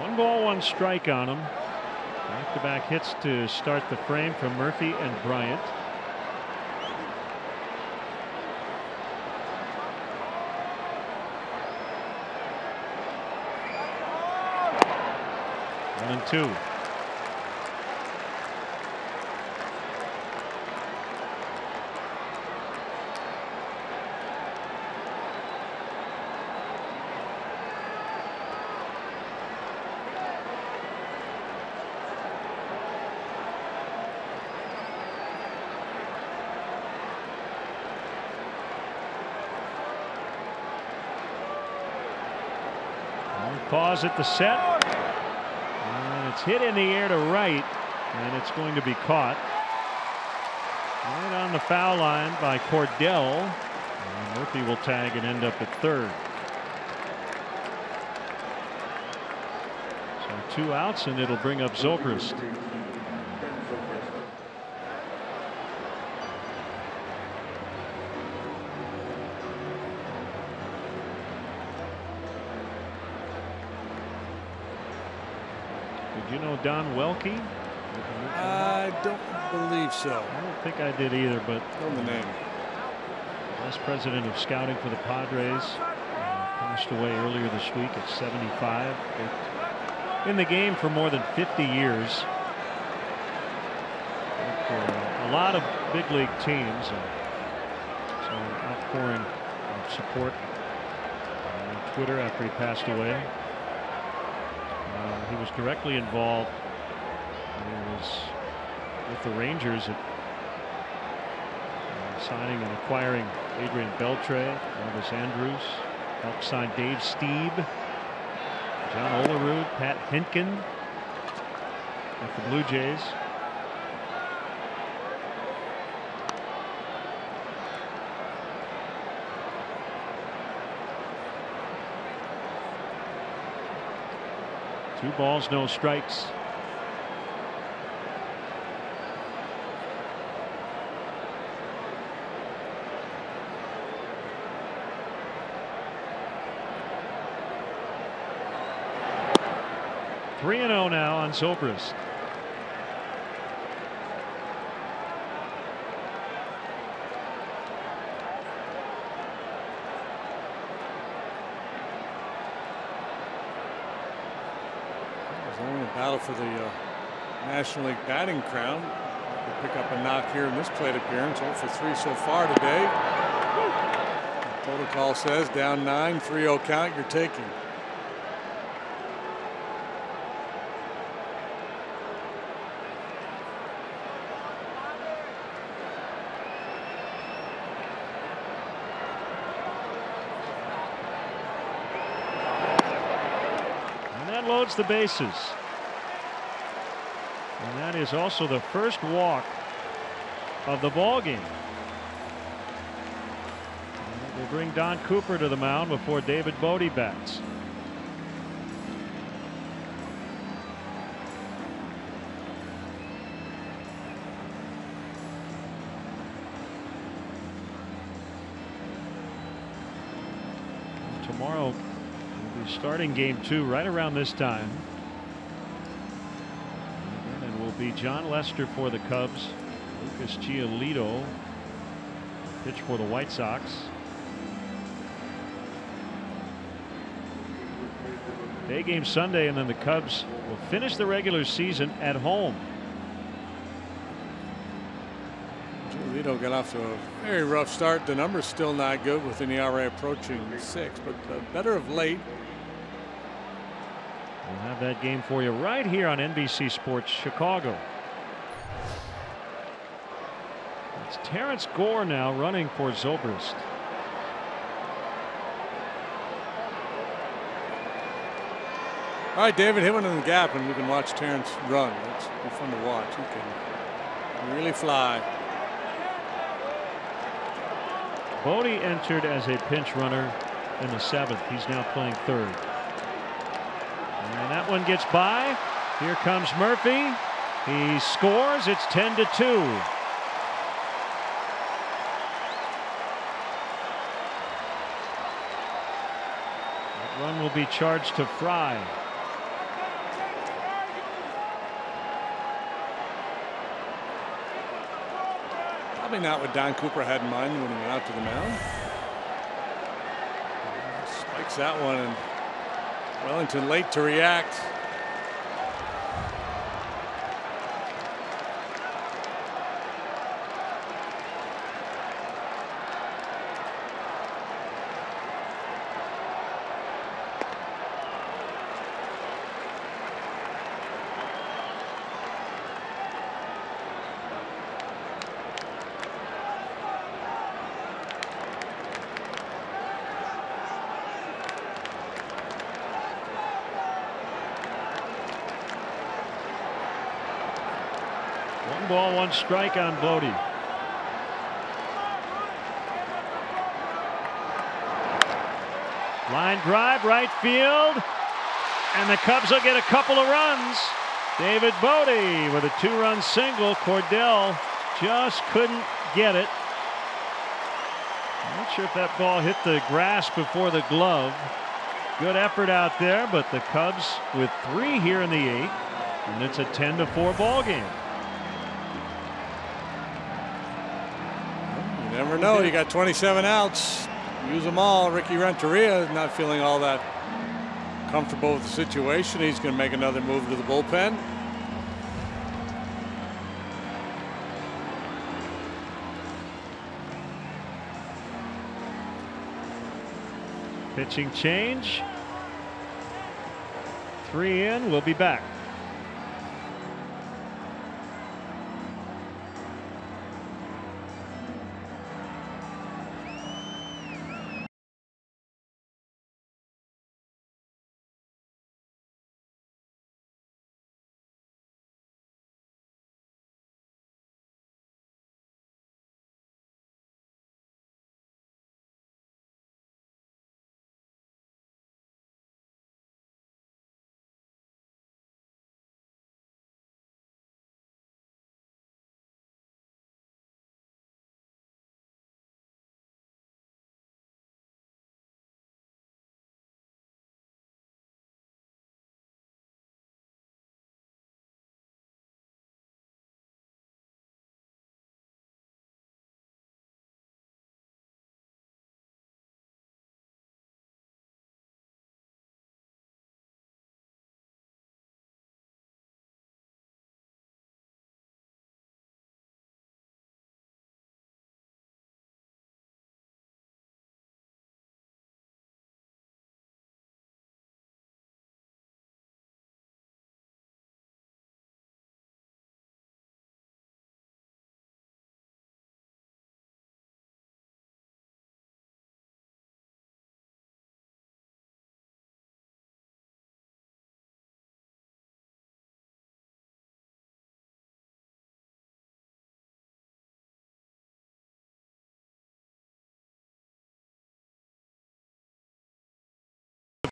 One ball, one strike on him. Back-to-back hits to start the frame from Murphy and Bryant. One and two. Pause at the set, and it's hit in the air to right, and it's going to be caught right on the foul line by Cordell, and Murphy will tag and end up at third. So 2 outs, and it'll bring up Zobrist. You know Don Welke?
I don't believe so.
I don't think I did either, but
know the name.
Vice president of scouting for the Padres, passed away earlier this week at 75. in the game for more than 50 years. For a lot of big league teams. So an outpouring of support on Twitter after he passed away. He was directly involved. He was with the Rangers at signing and acquiring Adrian Beltre, Elvis Andrews, helped sign Dave Stieb, John Olerud, Pat Henkin with the Blue Jays. Two balls, no strikes. Three and 0 now on Zobrist.
Battle for the National League batting crown. We'll pick up a knock here in this plate appearance. 0 for 3 so far today. The protocol says down 9, 3-0 count. You're taking.
And that loads the bases. And that is also the first walk of the ball game. They bring Don Cooper to the mound before David Bodie bats. Tomorrow will be starting game 2 right around this time. Be John Lester for the Cubs, Lucas Giolito pitch for the White Sox. Day game Sunday, and then the Cubs will finish the regular season at home.
Giolito got off to a very rough start. The number's still not good with an ERA approaching 6, but better of late.
We'll have that game for you right here on NBC Sports Chicago. It's Terrence Gore now running for Zobrist.
All right, David, hit one in the gap and we can watch Terrence run. It's be fun to watch. He can really fly.
Bodie entered as a pinch runner in the 7th. He's now playing 3rd. And that one gets by. Here comes Murphy. He scores. It's 10-2. That run will be charged to Fry.
Probably not what Don Cooper had in mind when he went out to the mound. Spikes that one, and Wellington late to react.
One ball, one strike on Bodie. Line drive, right field, and the Cubs will get a couple of runs. David Bodie with a 2-run single. Cordell just couldn't get it. I'm not sure if that ball hit the grass before the glove. Good effort out there, but the Cubs with 3 here in the 8th, and it's a 10-4 ball game.
You never know. You got 27 outs. Use them all. Ricky Renteria is not feeling all that Comfortable with the situation. He's going to make another move to the bullpen.
Pitching change. 3 in. We'll be back.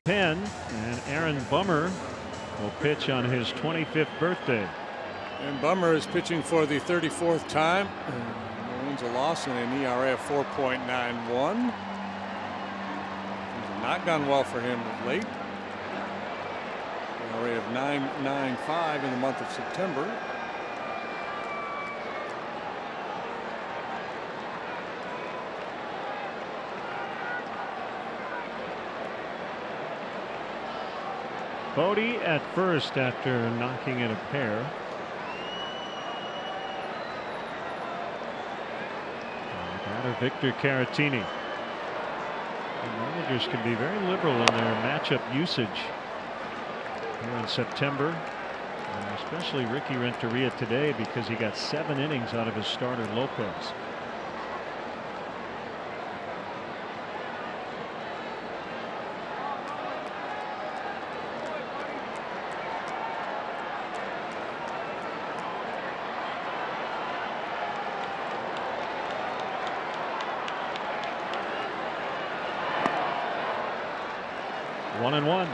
Pen, and Aaron Bummer will pitch on his 25th birthday.
And Bummer is pitching for the 34th time. No wins or loss and an ERA of 4.91. Things have not gone well for him of late. ERA of 9.95 in the month of September.
Bodie at first after knocking it a pair. Batter Victor Caratini. And managers can be very liberal in their matchup usage here in September, and especially Ricky Renteria today because he got 7 innings out of his starter Lopez. One and one.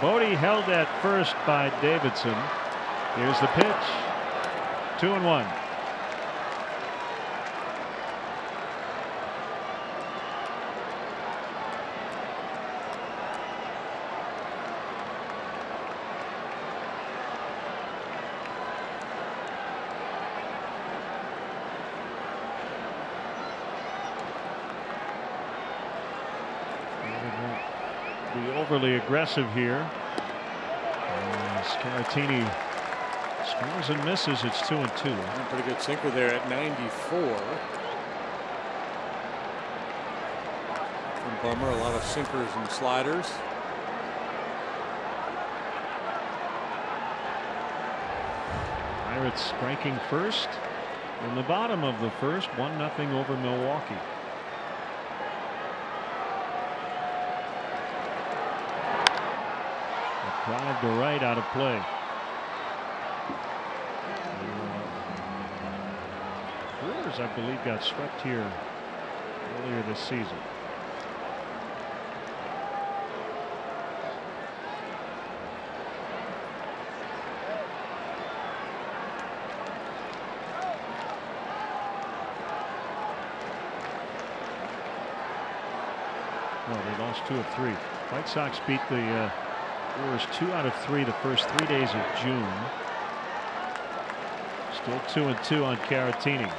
Bodie held at first by Davidson. Here's the pitch. 2-1. Be overly aggressive here. Caratini swings and misses. It's 2-2.
Pretty good sinker there at 94. From Bummer, a lot of sinkers and sliders.
Pirates striking first in the bottom of the first, 1-0 over Milwaukee. Drive to right out of play. Brewers, I believe, got swept here earlier this season. Lost 2 of 3. White Sox beat the Brewers 2 out of 3 the first 3 days of June. Still 2-2 on Caratini.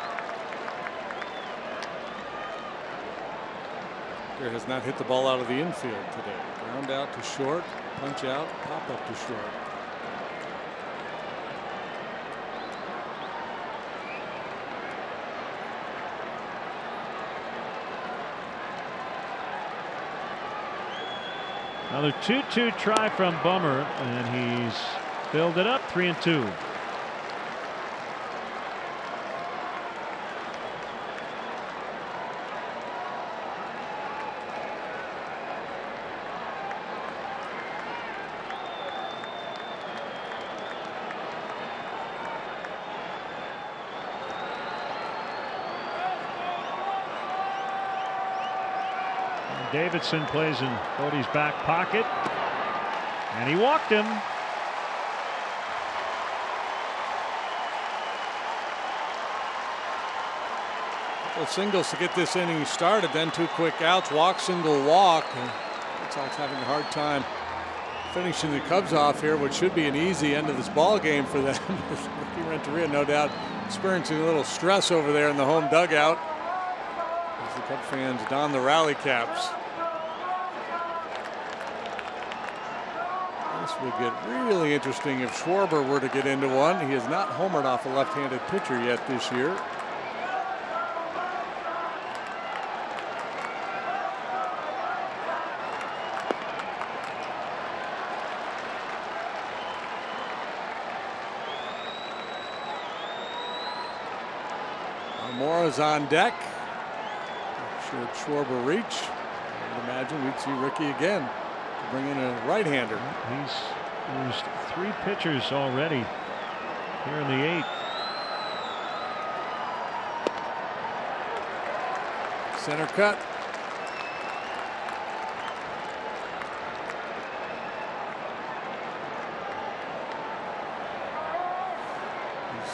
There has not hit the ball out of the infield today. Ground out to short, punch out, pop up to short.
Another 2-2 try from Bummer, and he's filled it up. 3-2. Davidson plays in Cody's back pocket, and he walked him.
Couple singles to get this inning started, then 2 quick outs, walk, single, walk. White Sox having a hard time finishing the Cubs off here, which should be an easy end of this ball game for them. Ricky Renteria, no doubt, experiencing a little stress over there in the home dugout as the Cub fans don the rally caps. This would get really interesting if Schwarber were to get into one. He has not homered off a left-handed pitcher yet this year. Mora's on deck. Should Schwarber reach, I would imagine we'd see Ricky again. Bring in a right-hander.
He's used 3 pitchers already here in the 8th.
Center cut. His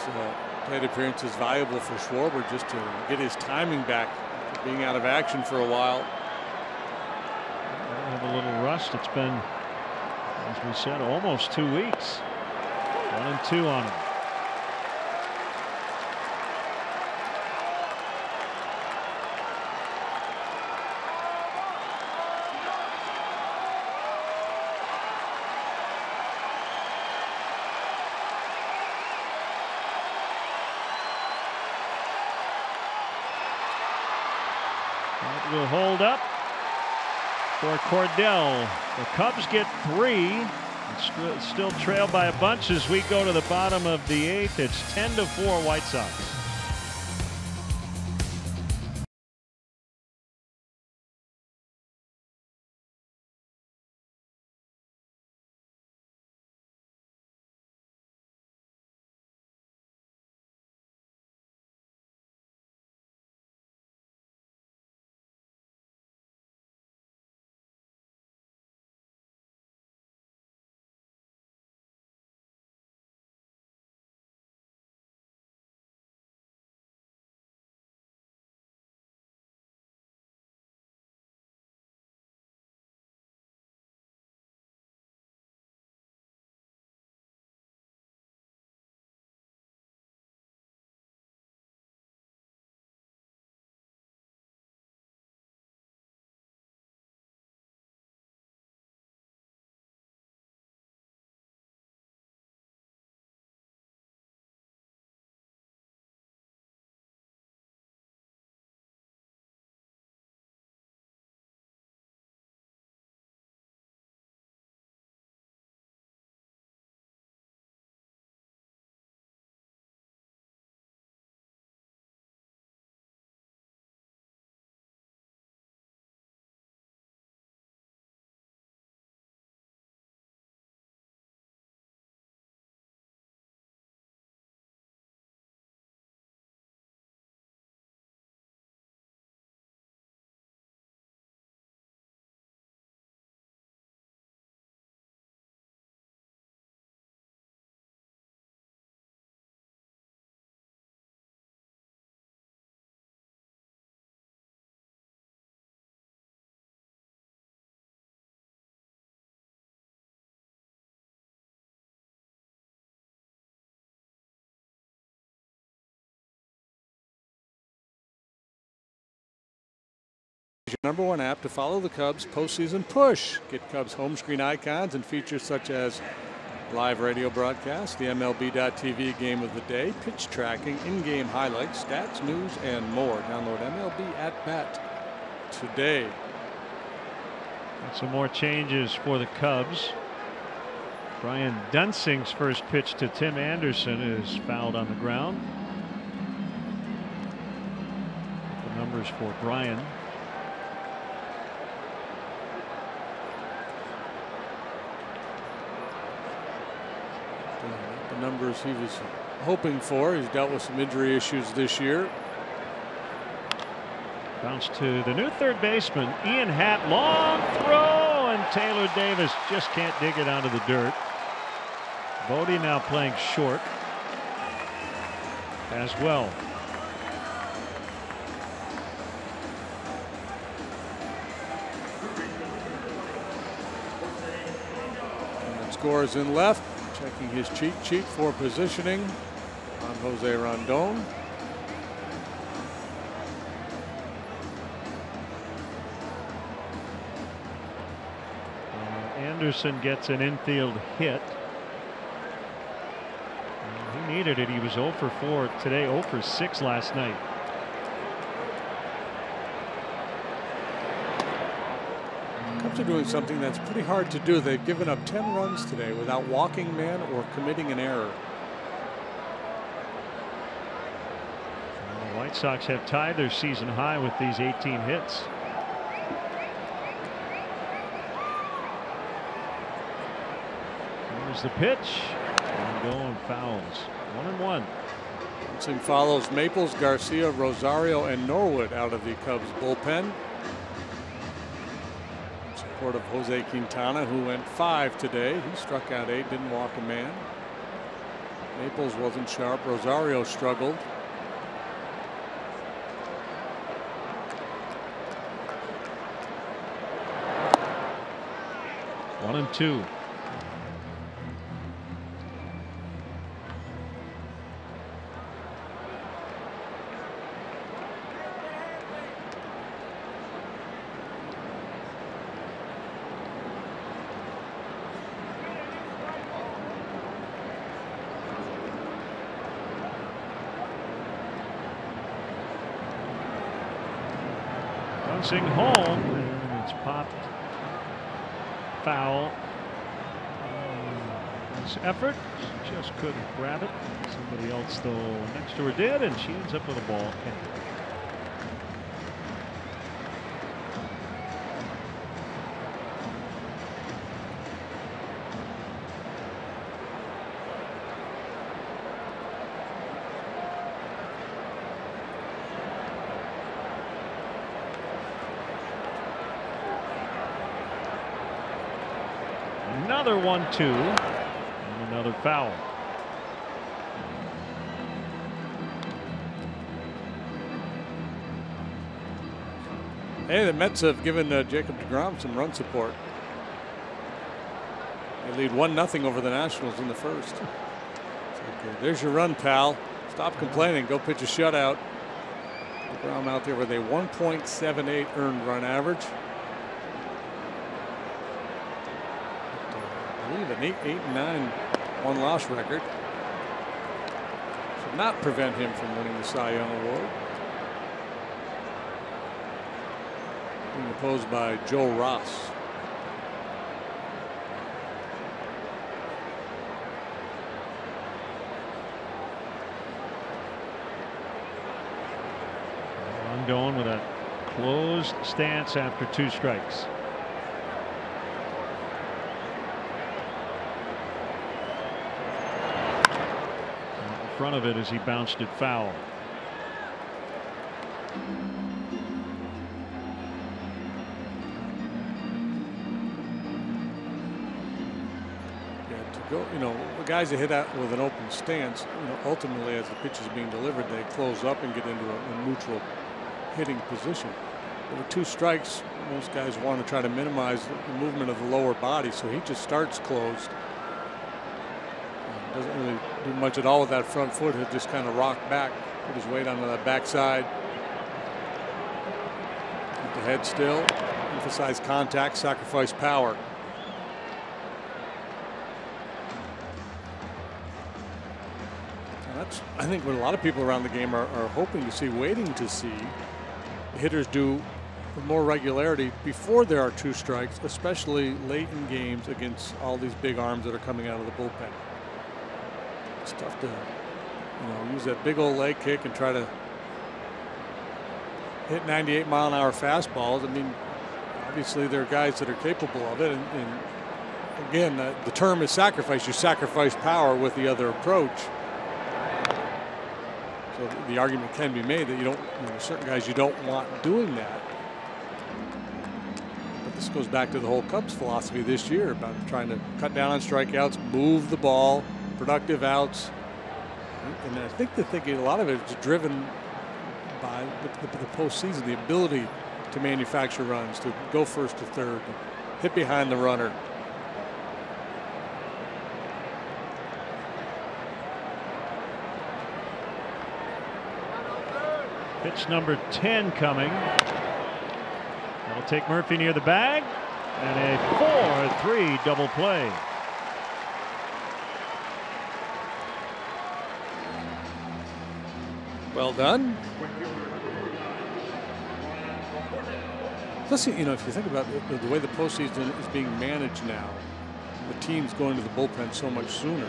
plate appearance is valuable for Schwarber just to get his timing back after being out of action for a while.
Have a little rust. It's been, as we said, almost 2 weeks. 1-2 on him. That will hold up for Cordell. The Cubs get 3. It's still trailed by a bunch as we go to the bottom of the 8th. It's 10-4 White Sox.
your #1 app to follow the Cubs postseason push. Get Cubs home screen icons and features such as live radio broadcast, the MLB.TV game of the day, pitch tracking, in-game highlights, stats, news, and more. Download MLB at Bat today.
And some more changes for the Cubs. Brian Dunsing's first pitch to Tim Anderson is fouled on the ground. The numbers for Brian.
The numbers he was hoping for. He's dealt with some injury issues this year.
Bounce to the new third baseman, Ian Happ. Long throw, and Taylor Davis just can't dig it out of the dirt. Bodie now playing short as well.
And the score is in left. Checking his cheat sheet for positioning on Jose Rondon.
Anderson gets an infield hit. He needed it. He was 0 for 4 today, 0 for 6 last night.
Cubs are doing something that's pretty hard to do. They've given up 10 runs today without walking men or committing an error.
The White Sox have tied their season high with these 18 hits. Here's the pitch. And going fouls. 1-1.
Dancing follows Maples, Garcia, Rosario, and Norwood out of the Cubs bullpen. In support of Jose Quintana, who went 5 today. He struck out 8, didn't walk a man. Maples wasn't sharp. Rosario struggled.
One and two. Bouncing home, and it's popped. Foul. This effort, just couldn't grab it. Somebody else though next to her did, and she ends up with a ball. Another 1-2 and another foul.
Hey, the Mets have given Jacob deGrom some run support. They lead 1-0 over the Nationals in the first. Okay, there's your run, pal. Stop complaining. Go pitch a shutout. deGrom out there with a 1.78 earned run average. An 8-9 one-loss record should not prevent him from winning the Cy Young Award. Being opposed by Joe Ross.
Rondon with a closed stance after 2 strikes. Front of it as he bounced it foul.
Yeah, to go, the guys that hit out with an open stance, ultimately as the pitch is being delivered, they close up and get into a neutral hitting position. But with 2 strikes, most guys want to try to minimize the movement of the lower body, so he just starts closed. Doesn't really do much at all with that front foot. He'll just kind of rock back, put his weight onto that backside. Keep the the head still. Emphasize contact, sacrifice power. And that's, I think, what a lot of people around the game are hoping to see, waiting to see hitters do with more regularity before there are 2 strikes, especially late in games against all these big arms that are coming out of the bullpen. It's tough to, use that big old leg kick and try to hit 98-mile-an-hour fastballs. I mean, obviously there are guys that are capable of it, and again, the term is sacrifice. You sacrifice power with the other approach. So the argument can be made that you don't, certain guys you don't want doing that. But this goes back to the whole Cubs philosophy this year about trying to cut down on strikeouts, move the ball, productive outs. And I think a lot of it is driven by the postseason, the ability to manufacture runs, to go first to third, hit behind the runner.
Pitch number 10 coming. That'll take Murphy near the bag, and a 4-3 double play.
Well done. Plus, if you think about the way the postseason is being managed now, the team's going to the bullpen so much sooner.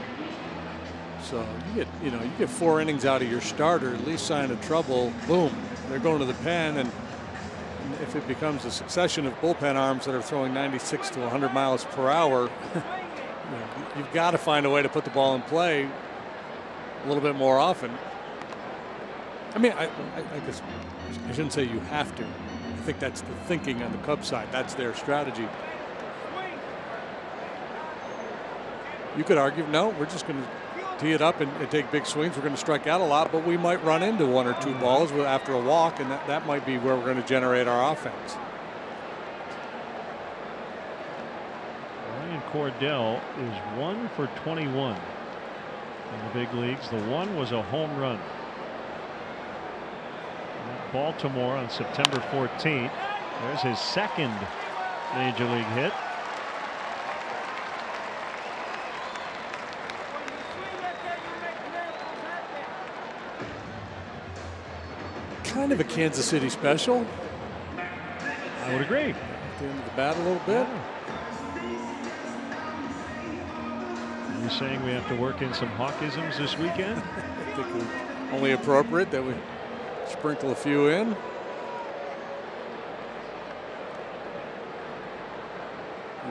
So you get 4 innings out of your starter, at least sign of trouble. Boom, they're going to the pen, and if it becomes a succession of bullpen arms that are throwing 96 to 100 miles per hour, you've got to find a way to put the ball in play a little bit more often. I mean, I guess I shouldn't say you have to. I think that's the thinking on the Cubs side. That's their strategy. You could argue, no, we're just going to tee it up and take big swings. We're going to strike out a lot, but we might run into 1 or 2 balls after a walk, and that might be where we're going to generate our offense.
Ryan Cordell is 1 for 21 in the big leagues. The 1 was a home run. Baltimore on September 14th. There's his 2nd major league hit.
Kind of a Kansas City special.
I would agree.
At the end of the bat a little bit.
Are you saying we have to work in some Hawkisms this weekend?
I think it's only appropriate that we sprinkle a few in.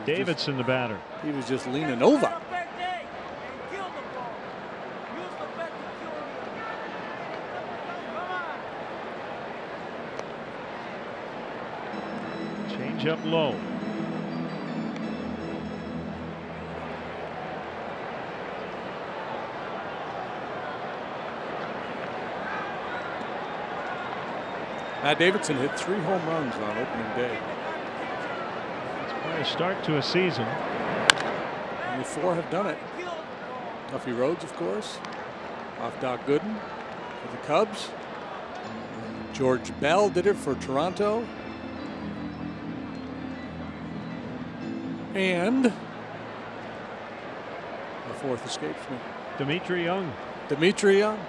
Davidson, the batter.
He was just leaning over.
Change up low.
Matt Davidson hit 3 home runs on opening day.
It's quite a start to a season.
Only 4 have done it. Tuffy Rhodes, of course. Off Doc Gooden for the Cubs. George Bell did it for Toronto. And the 4th escapes me.
Dimitri Young.
Dimitri Young.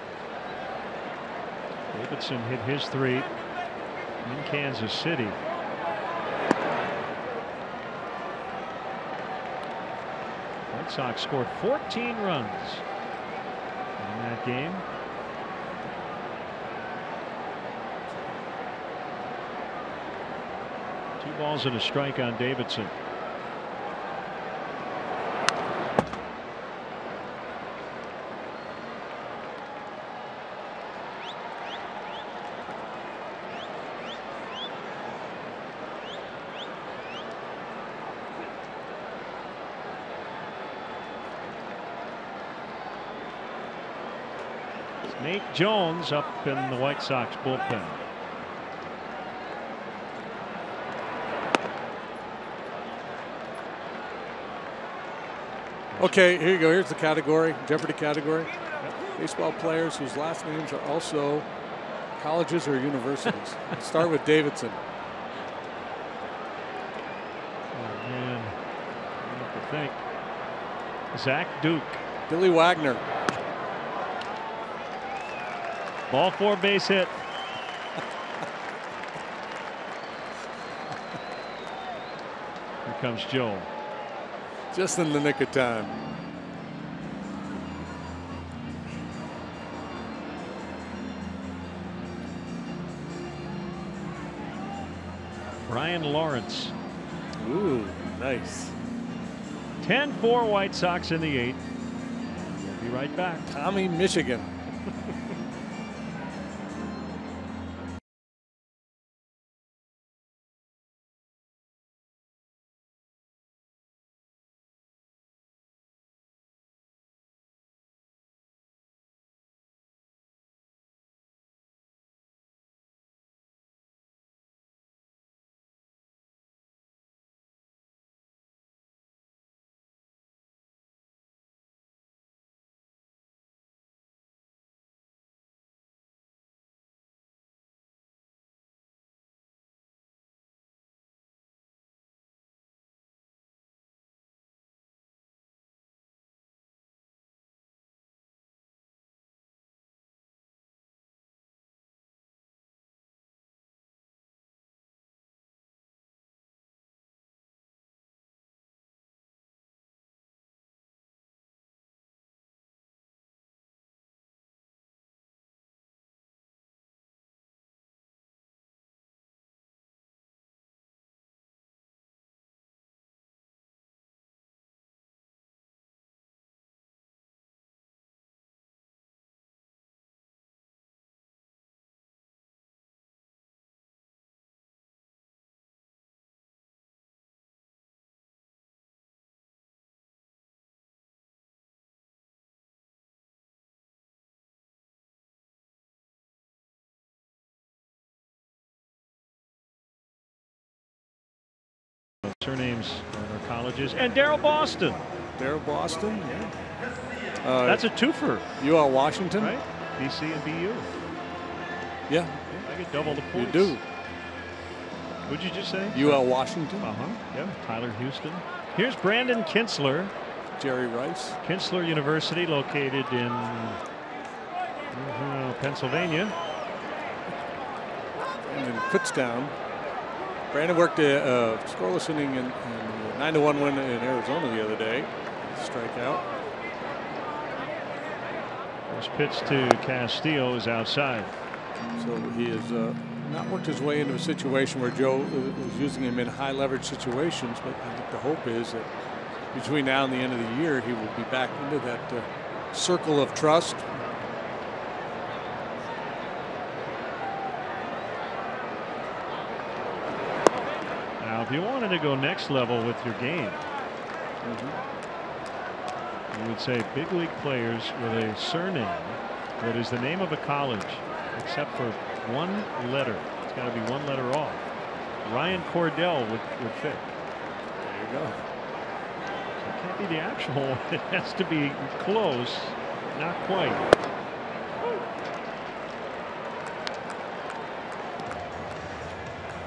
Davidson hit his 3 in Kansas City. White Sox scored 14 runs in that game. Two balls and a strike on Davidson. Nate Jones up in the White Sox bullpen.
Okay, here you go. Here's the category, Jeopardy category. Baseball players whose last names are also colleges or universities. Let's start with Davidson.
think. Zach Duke.
Billy Wagner.
Ball 4, base hit. Here comes Joe.
Just in the nick of time.
Brian Lawrence.
Ooh, nice.
10-4 White Sox in the 8th. We'll be right back.
Tommy, Michigan.
Surnames at our colleges. And Darryl Boston.
Darryl Boston, yeah.
That's a twofer.
UL Washington.
Right? BC and BU.
Yeah.
I get double the points.
You do.
What'd you just say?
UL Washington.
Yeah. Tyler Houston. Here's Brandon Kinsler.
Jerry Rice.
Kinsler University, located in Pennsylvania.
And in Kutztown. Brandon worked a scoreless inning in a 9-1 win in Arizona the other day. Strikeout.
This pitch to Castillo is outside.
So he has not worked his way into a situation where Joe is using him in high leverage situations, but I think the hope is that between now and the end of the year, he will be back into that circle of trust.
Now, if you wanted to go next level with your game, you would say big league players with a surname that is the name of a college, except for one letter. It's got to be one letter off. Ryan Cordell would fit.
There you go.
So it can't be the actual one. It has to be close, not quite.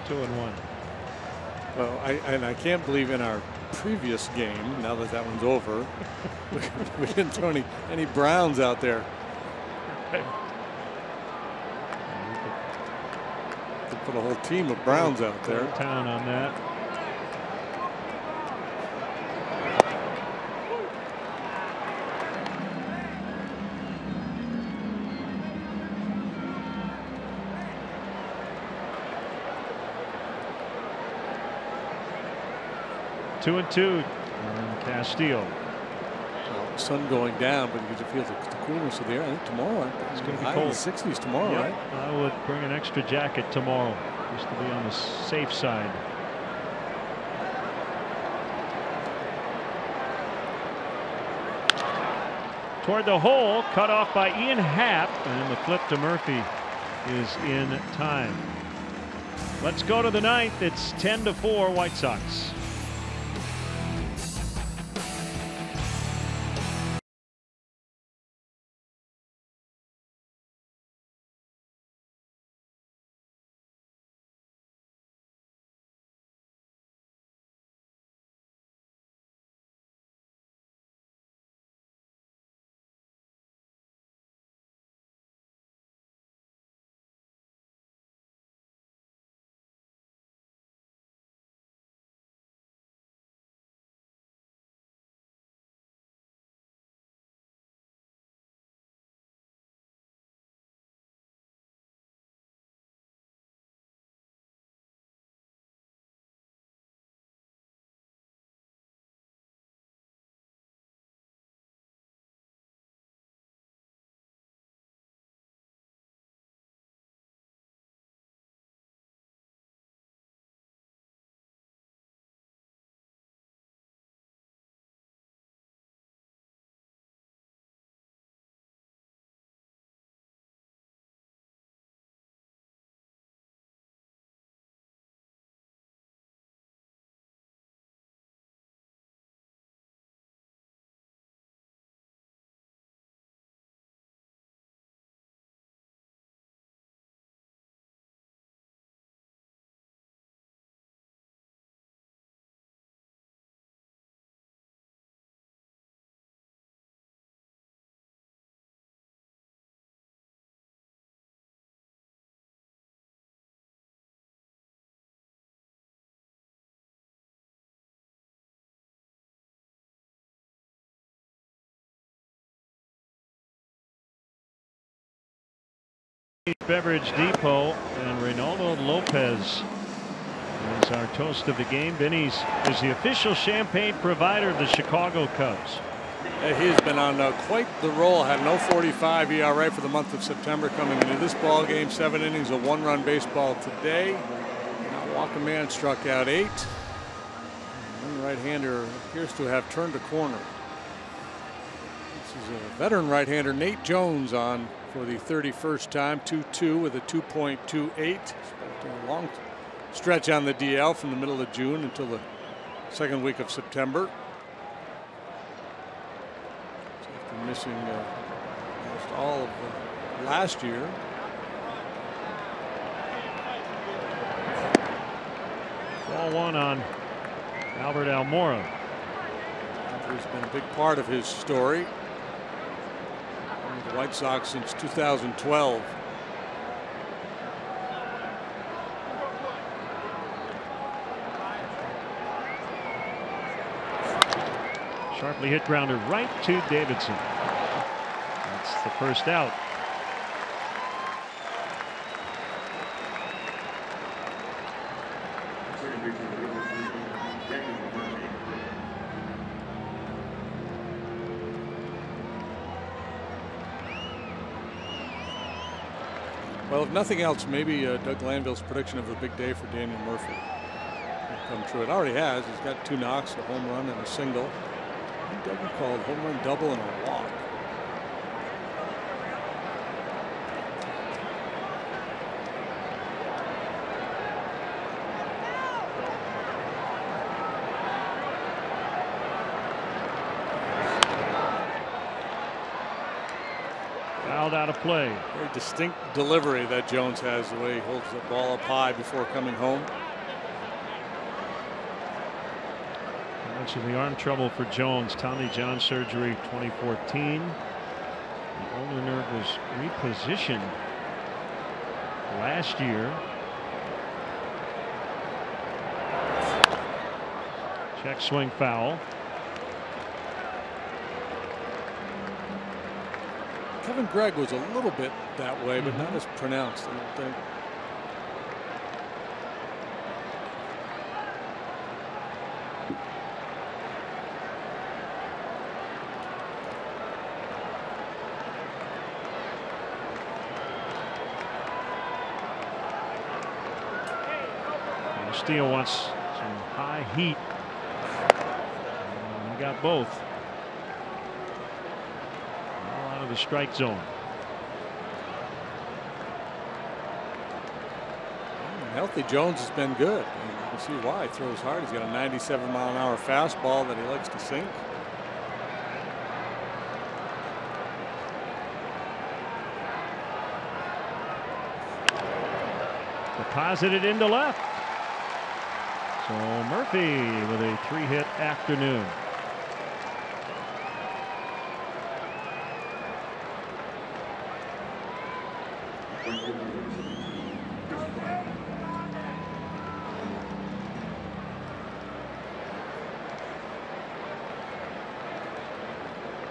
Two and one.
Well, I can't believe in our previous game, now that that one's over, we didn't throw any Browns out there. To put a whole team of Browns out there.
Town on that. Two and two. And Castillo.
Well, the sun going down, but you get to feel the coolness of the air. I think tomorrow
It's going to be
high
cold.
in the 60s tomorrow,
Yeah,
right?
I would bring an extra jacket tomorrow, just to be on the safe side. Toward the hole, cut off by Ian Happ, and the flip to Murphy is in time. Let's go to the ninth. It's 10-4 White Sox. Beverage Depot, and Reynaldo Lopez is our toast of the game. Benny's is the official champagne provider of the Chicago Cubs.
He has been on quite the roll. Had an 0.45 ERA for the month of September coming into this ball game. 7 innings of 1-run baseball today. Now Walker Man struck out 8. One right-hander appears to have turned a corner. This is a veteran right-hander, Nate Jones, on for the 31st time. 2-2 with a 2.28. A long stretch on the DL from the middle of June until the second week of September. After missing almost all of last year.
Ball 1 on Albert Almora.
He's been a big part of his story. The White Sox since 2012.
Sharply hit grounder right to Davidson. That's the first out.
Well, if nothing else, maybe Doug Glanville's prediction of a big day for Daniel Murphy will come true. It already has. He's got 2 knocks, a home run, and a single. Doug called home run, double, and a walk.
Fouled out of play.
Very distinct delivery that Jones has, the way he holds the ball up high before coming home.
I mentioned the arm trouble for Jones. Tommy John surgery 2014. The ulnar nerve was repositioned last year. Check swing foul.
Kevin Gregg was a little bit that way, but not as pronounced, I don't think.
Steele wants some high heat. And he got both. All out of the strike zone.
Healthy Jones has been good. You can see why. He throws hard. He's got a 97-mile-an-hour fastball that he likes to sink.
Deposited into left. So Murphy with a 3-hit afternoon.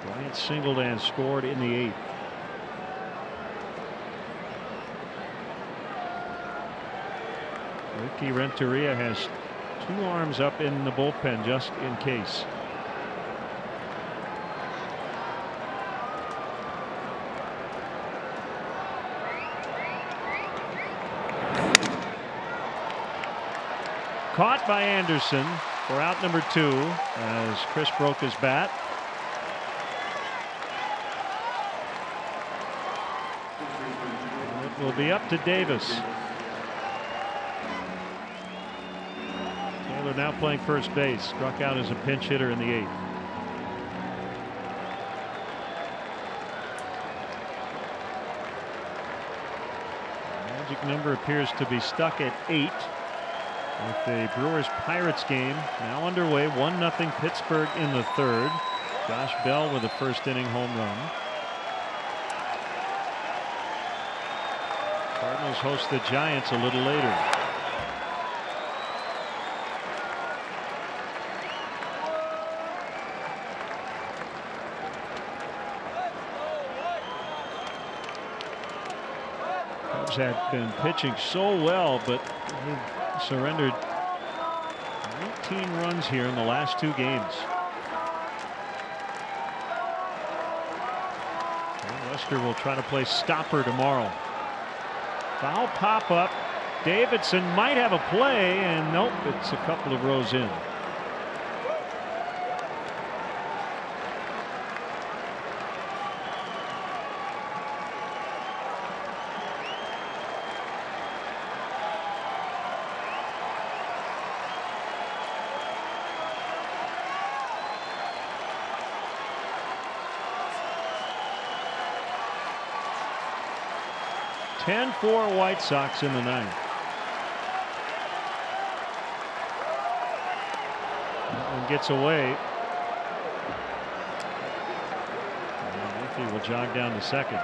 Bryant singled and scored in the 8th. Ricky Renteria has 2 arms up in the bullpen just in case. Caught by Anderson for out number 2 as Chris broke his bat. It will be up to Davis. Taylor now playing first base, struck out as a pinch hitter in the 8th. Magic number appears to be stuck at 8 with the Brewers-Pirates game now underway. 1-0 Pittsburgh in the 3rd. Josh Bell with a first inning home run. Cardinals host the Giants a little later. Cubs had been pitching so well, but they surrendered 19 runs here in the last 2 games. And Lester will try to play stopper tomorrow. Foul pop up. Davidson might have a play, and nope, it's a couple of rows in. (10-4) White Sox in the 9th. And gets away. And Murphy will jog down to second.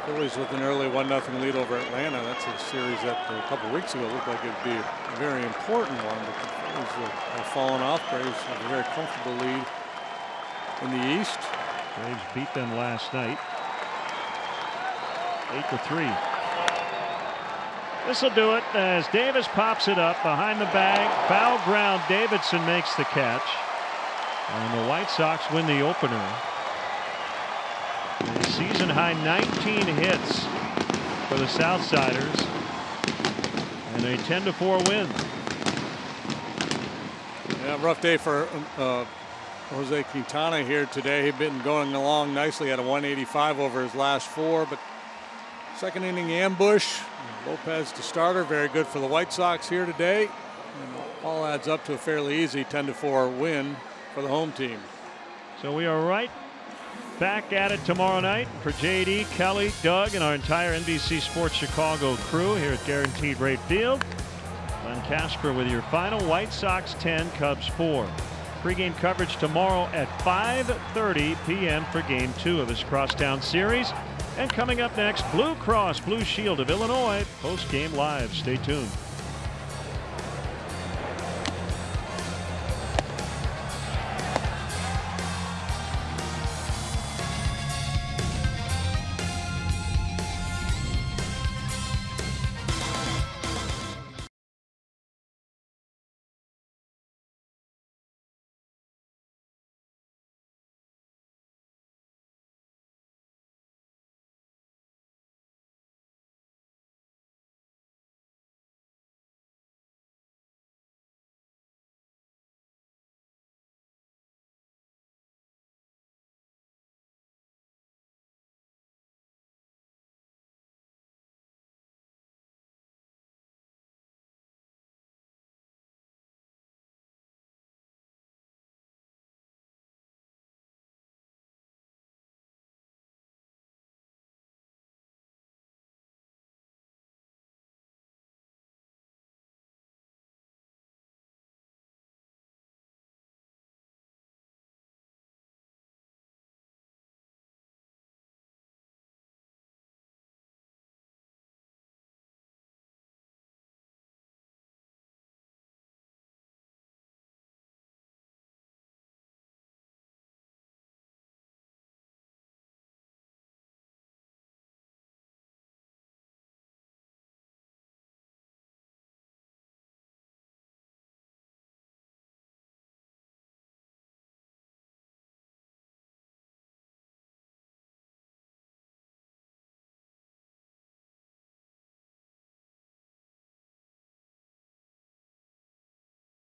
Phillies with an early 1-0 lead over Atlanta. That's a series that a couple weeks ago looked like it'd be a very important one, but the Phillies have fallen off. Braves have a very comfortable lead in the East.
Braves beat them last night 8-3. This will do it as Davis pops it up behind the bag. Foul ground. Davidson makes the catch, and the White Sox win the opener. A season high 19 hits for the Southsiders, and a 10-4 win.
Yeah, rough day for Jose Quintana here today. He'd been going along nicely at a 185 over his last 4, but second inning ambush. Lopez the starter, very good for the White Sox here today. And all adds up to a fairly easy 10-4 win for the home team.
So we are right back at it tomorrow night. For JD, Kelly, Doug, and our entire NBC Sports Chicago crew here at Guaranteed Rate Field. Glenn Casper with your final. White Sox 10, Cubs 4. Pre-game coverage tomorrow at 5:30 p.m. for Game 2 of this Crosstown Series. And coming up next, Blue Cross Blue Shield of Illinois post-game live. Stay tuned.